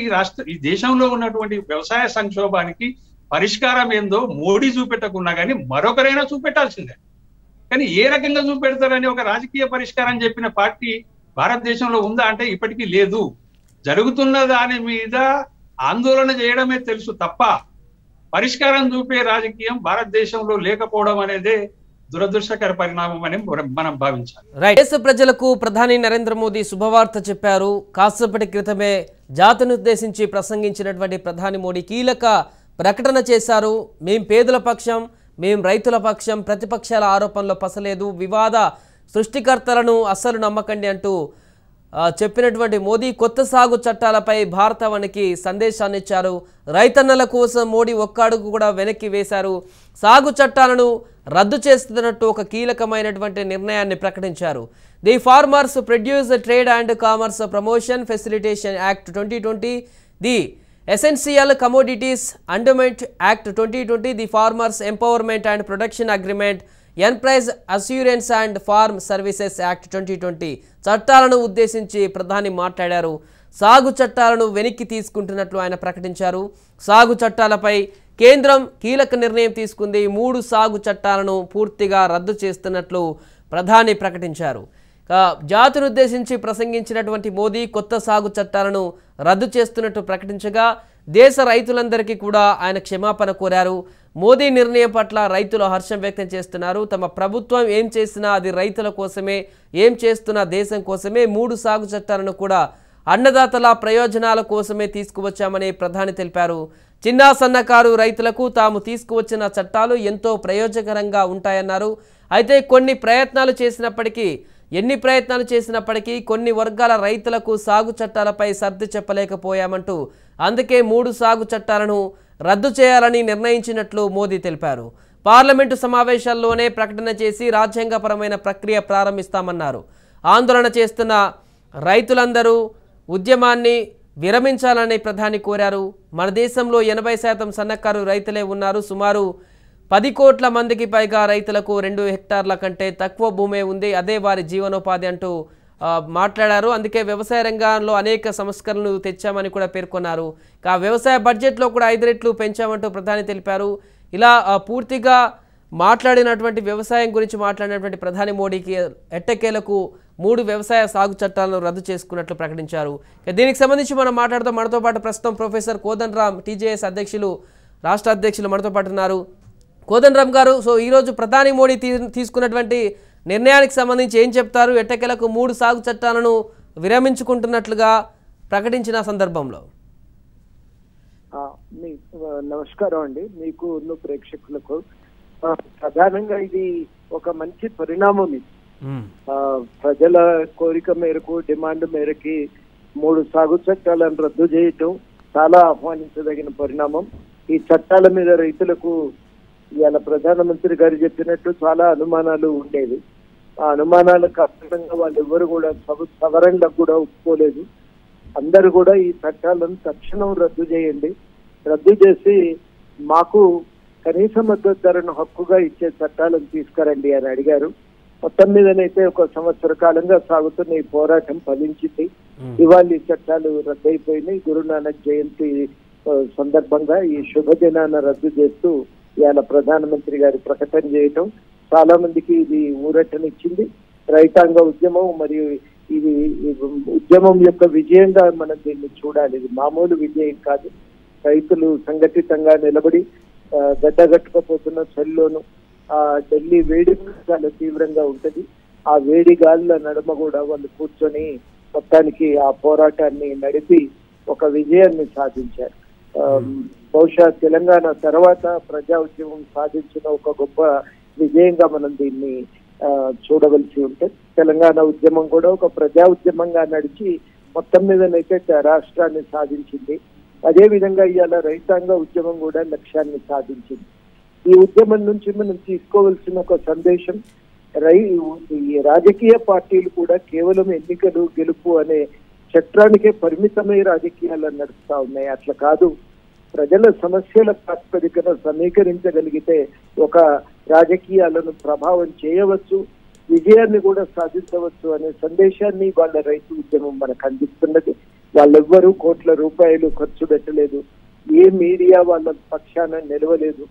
ఈ దేశంలో ఉన్నటువంటి వ్యవసాయ సంక్షోభానికి పరిష్కారం ఏందో మోడీ చూపెట్టకున్నా కానీ మరొకరైనా చూపెట్టాల్సిందే. కానీ ఏ రకంగా చూపెడతారని ఒక రాజకీయ పరిష్కారం చెప్పిన పార్టీ భారతదేశంలో ఉందా అంటే ఇప్పటికీ లేదు. జరుగుతున్న దాని మీద ఆందోళన చేయడమే తెలుసు తప్ప పరిష్కారం చూపే రాజకీయం భారతదేశంలో లేకపోవడం అనేదే దురదృష్టకర పరిణామం అని మనం భావించాలి. రైట్. దేశ ప్రజలకు ప్రధాని నరేంద్ర మోదీ శుభవార్త చెప్పారు. కాసేపటి క్రితమే జాతిని ఉద్దేశించి ప్రసంగించినటువంటి ప్రధాని మోడీ కీలక ప్రకటన చేశారు. మేం పేదల పక్షం, మేం రైతుల పక్షం, ప్రతిపక్షాల ఆరోపణలో పసలేదు, వివాద సృష్టికర్తలను అస్సలు నమ్మకండి అంటూ చెప్పినటువంటి మోదీ కొత్త సాగు చట్టాలపై భారతావనికి సందేశాన్ని ఇచ్చారు. రైతన్నల కోసం మోడీ ఒక్క అడుగు కూడా వెనక్కి వేశారు. సాగు చట్టాలను రద్దు చేస్తున్నట్టు ఒక కీలకమైనటువంటి నిర్ణయాన్ని ప్రకటించారు. The farmers produce trade and commerce promotion facilitation act 2020, the essential commodities amendment act 2020, the farmers empowerment and production agreement, on price assurance and farm services act 2020 చట్టాలను ఉద్దేశించి ప్రధాని మాట్లాడారు. సాగు చట్టాలను వెనక్కి తీసుకుంటున్నట్లు ఆయన ప్రకటించారు. సాగు చట్టాలపై కేంద్రం కీలక నిర్ణయం తీసుకుంది. 3 సాగు చట్టాలను పూర్తిగా రద్దు చేస్తున్నట్లు ప్రధాని ప్రకటించారు. జాతిని ఉద్దేశించి ప్రసంగించినటువంటి మోదీ కొత్త సాగు చట్టాలను రద్దు చేస్తున్నట్టు ప్రకటించగా దేశ రైతులందరికీ కూడా ఆయన క్షమాపణ కోరారు. మోదీ నిర్ణయం పట్ల రైతులు హర్షం వ్యక్తం చేస్తున్నారు. తమ ప్రభుత్వం ఏం చేసినా అది రైతుల కోసమే, ఏం చేస్తున్నా దేశం కోసమే. 3 సాగు చట్టాలను కూడా అన్నదాతల ప్రయోజనాల కోసమే తీసుకువచ్చామని ప్రధాని తెలిపారు. చిన్న సన్నకారు రైతులకు తాము తీసుకువచ్చిన చట్టాలు ఎంతో ప్రయోజనకరంగా ఉంటాయన్నారు. అయితే ఎన్ని ప్రయత్నాలు చేసినప్పటికీ కొన్ని వర్గాల రైతులకు సాగు చట్టాలపై సర్ది చెప్పలేకపోయామంటూ అందుకే 3 సాగు చట్టాలను రద్దు చేయాలని నిర్ణయించినట్లు మోదీ తెలిపారు. పార్లమెంటు సమావేశాల్లోనే ప్రకటన చేసి రాజ్యాంగపరమైన ప్రక్రియ ప్రారంభిస్తామన్నారు. ఆందోళన చేస్తున్న రైతులందరూ ఉద్యమాన్ని విరమించాలని ప్రధాని కోరారు. మన దేశంలో 80% సన్నకారు రైతులే ఉన్నారు. సుమారు 10 కోట్ల మందికి పైగా రైతులకు 2 హెక్టార్ల కంటే తక్కువ భూమే ఉంది, అదే వారి జీవనోపాధి అంటూ మాట్లాడారు. అందుకే వ్యవసాయ రంగంలో అనేక సంస్కరణలు తెచ్చామని కూడా పేర్కొన్నారు. వ్యవసాయ బడ్జెట్లో కూడా 5 రెట్లు పెంచామంటూ ప్రధాని తెలిపారు. ఇలా పూర్తిగా మాట్లాడినటువంటి వ్యవసాయం గురించి మాట్లాడినటువంటి ప్రధాని మోడీకి ఎట్టకేలకు 3 వ్యవసాయ సాగు చట్టాలను రద్దు చేసుకున్నట్లు ప్రకటించారు. దీనికి సంబంధించి మనం మాట్లాడదాం. మనతో పాటు ప్రస్తుతం ప్రొఫెసర్ కోదండరామ్ టీజేఎస్ రాష్ట్ర అధ్యక్షులు మనతో పాటు ఉన్నారు. కోదండరామ్ గారు, సో ఈరోజు ప్రధాని మోడీ తీసుకున్నటువంటి నిర్ణయానికి సంబంధించి ఏం చెప్తారు? ఎట్టకేలకు 3 సాగు చట్టాలను విరమించుకుంటున్నట్లుగా ప్రకటించిన సందర్భంలో. నమస్కారం అండి, మీకు ప్రేక్షకులకు. ప్రధానంగా ఇది ఒక మంచి పరిణామం. ఇది ప్రజల కోరిక మేరకు, డిమాండ్ మేరకి 3 సాగు చట్టాలను రద్దు చేయటం చాలా ఆహ్వానించదగిన పరిణామం. ఈ చట్టాల మీద రైతులకు ఇవాళ ప్రధానమంత్రి గారు చెప్పినట్టు చాలా అనుమానాలు ఉండేవి. ఆ అనుమానాల కారణంగా వాళ్ళు ఎవరు కూడా సవరణలకు కూడా ఒప్పుకోలేదు. అందరూ కూడా ఈ చట్టాలను తక్షణం రద్దు చేయండి, రద్దు చేసి మాకు కనీస మద్దతు ధరను హక్కుగా ఇచ్చే చట్టాలను తీసుకురండి అని అడిగారు. మొత్తం మీదనైతే 1 సంవత్సర కాలంగా సాగుతున్న ఈ పోరాటం ఫలించింది. ఇవాళ ఈ చట్టాలు రద్దయిపోయినాయి. గురునానక్ జయంతి సందర్భంగా ఈ శుభదినాన్ని రద్దు చేస్తూ ఇవాళ ప్రధానమంత్రి గారి ప్రకటన చేయటం చాలా మందికి ఇది ఊరటనిచ్చింది. రైతాంగ ఉద్యమం మరియు ఇది ఉద్యమం యొక్క విజయంగా మనం దీన్ని చూడాలి. ఇది మామూలు విజయం కాదు. రైతులు సంఘటితంగా నిలబడి గడ్డగట్టుకపోతున్న చలిలోను ఆ ఢిల్లీ వేడి చాలా తీవ్రంగా ఉంటది. ఆ వేడి గాలుల నడుమ కూడా వాళ్ళు కూర్చొని మొత్తానికి ఆ పోరాటాన్ని నడిపి ఒక విజయాన్ని సాధించారు. బహుశా తెలంగాణ తర్వాత ప్రజా ఉద్యమం సాధించిన ఒక గొప్ప విజయంగా మనం దీన్ని చూడవలసి ఉంటుంది. తెలంగాణ ఉద్యమం కూడా ఒక ప్రజా ఉద్యమంగా నడిచి మొత్తం మీదనైతే రాష్ట్రాన్ని సాధించింది. అదే విధంగా ఇవాళ రైతాంగ ఉద్యమం కూడా లక్ష్యాన్ని సాధించింది. ఈ ఉద్యమం నుంచి మనం తీసుకోవాల్సిన ఒక సందేశం, ఈ రాజకీయ పార్టీలు కూడా కేవలం ఎన్నికలు గెలుపు అనే చట్టానికే పరిమితమై రాజకీయాలు నడుస్తా ఉన్నాయి. అట్లా కాదు, ప్రజల సమస్యల ప్రాతిపదికన సమీకరించగలిగితే ఒక రాజకీయాలను ప్రభావం చేయవచ్చు, విజయాన్ని కూడా సాధించవచ్చు అనే సందేశాన్ని వాళ్ళ రైతు ఉద్యమం మనకు అందిస్తున్నది. వాళ్ళెవ్వరూ కోట్ల రూపాయలు ఖర్చు పెట్టలేదు, ఏ మీడియా వాళ్ళ పక్షాన నిలవలేదు,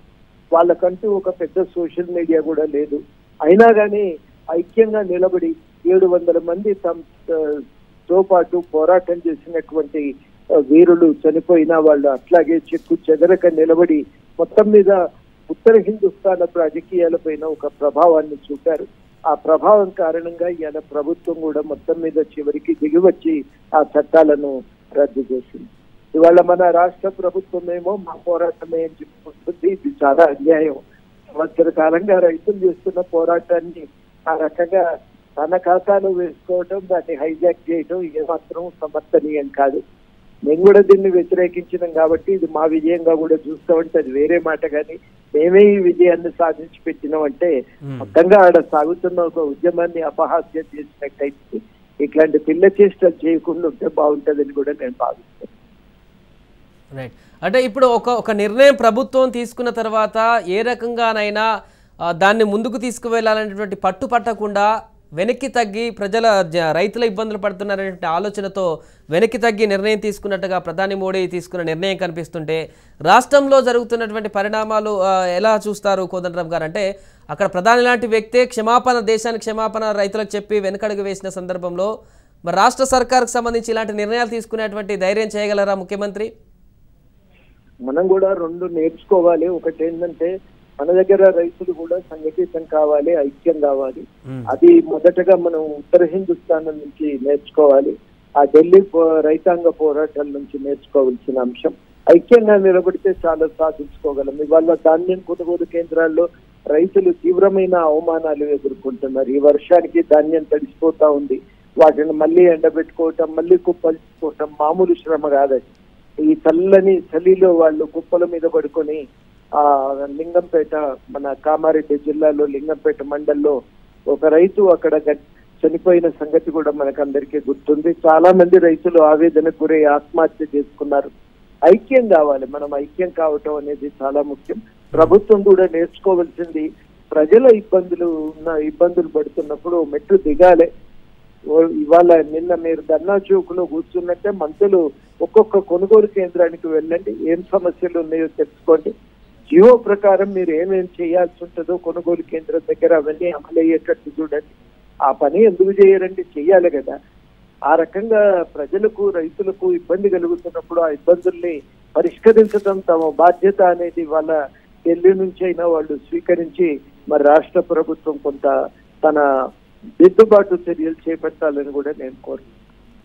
వాళ్ళకంటూ ఒక పెద్ద సోషల్ మీడియా కూడా లేదు. అయినా కానీ ఐక్యంగా నిలబడి 700 మంది తమతో పాటు పోరాటం చేసినటువంటి వీరులు చనిపోయినా వాళ్ళు అట్లాగే చెక్కు చెదరక నిలబడి మొత్తం మీద ఉత్తర హిందుస్థాన్ రాజకీయాలపైన ఒక ప్రభావాన్ని చూపారు. ఆ ప్రభావం కారణంగా ఇవాళ ప్రభుత్వం కూడా మొత్తం మీద చివరికి దిగివచ్చి ఆ చట్టాలను రద్దు చేసింది. ఇవాళ మన రాష్ట్ర ప్రభుత్వం ఏమో మా పోరాటమే అని చెప్పుకుంటుంది. ఇది చాలా అన్యాయం. సంవత్సర కాలంగా రైతులు చేస్తున్న పోరాటాన్ని ఆ రకంగా తన ఖాతాలో వేసుకోవడం, దాన్ని హైజాక్ చేయడం ఏమాత్రం సమర్థనీయం కాదు. మేము కూడా దీన్ని వ్యతిరేకించినాం కాబట్టి ఇది మా విజయంగా కూడా చూస్తామంటే అది వేరే మాట. కానీ మేమే ఈ విజయాన్ని సాధించి పెట్టినామంటే మొత్తంగా ఆడ సాగుతున్న ఒక ఉద్యమాన్ని అపహాస్యం చేసినట్టయితే ఇట్లాంటి పిల్ల చేష్టలు చేయకుండా ఉంటే బాగుంటుందని కూడా నేను భావిస్తాను. రైట్. అంటే ఇప్పుడు ఒక నిర్ణయం ప్రభుత్వం తీసుకున్న తర్వాత ఏ రకంగానైనా దాన్ని ముందుకు తీసుకువెళ్ళాలనేటువంటి పట్టు పట్టకుండా వెనక్కి తగ్గి రైతుల ఇబ్బందులు పడుతున్నారనే ఆలోచనతో వెనక్కి తగ్గి నిర్ణయం తీసుకున్నట్టుగా ప్రధాని మోడీ తీసుకున్న నిర్ణయం కనిపిస్తుంటే రాష్ట్రంలో జరుగుతున్నటువంటి పరిణామాలు ఎలా చూస్తారు కోదండరామ్ గారు? అంటే అక్కడ ప్రధాని లాంటి వ్యక్తే దేశానికి క్షమాపణ రైతులకు చెప్పి వెనకడుగు వేసిన సందర్భంలో మరి రాష్ట్ర సర్కార్కు సంబంధించి ఇలాంటి నిర్ణయాలు తీసుకునేటువంటి ధైర్యం చేయగలరా ముఖ్యమంత్రి? మనం కూడా రెండు నేర్చుకోవాలి. ఒకటి ఏంటంటే మన దగ్గర రైతులు కూడా సంఘటితం కావాలి, ఐక్యం కావాలి. అది మొదటగా మనం ఉత్తర హిందుస్థాన్ నుంచి నేర్చుకోవాలి. ఆ ఢిల్లీ రైతాంగ పోరాటాల నుంచి నేర్చుకోవాల్సిన అంశం. ఐక్యంగా నిలబడితే చాలా సాధించుకోగలం. ఇవాళ ధాన్యం కొనుగోలు కేంద్రాల్లో రైతులు తీవ్రమైన అవమానాలు ఎదుర్కొంటున్నారు. ఈ వర్షానికి ధాన్యం తడిసిపోతా ఉంది. వాటిని మళ్ళీ ఎండబెట్టుకోవటం, మళ్ళీ కుప్పలుకోవటం మామూలు శ్రమ కాదండి. ఈ చల్లని చలిలో వాళ్ళు కుప్పల మీద పడుకొని ఆ లింగంపేట, మన కామారెడ్డి జిల్లాలో లింగంపేట మండల్లో ఒక రైతు అక్కడ చనిపోయిన సంగతి కూడా మనకందరికీ గుర్తుంది. చాలా మంది రైతులు ఆవేదనకు గురై ఆత్మహత్య చేసుకున్నారు. ఐక్యం కావాలి. మనం ఐక్యం కావటం అనేది చాలా ముఖ్యం. ప్రభుత్వం కూడా నేర్చుకోవాల్సింది ప్రజల ఇబ్బందులు పడుతున్నప్పుడు మెట్టు దిగాలి. ఇవాళ నిన్న మీరు ధర్నా చౌక్లో కూర్చున్నట్టే మంత్రులు ఒక్కొక్క కొనుగోలు కేంద్రానికి వెళ్ళండి, ఏం సమస్యలు ఉన్నాయో తెలుసుకోండి. జియో ప్రకారం మీరు ఏమేం చేయాల్సి ఉంటుందో కొనుగోలు కేంద్రం దగ్గర అవన్నీ అమలయ్యేటట్టు చూడండి. ఆ పని ఎందుకు చేయరండి? చెయ్యాలి కదా. ఆ రకంగా ప్రజలకు రైతులకు ఇబ్బంది కలుగుతున్నప్పుడు ఆ ఇబ్బందుల్ని పరిష్కరించడం తమ బాధ్యత అనేది వాళ్ళ ఢిల్లీ నుంచి అయినా వాళ్ళు స్వీకరించి మరి రాష్ట్ర ప్రభుత్వం కొంత తన దిద్దుబాటు చర్యలు చేపట్టాలని కూడా నేను కోరుతున్నాను.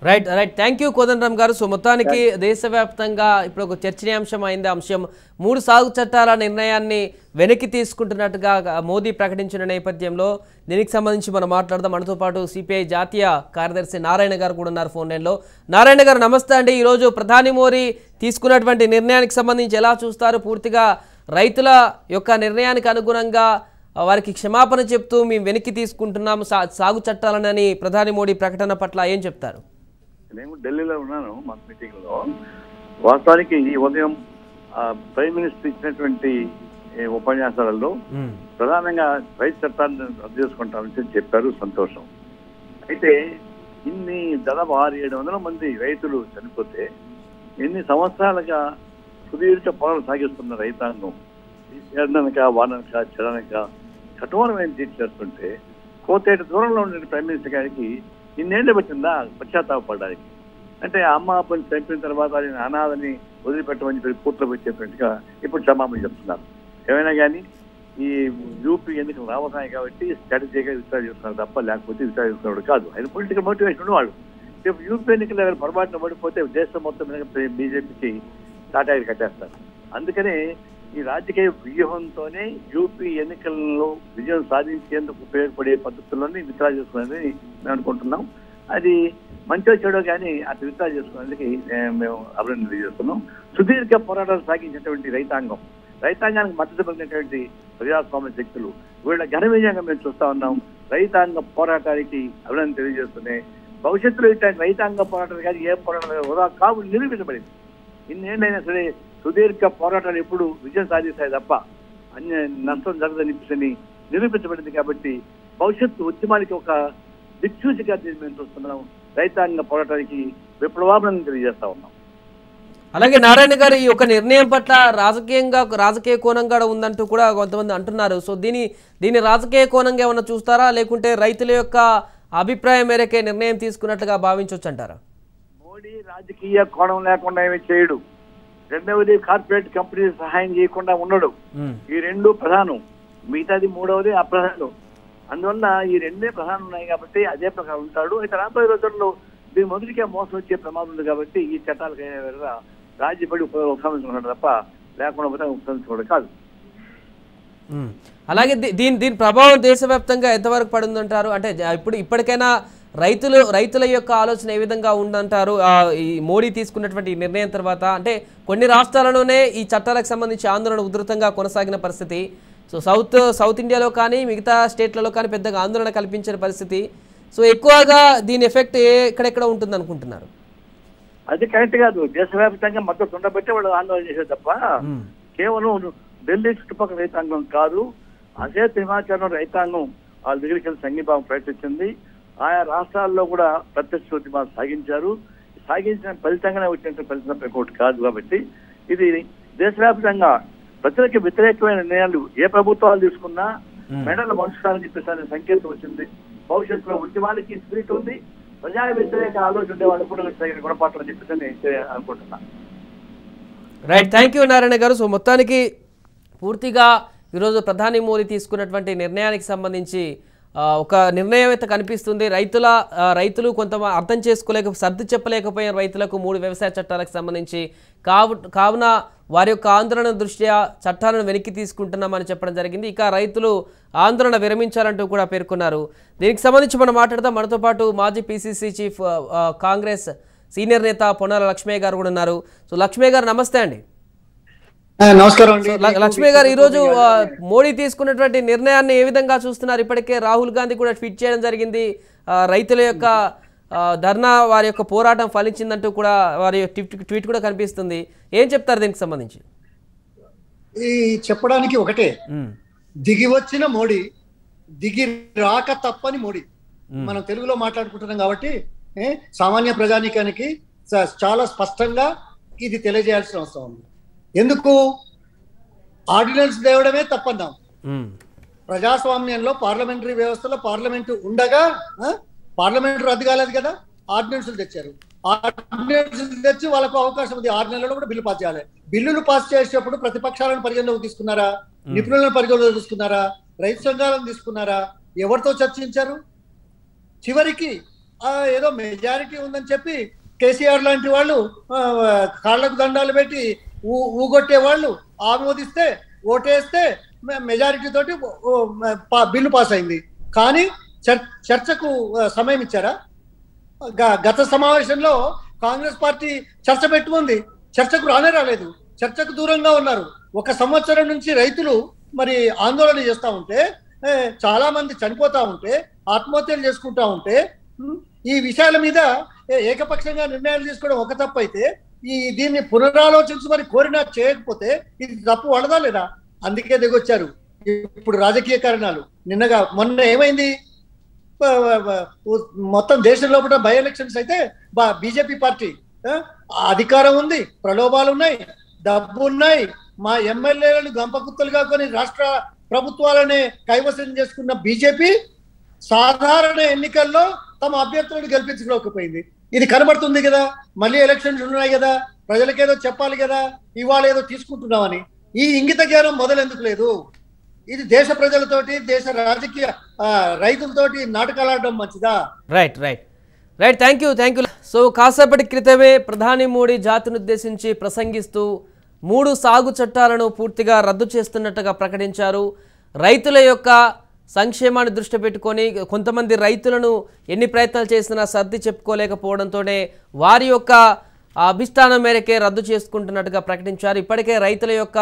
రైట్. థ్యాంక్ యూ కోదండరామ్ గారు. సో మొత్తానికి దేశవ్యాప్తంగా ఇప్పుడు ఒక చర్చనీయాంశం అయింది అంశం 3 సాగు చట్టాల నిర్ణయాన్ని వెనక్కి తీసుకుంటున్నట్టుగా మోదీ ప్రకటించిన నేపథ్యంలో దీనికి సంబంధించి మనం మాట్లాడదాం. మనతో పాటు సిపిఐ జాతీయ కార్యదర్శి నారాయణ గారు కూడా ఉన్నారు ఫోన్ లైన్లో. నారాయణ గారు నమస్తే అండి. ఈరోజు ప్రధాని మోదీ తీసుకున్నటువంటి నిర్ణయానికి సంబంధించి ఎలా చూస్తారు? పూర్తిగా రైతుల యొక్క నిర్ణయానికి అనుగుణంగా వారికి క్షమాపణ చెప్తూ మేము వెనక్కి తీసుకుంటున్నాము సాగు చట్టాలని ప్రధాని మోడీ ప్రకటన పట్ల ఏం చెప్తారు? నేను ఢిల్లీలో ఉన్నాను మా మీటింగ్ లో. వాస్తవానికి ఈ ఉదయం ప్రైమ్ మినిస్టర్ ఇచ్చినటువంటి ఉపన్యాసాలలో ప్రధానంగా రైతు చట్టాన్ని రద్దు చేసుకుంటామని చెప్పారు. సంతోషం. అయితే ఇన్ని దాదాపు 600-700 మంది రైతులు చనిపోతే ఎన్ని సంవత్సరాలుగా సుదీర్ఘ పోరాటం సాగిస్తున్న రైతాంగం ఎండనక వాననక చెడనక కఠోరమైన తీర్చి చేస్తుంటే కోతేటి దూరంలో ఉండే ప్రైమ్ మినిస్టర్ గారికి ఇన్నేళ్ళు పెట్టిందా పశ్చాత్తాపడడానికి? అంటే అమ్మ అప్పని చంపిన తర్వాత ఆయన అనాథని వదిలిపెట్టమని చెప్పి కోర్టులో పోయి చెప్పినట్టుగా ఇప్పుడు క్షమాపణ చెప్తున్నారు. ఏమైనా కానీ ఈ యూపీ ఎన్నికలు రావతాయి కాబట్టి స్ట్రాటజీగా విత్డ్రా చేస్తున్నారు తప్ప లేకపోతే విత్డ్రా చేసుకున్నాడు కాదు. ఆయన పొలిటికల్ మోటివేషన్ ఉన్నవాడు. రేపు యూపీ ఎన్నికలు పొరపాటున పడిపోతే దేశం మొత్తం బీజేపీకి టాటాకి కట్టేస్తారు. అందుకనే ఈ రాజకీయ వ్యూహంతోనే యూపీ ఎన్నికల్లో విజయం సాధించేందుకు ఉపయోగపడే పద్ధతుల్లోనే విత్డ్రా చేసుకునేది మేము అనుకుంటున్నాం. అది మంచిగా చెడో కానీ అటు విత్డ్రా చేసుకునేందుకు మేము అభినందన తెలియజేస్తున్నాం. సుదీర్ఘ పోరాటాలు సాగించినటువంటి రైతాంగానికి మద్దతు పొందినటువంటి ప్రజాస్వామ్య శక్తులు వీళ్ళ ఘన విజయంగా మేము చూస్తా ఉన్నాం. రైతాంగ పోరాటానికి అభినందన తెలియజేస్తున్నాయి. భవిష్యత్తులో ఇట్లాంటి రైతాంగ పోరాటాలు కానీ ఏ పోరాటాలు వృధా కావు నిరూపించబడింది. ఇన్నేళ్ళైనా సరే సుదీర్ఘ పోరాటాలు ఎప్పుడు విజయం సాధిస్తాయి తప్ప అన్య నష్టం జరగదని నిరూపించబడింది. కాబట్టి భవిష్యత్తు ఉద్యమానికి ఒక దిక్సూచిగా మేము చూస్తున్నాం. రైతాంగ పోరాటానికి విప్లవాభినందన తెలియజేస్తా ఉన్నాం. అలాగే నారాయణ గారు ఈ యొక్క నిర్ణయం పట్ల రాజకీయ కోణంగా ఉందంటూ కూడా కొంతమంది అంటున్నారు. సో దీని రాజకీయ కోణంగా ఏమన్నా చూస్తారా, లేకుంటే రైతుల యొక్క అభిప్రాయం మేరకే నిర్ణయం తీసుకున్నట్లుగా భావించవచ్చు అంటారా? మోడీ రాజకీయ కోణం లేకుండా ఏమీ చేయడు. రెండవది కార్పొరేట్ కంపెనీ సహాయం చేయకుండా ఉండడు. ఈ రెండు ప్రధానం, మిగతాది మూడవది అప్రధానం. అందువల్ల ఈ రెండే ప్రధానం ఉన్నాయి కాబట్టి అదే ప్రకారం ఉంటాడు. అయితే రాబోయే రోజుల్లో దీని మొదటికే మోసం వచ్చే ప్రమాదం ఉంది కాబట్టి ఈ చట్టాలకైనా రాజ్యపడి ఉపసంహరించుకున్నాడు తప్ప లేకుండా పోతే ఉపసంహరించుకోవడం కాదు. అలాగే దీని ప్రభావం దేశవ్యాప్తంగా ఎంతవరకు పడుందంటారు? అంటే ఇప్పటికైనా రైతుల యొక్క ఆలోచన ఏ విధంగా ఉందంటారు ఈ మోడీ తీసుకున్నటువంటి నిర్ణయం తర్వాత? అంటే కొన్ని రాష్ట్రాలలోనే ఈ చట్టాలకు సంబంధించి ఆందోళన ఉధృతంగా కొనసాగిన పరిస్థితి. సో సౌత్ ఇండియాలో కానీ మిగతా స్టేట్లలో కానీ పెద్దగా ఆందోళన కల్పించిన పరిస్థితి. సో ఎక్కువగా దీని ఎఫెక్ట్ ఎక్కడెక్కడ ఉంటుంది అనుకుంటున్నారు? అది కరెక్ట్ కాదు. దేశవ్యాప్తంగా మద్దతు ఉండబట్టే వాళ్ళు ఆందోళన చేసేది తప్ప కేవలం ఢిల్లీ చుట్టుపక్కల రైతాంగం కాదు. అదే హిమాచలం రైతాంగం వాళ్ళ దగ్గరికి వెళ్ళి సంఘీభావం ప్రకటించింది. ఆయా రాష్ట్రాల్లో కూడా ప్రత్యక్ష ఉద్యమాలు సాగించిన ఫలితంగానే వచ్చిన ఫలితం ఇంకోటి కాదు. కాబట్టి ఇది దేశవ్యాప్తంగా ప్రజలకు వ్యతిరేకమైన నిర్ణయాలు ఏ ప్రభుత్వాలు తీసుకున్నా మెడలు వంచుతారని చెప్పేసి సంకేతం వచ్చింది. భవిష్యత్తులో ఉద్యమానికి స్పిరిట్ ఉంది. ప్రజా వ్యతిరేక ఆలోచన ఉండే వాళ్ళు కూడా తగిన గుణపాఠం చెప్పేసి నేను అనుకుంటున్నా. రైట్, థ్యాంక్ యూ నారాయణ గారు. సో మొత్తానికి పూర్తిగా ఈరోజు ప్రధాని మోదీ తీసుకున్నటువంటి నిర్ణయానికి సంబంధించి ఒక నిర్ణయం అయితే కనిపిస్తుంది. రైతులు కొంత అర్థం సర్ది చెప్పలేకపోయిన రైతులకు 3 వ్యవసాయ చట్టాలకు సంబంధించి కావున వారి యొక్క ఆందోళన దృష్ట్యా చట్టాలను వెనక్కి తీసుకుంటున్నామని చెప్పడం జరిగింది. ఇక రైతులు ఆందోళన విరమించాలంటూ కూడా పేర్కొన్నారు. దీనికి సంబంధించి మనం మాట్లాడదాం. మనతో పాటు మాజీ పిసిసి చీఫ్ కాంగ్రెస్ సీనియర్ నేత పొన్నాల లక్ష్మయ్య గారు కూడా ఉన్నారు. సో లక్ష్మయ్య గారు నమస్తే అండి. నమస్కారం అండి. లక్ష్మీ గారు, ఈరోజు మోడీ తీసుకున్నటువంటి నిర్ణయాన్ని ఏ విధంగా చూస్తున్నారు? ఇప్పటికే రాహుల్ గాంధీ కూడా ట్వీట్ చేయడం జరిగింది. రైతుల యొక్క ధర్నా, వారి యొక్క పోరాటం ఫలించిందంటూ కూడా వారి ట్వీట్ కూడా కనిపిస్తుంది. ఏం చెప్తారు దీనికి సంబంధించి? ఈ చెప్పడానికి ఒకటే, దిగి వచ్చిన మోడీ, దిగి రాక తప్పని మోడీ. మనం తెలుగులో మాట్లాడుకుంటున్నాం కాబట్టి సామాన్య ప్రజానీకానికి చాలా స్పష్టంగా ఇది తెలియజేయాల్సిన అవసరం ఉంది. ఎందుకు ఆర్డినెన్స్ తేవడమే తప్పన్నాం. ప్రజాస్వామ్యంలో పార్లమెంటరీ వ్యవస్థలో పార్లమెంటు ఉండగా పార్లమెంటు రద్దు కాలేదు కదా, ఆర్డినెన్సులు తెచ్చారు. ఆర్డినెన్సులు తెచ్చి వాళ్ళకు అవకాశం ఉంది 6 నెలల్లో కూడా బిల్లు పాస్ చేయాలి. బిల్లులు పాస్ చేసేటప్పుడు ప్రతిపక్షాలను పరిగణలోకి తీసుకున్నారా? నిపుణులను పరిగణలోకి తీసుకున్నారా? రైతు సంఘాలను తీసుకున్నారా? ఎవరితో చర్చించారు? చివరికి ఏదో మెజారిటీ ఉందని చెప్పి కేసీఆర్ లాంటి వాళ్ళు కాళ్లకు దండాలు పెట్టి ఊగొట్టే వాళ్ళు ఆమోదిస్తే ఓటేస్తే మెజారిటీ తోటి బిల్లు పాస్ అయింది. కానీ చర్చకు సమయం ఇచ్చారా? గత సమావేశంలో కాంగ్రెస్ పార్టీ చర్చ పెట్టుకుంది, చర్చకు రాలేదు. చర్చకు దూరంగా ఉన్నారు. 1 సంవత్సరం నుంచి రైతులు మరి ఆందోళన చేస్తూ ఉంటే, చాలా మంది చనిపోతా ఉంటే, ఆత్మహత్యలు చేసుకుంటా ఉంటే, ఈ విషయాల మీద ఏకపక్షంగా నిర్ణయాలు తీసుకోవడం ఒక తప్పు అయితే దీన్ని పునరాలోచించమని కోరినా చేయకపోతే ఇది తప్పు పడదా లేదా? అందుకే దిగొచ్చారు. ఇప్పుడు రాజకీయ కారణాలు. మొన్న ఏమైంది? మొత్తం దేశంలో కూడా బై ఎలక్షన్స్ అయితే బీజేపీ పార్టీ అధికారం ఉంది, ప్రలోభాలు ఉన్నాయి, డబ్బు ఉన్నాయి. మా ఎమ్మెల్యేలను గంపకుత్తలుగా కొని రాష్ట్ర ప్రభుత్వాలనే కైవసం చేసుకున్న బీజేపీ సాధారణ ఎన్నికల్లో తమ అభ్యర్థులను గెలిపించుకోకపోయింది. ఇది కనబడుతుంది కదా. మళ్ళీ ఎలక్షన్స్ ఉన్నాయి కదా, ప్రజలకేదో చెప్పాలి కదా, ఇవాళ ఏదో తీసుకుంటున్నామని. ఈ ఇంగిత జ్ఞానం మొదలెందుకు లేదు? ఇది దేశ ప్రజలతోటి, దేశ రాజకీయ రైతులతోటి నాటకాలు ఆడడం మంచిదా? Right, thank you. సో కాసేపటి క్రితమే ప్రధాని మోడీ జాతిని ఉద్దేశించి ప్రసంగిస్తూ 3 సాగు చట్టాలను పూర్తిగా రద్దు చేస్తున్నట్టుగా ప్రకటించారు. రైతుల యొక్క సంక్షేమాన్ని దృష్టి పెట్టుకొని కొంతమంది రైతులను ఎన్ని ప్రయత్నాలు చేసినా సర్ది చెప్పుకోలేకపోవడంతోనే వారి యొక్క అభిష్టానం మేరకే రద్దు చేసుకుంటున్నట్టుగా ప్రకటించారు. ఇప్పటికే రైతుల యొక్క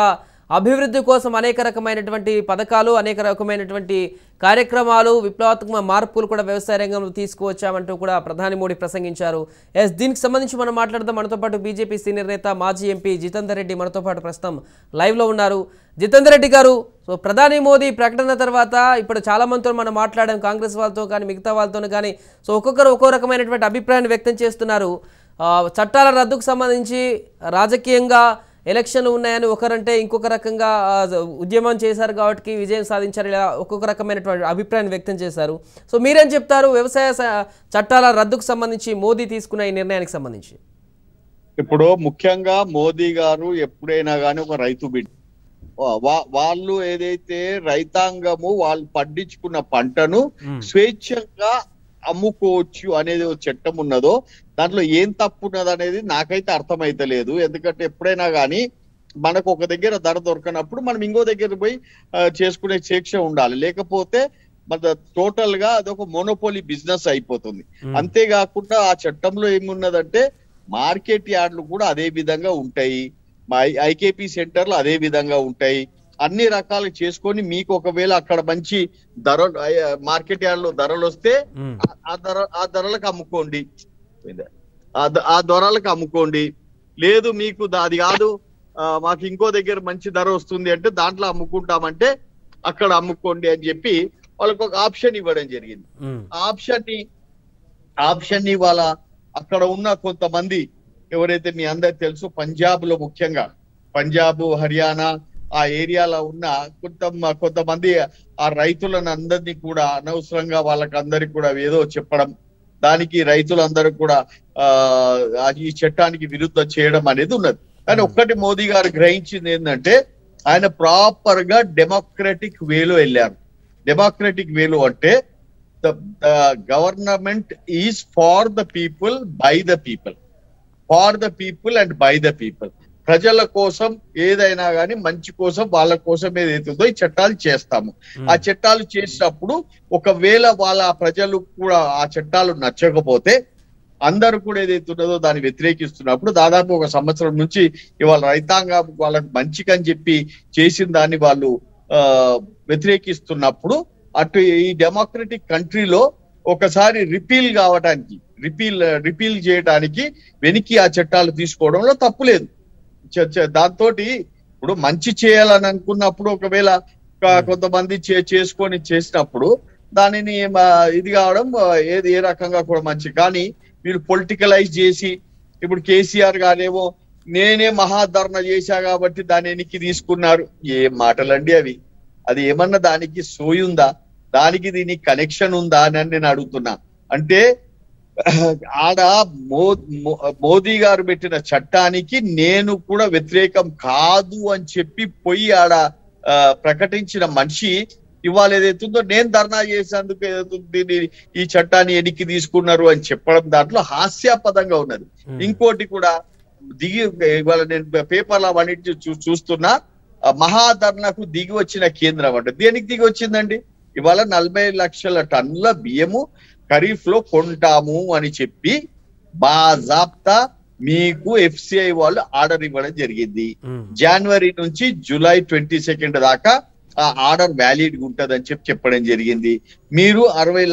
అభివృద్ధి కోసం అనేక రకమైనటువంటి పథకాలు, అనేక రకమైనటువంటి కార్యక్రమాలు, విప్లవాత్మక మార్పులు కూడా వ్యవసాయ రంగంలో తీసుకువచ్చామంటూ కూడా ప్రధాని మోడీ ప్రసంగించారు. దీనికి సంబంధించి మనం మాట్లాడదాం. మనతో పాటు బీజేపీ సీనియర్ నేత మాజీ ఎంపీ జితేందర్ రెడ్డి మనతో పాటు ప్రస్తుతం లైవ్లో ఉన్నారు. జితేందర్ రెడ్డి గారు, సో ప్రధాని మోదీ ప్రకటన తర్వాత ఇప్పుడు చాలా మందితో మనం మాట్లాడాం, కాంగ్రెస్ వాళ్ళతో కానీ మిగతా వాళ్ళతో కానీ. సో ఒక్కొక్కరు ఒక్కో రకమైనటువంటి అభిప్రాయాన్ని వ్యక్తం చేస్తున్నారు. చట్టాల రద్దుకు సంబంధించి రాజకీయంగా ఎలక్షన్లు ఉన్నాయని ఒకరంటే, ఇంకొక రకంగా ఉద్యమం చేశారు కాబట్టి విజయం సాధించారు, ఇలా ఒక్కొక్క రకమైనటువంటి అభిప్రాయాన్ని వ్యక్తం చేశారు. సో మీరేం చెప్తారు వ్యవసాయ చట్టాల రద్దుకు సంబంధించి మోదీ తీసుకున్న ఈ నిర్ణయానికి సంబంధించి? ఇప్పుడు ముఖ్యంగా మోదీ గారు ఎప్పుడైనా కానీ ఒక రైతు బిడ్డ, వాళ్ళు ఏదైతే రైతాంగము వాళ్ళు పండించుకున్న పంటను స్వేచ్ఛంగా అమ్ముకోవచ్చు అనేది ఒక చట్టం ఉన్నదో దాంట్లో ఏం తప్పు ఉన్నది అనేది నాకైతే అర్థమైతలేదు. ఎందుకంటే ఎప్పుడైనా కానీ మనకు ఒక దగ్గర ధర దొరకనప్పుడు మనం ఇంకో దగ్గర పోయి చేసుకునే శిక్ష ఉండాలి, లేకపోతే మన టోటల్ గా అదొక మోనోపోలీ బిజినెస్ అయిపోతుంది. అంతేకాకుండా ఆ చట్టంలో ఏమున్నదంటే మార్కెట్ యార్డ్లు కూడా అదే విధంగా ఉంటాయి, ఐకేపీ సెంటర్లు అదే విధంగా ఉంటాయి, అన్ని రకాలు చేసుకొని మీకు ఒకవేళ అక్కడ మంచి ధర మార్కెట్ యార్డ్ లో ధరలు వస్తే ఆ ధరలకు అమ్ముకోండి, ఆ ధరలకు అమ్ముకోండి. లేదు మీకు అది కాదు మాకు ఇంకో దగ్గర మంచి ధర వస్తుంది అంటే దాంట్లో అమ్ముకుంటామంటే అక్కడ అమ్ముకోండి అని చెప్పి వాళ్ళకి ఒక ఆప్షన్ ఇవ్వడం జరిగింది. ఆప్షన్ ని వాళ్ళ అక్కడ ఉన్న కొంతమంది ఎవరైతే మీ అందరికి తెలుసు పంజాబ్ లో ముఖ్యంగా పంజాబ్ హర్యానా ఆ ఏరియాలో ఉన్న కొంతమంది ఆ రైతులను అందరినీ కూడా అనవసరంగా వాళ్ళకందరికి కూడా ఏదో చెప్పడం, దానికి రైతులందరూ కూడా ఈ చట్టానికి విరుద్ధం చేయడం అనేది ఉన్నది. కానీ ఒక్కటి మోదీ గారు గ్రహించింది ఏంటంటే ఆయన ప్రాపర్ గా డెమోక్రటిక్ వేలో వెళ్ళారు. డెమోక్రటిక్ వేలో అంటే government is far the people by the people, for the people and by the people. ప్రజల కోసం ఏదైనా కానీ మంచి కోసం వాళ్ళ కోసం ఏదైతుందో ఈ చట్టాలు చేస్తాము. ఆ చట్టాలు చేసినప్పుడు ఒకవేళ వాళ్ళ ప్రజలు కూడా ఆ చట్టాలు నచ్చకపోతే అందరూ కూడా ఏదైతున్నదో దాన్ని వ్యతిరేకిస్తున్నప్పుడు దాదాపు ఒక సంవత్సరం నుంచి ఇవాళ రైతాంగం వాళ్ళకి మంచికని చెప్పి చేసిన దాన్ని వాళ్ళు వ్యతిరేకిస్తున్నప్పుడు అటు ఈ డెమోక్రటిక్ కంట్రీలో ఒకసారి రిపీల్ కావడానికి రిపీల్ చేయడానికి వెనక్కి ఆ చట్టాలు తీసుకోవడంలో తప్పు లేదు. దాంతో ఇప్పుడు మంచి చేయాలని అనుకున్నప్పుడు ఒకవేళ కొంతమంది చేసుకొని చేసినప్పుడు దానిని ఇది కావడం ఏది ఏ రకంగా కూడా మంచి. కానీ మీరు పొలిటికలైజ్ చేసి ఇప్పుడు కేసీఆర్ గారేమో నేనే మహాధర్ణ చేశా కాబట్టి దాన్ని వెనక్కి తీసుకున్నారు, ఏం మాటలండి అవి? అది ఏమన్నా దానికి సోయుందా, దానికి దీనికి కనెక్షన్ ఉందా అని నేను అడుగుతున్నా. అంటే ఆడ మోదీ గారు పెట్టిన చట్టానికి నేను కూడా వ్యతిరేకం కాదు అని చెప్పి పోయి ఆడ ప్రకటించిన మనిషి ఇవాళ ఏదైతుందో నేను ధర్నా చేసేందుకు ఏదైతుంది ఈ చట్టాన్ని ఎనికి తీసుకున్నారు అని చెప్పడం దాంట్లో హాస్యాస్పదంగా ఉన్నది. ఇంకోటి కూడా ఇవాళ నేను పేపర్లో అన్నిటి చూస్తున్నా, మహాధర్నాకు దిగి వచ్చిన కేంద్రం అంటే దేనికి దిగి వచ్చిందండి? ఇవాళ 40 లక్షల టన్నుల బియ్యము ఖరీఫ్ లో కొంటాము అని చెప్పి బాజాప్తా మీకు FCI వాళ్ళు ఆర్డర్ ఇవ్వడం జరిగింది. జనవరి నుంచి జూలై 22 దాకా ఆ ఆర్డర్ వ్యాలిడ్ ఉంటదని చెప్పడం జరిగింది. మీరు 60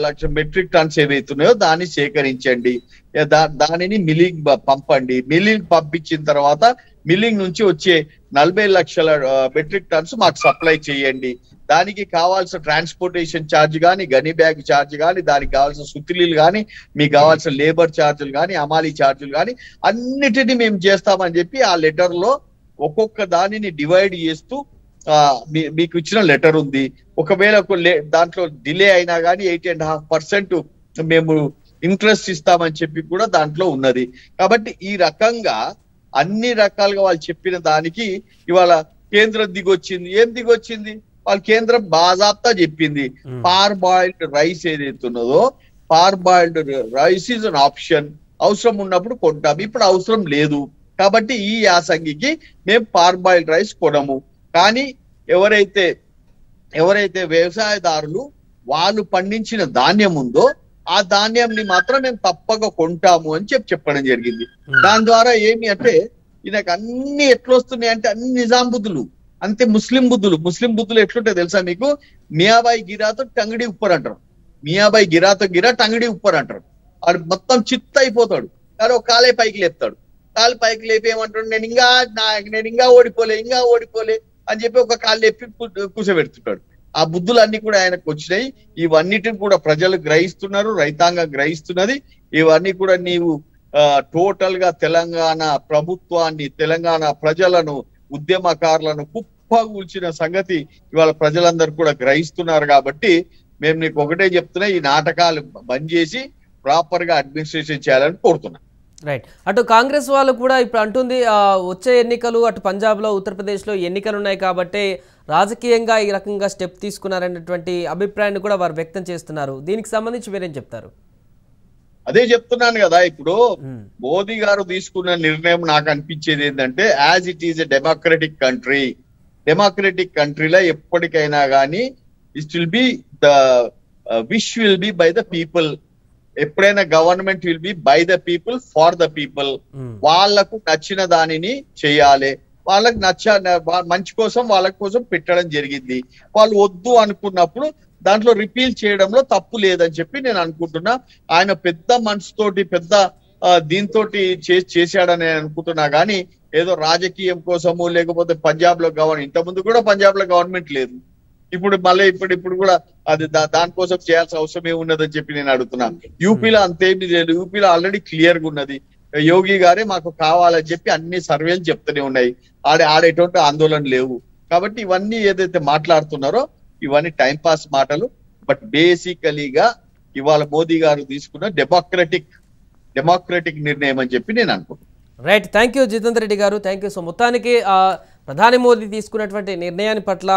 లక్ష మెట్రిక్ టన్స్ ఏవైతున్నాయో దాన్ని సేకరించండి, దానిని మిల్లింగ్ పంపండి. మిల్లింగ్ పంపించిన తర్వాత మిల్లింగ్ నుంచి వచ్చే 40 లక్షల మెట్రిక్ టన్స్ మాకు సప్లై చేయండి. దానికి కావాల్సిన ట్రాన్స్పోర్టేషన్ ఛార్జ్ కానీ, గని బ్యాగ్ ఛార్జ్ కానీ, దానికి కావాల్సిన సుత్తిలీలు కానీ, మీకు కావాల్సిన లేబర్ ఛార్జీలు కానీ, అమాలీ ఛార్జీలు కానీ అన్నిటినీ మేము చేస్తామని చెప్పి ఆ లెటర్ లో ఒక్కొక్క దానిని డివైడ్ చేస్తూ మీకు ఇచ్చిన లెటర్ ఉంది. ఒకవేళ దాంట్లో డిలే అయినా కానీ 8.5% మేము ఇంట్రెస్ట్ ఇస్తామని చెప్పి కూడా దాంట్లో ఉన్నది. కాబట్టి ఈ రకంగా అన్ని రకాలుగా వాళ్ళు చెప్పిన దానికి ఇవాళ కేంద్రం దిగొచ్చింది. ఏం దిగొచ్చింది? వాళ్ళ కేంద్రం బాజాప్తా చెప్పింది పార్ బాయిల్డ్ రైస్ ఏదైతే ఉన్నదో పార్ boiled rice is an option, అవసరం ఉన్నప్పుడు కొంటాం, ఇప్పుడు అవసరం లేదు కాబట్టి ఈ యాసంగికి మేము పార్ బాయిల్డ్ రైస్ కొనము. కానీ ఎవరైతే వ్యవసాయదారులు వాళ్ళు పండించిన ధాన్యం ఉందో ఆ ధాన్యంని మాత్రం మేము తప్పక కొంటాము అని చెప్పడం జరిగింది. దాని ద్వారా ఏమి అంటే ఈయనకు అన్ని ఎట్లొస్తున్నాయి అంటే అన్ని నిజాం బుద్ధులు, అంతే ముస్లిం బుద్ధులు ఎట్లుంటాయి తెలుసా మీకు? మియాబాయి గిరాతో టంగిడి ఉప్పర్ అంటారు, మియాబాయి గిరాతో టంగిడి ఉప్పర్ అంటారు. వాడు మొత్తం చిత్త అయిపోతాడు, కానీ ఒక కాలే పైకి లేపుతాడు. కాలు పైకి లేపి ఏమంటాడు, నేను ఇంకా ఓడిపోలే అని చెప్పి ఒక కాళ్ళు లేపి కూర్చోబెడుతుంటాడు. ఆ బుద్ధులన్నీ కూడా ఆయనకు వచ్చినాయి. ఇవన్నిటిని కూడా ప్రజలు గ్రహిస్తున్నారు, రైతాంగం గ్రహిస్తున్నది. ఇవన్నీ కూడా నీవు టోటల్ గా తెలంగాణ ప్రభుత్వాన్ని, తెలంగాణ ప్రజలను, ఉద్యమకారులను కుప్పగూల్చిన సంగతి ఇవాళ ప్రజలందరూ కూడా గ్రహిస్తున్నారు. కాబట్టి మేము నీకు ఒకటే చెప్తున్నా, ఈ నాటకాలు బంద్ చేసి ప్రాపర్ గా అడ్మినిస్ట్రేషన్ చేయాలని కోరుతున్నాం. రైట్. అటు కాంగ్రెస్ వాళ్ళు కూడా ఇప్పుడు అంటుంది వచ్చే ఎన్నికలు అటు పంజాబ్లో ఉత్తరప్రదేశ్లో ఎన్నికలు ఉన్నాయి కాబట్టి రాజకీయంగా ఈ రకంగా స్టెప్ తీసుకున్నారనేటువంటి అభిప్రాయాన్ని కూడా వారు వ్యక్తం చేస్తున్నారు. దీనికి సంబంధించి మీరేం చెప్తారు? అదే చెప్తున్నాను కదా, ఇప్పుడు మోదీ గారు తీసుకున్న నిర్ణయం నాకు అనిపించేది ఏంటంటే, as it is a democratic country, democratic కంట్రీలో ఎప్పటికైనా కానీ it will be the wish will be by the people. ఎప్పుడైనా government will be by the people for the people. వాళ్లకు నచ్చిన దానిని చేయాలి, వాళ్ళకి మంచి కోసం వాళ్ళ కోసం పెట్టడం జరిగింది. వాళ్ళు వద్దు అనుకున్నప్పుడు దాంట్లో రిపీల్ చేయడంలో తప్పు లేదని చెప్పి నేను అనుకుంటున్నా. ఆయన పెద్ద మనసుతోటి పెద్ద దీంతో చేశాడని అనుకుంటున్నా, కానీ ఏదో రాజకీయం కోసము లేకపోతే పంజాబ్ లో ఇంతకుముందు కూడా పంజాబ్ లో గవర్నమెంట్ లేదు, ఇప్పుడు మళ్ళీ ఇప్పుడు కూడా అది దానికోసం చేయాల్సిన అవసరం ఏమున్నదని చెప్పి నేను అడుగుతున్నా. యూపీలో అంతేమీ లేదు, యూపీలో ఆల్రెడీ క్లియర్ గా ఉన్నది. యోగి గారే మాకు కావాలని చెప్పి అన్ని సర్వేలు చెప్తూనే ఉన్నాయి, ఆడేటువంటి ఆందోళన లేవు. కాబట్టి ఇవన్నీ ఏదైతే మాట్లాడుతున్నారో ఇవన్నీ టైం పాస్ మాటలు. బట్ బేసికలీగా ఇవాళ మోదీ గారు తీసుకున్న డెమోక్రటిక్ నిర్ణయం అని చెప్పి నేను అనుకుంటున్నాను. Right. Thank you Jitender Reddy garu, thank you. So మొత్తానికి ప్రధాని మోదీ తీసుకున్నటువంటి నిర్ణయాన్ని పట్ల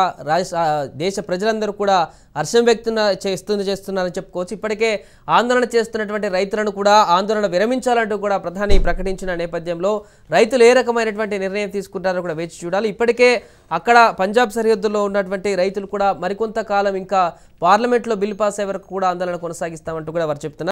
దేశ ప్రజలందరూ కూడా హర్షం వ్యక్తం చేస్తున్నారని చెప్పుకోవచ్చు. ఇప్పటికే ఆందోళన చేస్తున్నటువంటి రైతులను కూడా ఆందోళన విరమించాలంటూ కూడా ప్రధాని ప్రకటించిన నేపథ్యంలో రైతులు ఏ రకమైనటువంటి నిర్ణయం తీసుకుంటారో కూడా వేచి చూడాలి. ఇప్పటికే అక్కడ పంజాబ్ సరిహద్దుల్లో ఉన్నటువంటి రైతులు కూడా మరికొంత కాలం ఇంకా పార్లమెంట్లో బిల్లు పాస్ అయ్యే వరకు కూడా ఆందోళన కొనసాగిస్తామంటూ కూడా వారు చెప్తున్నారు.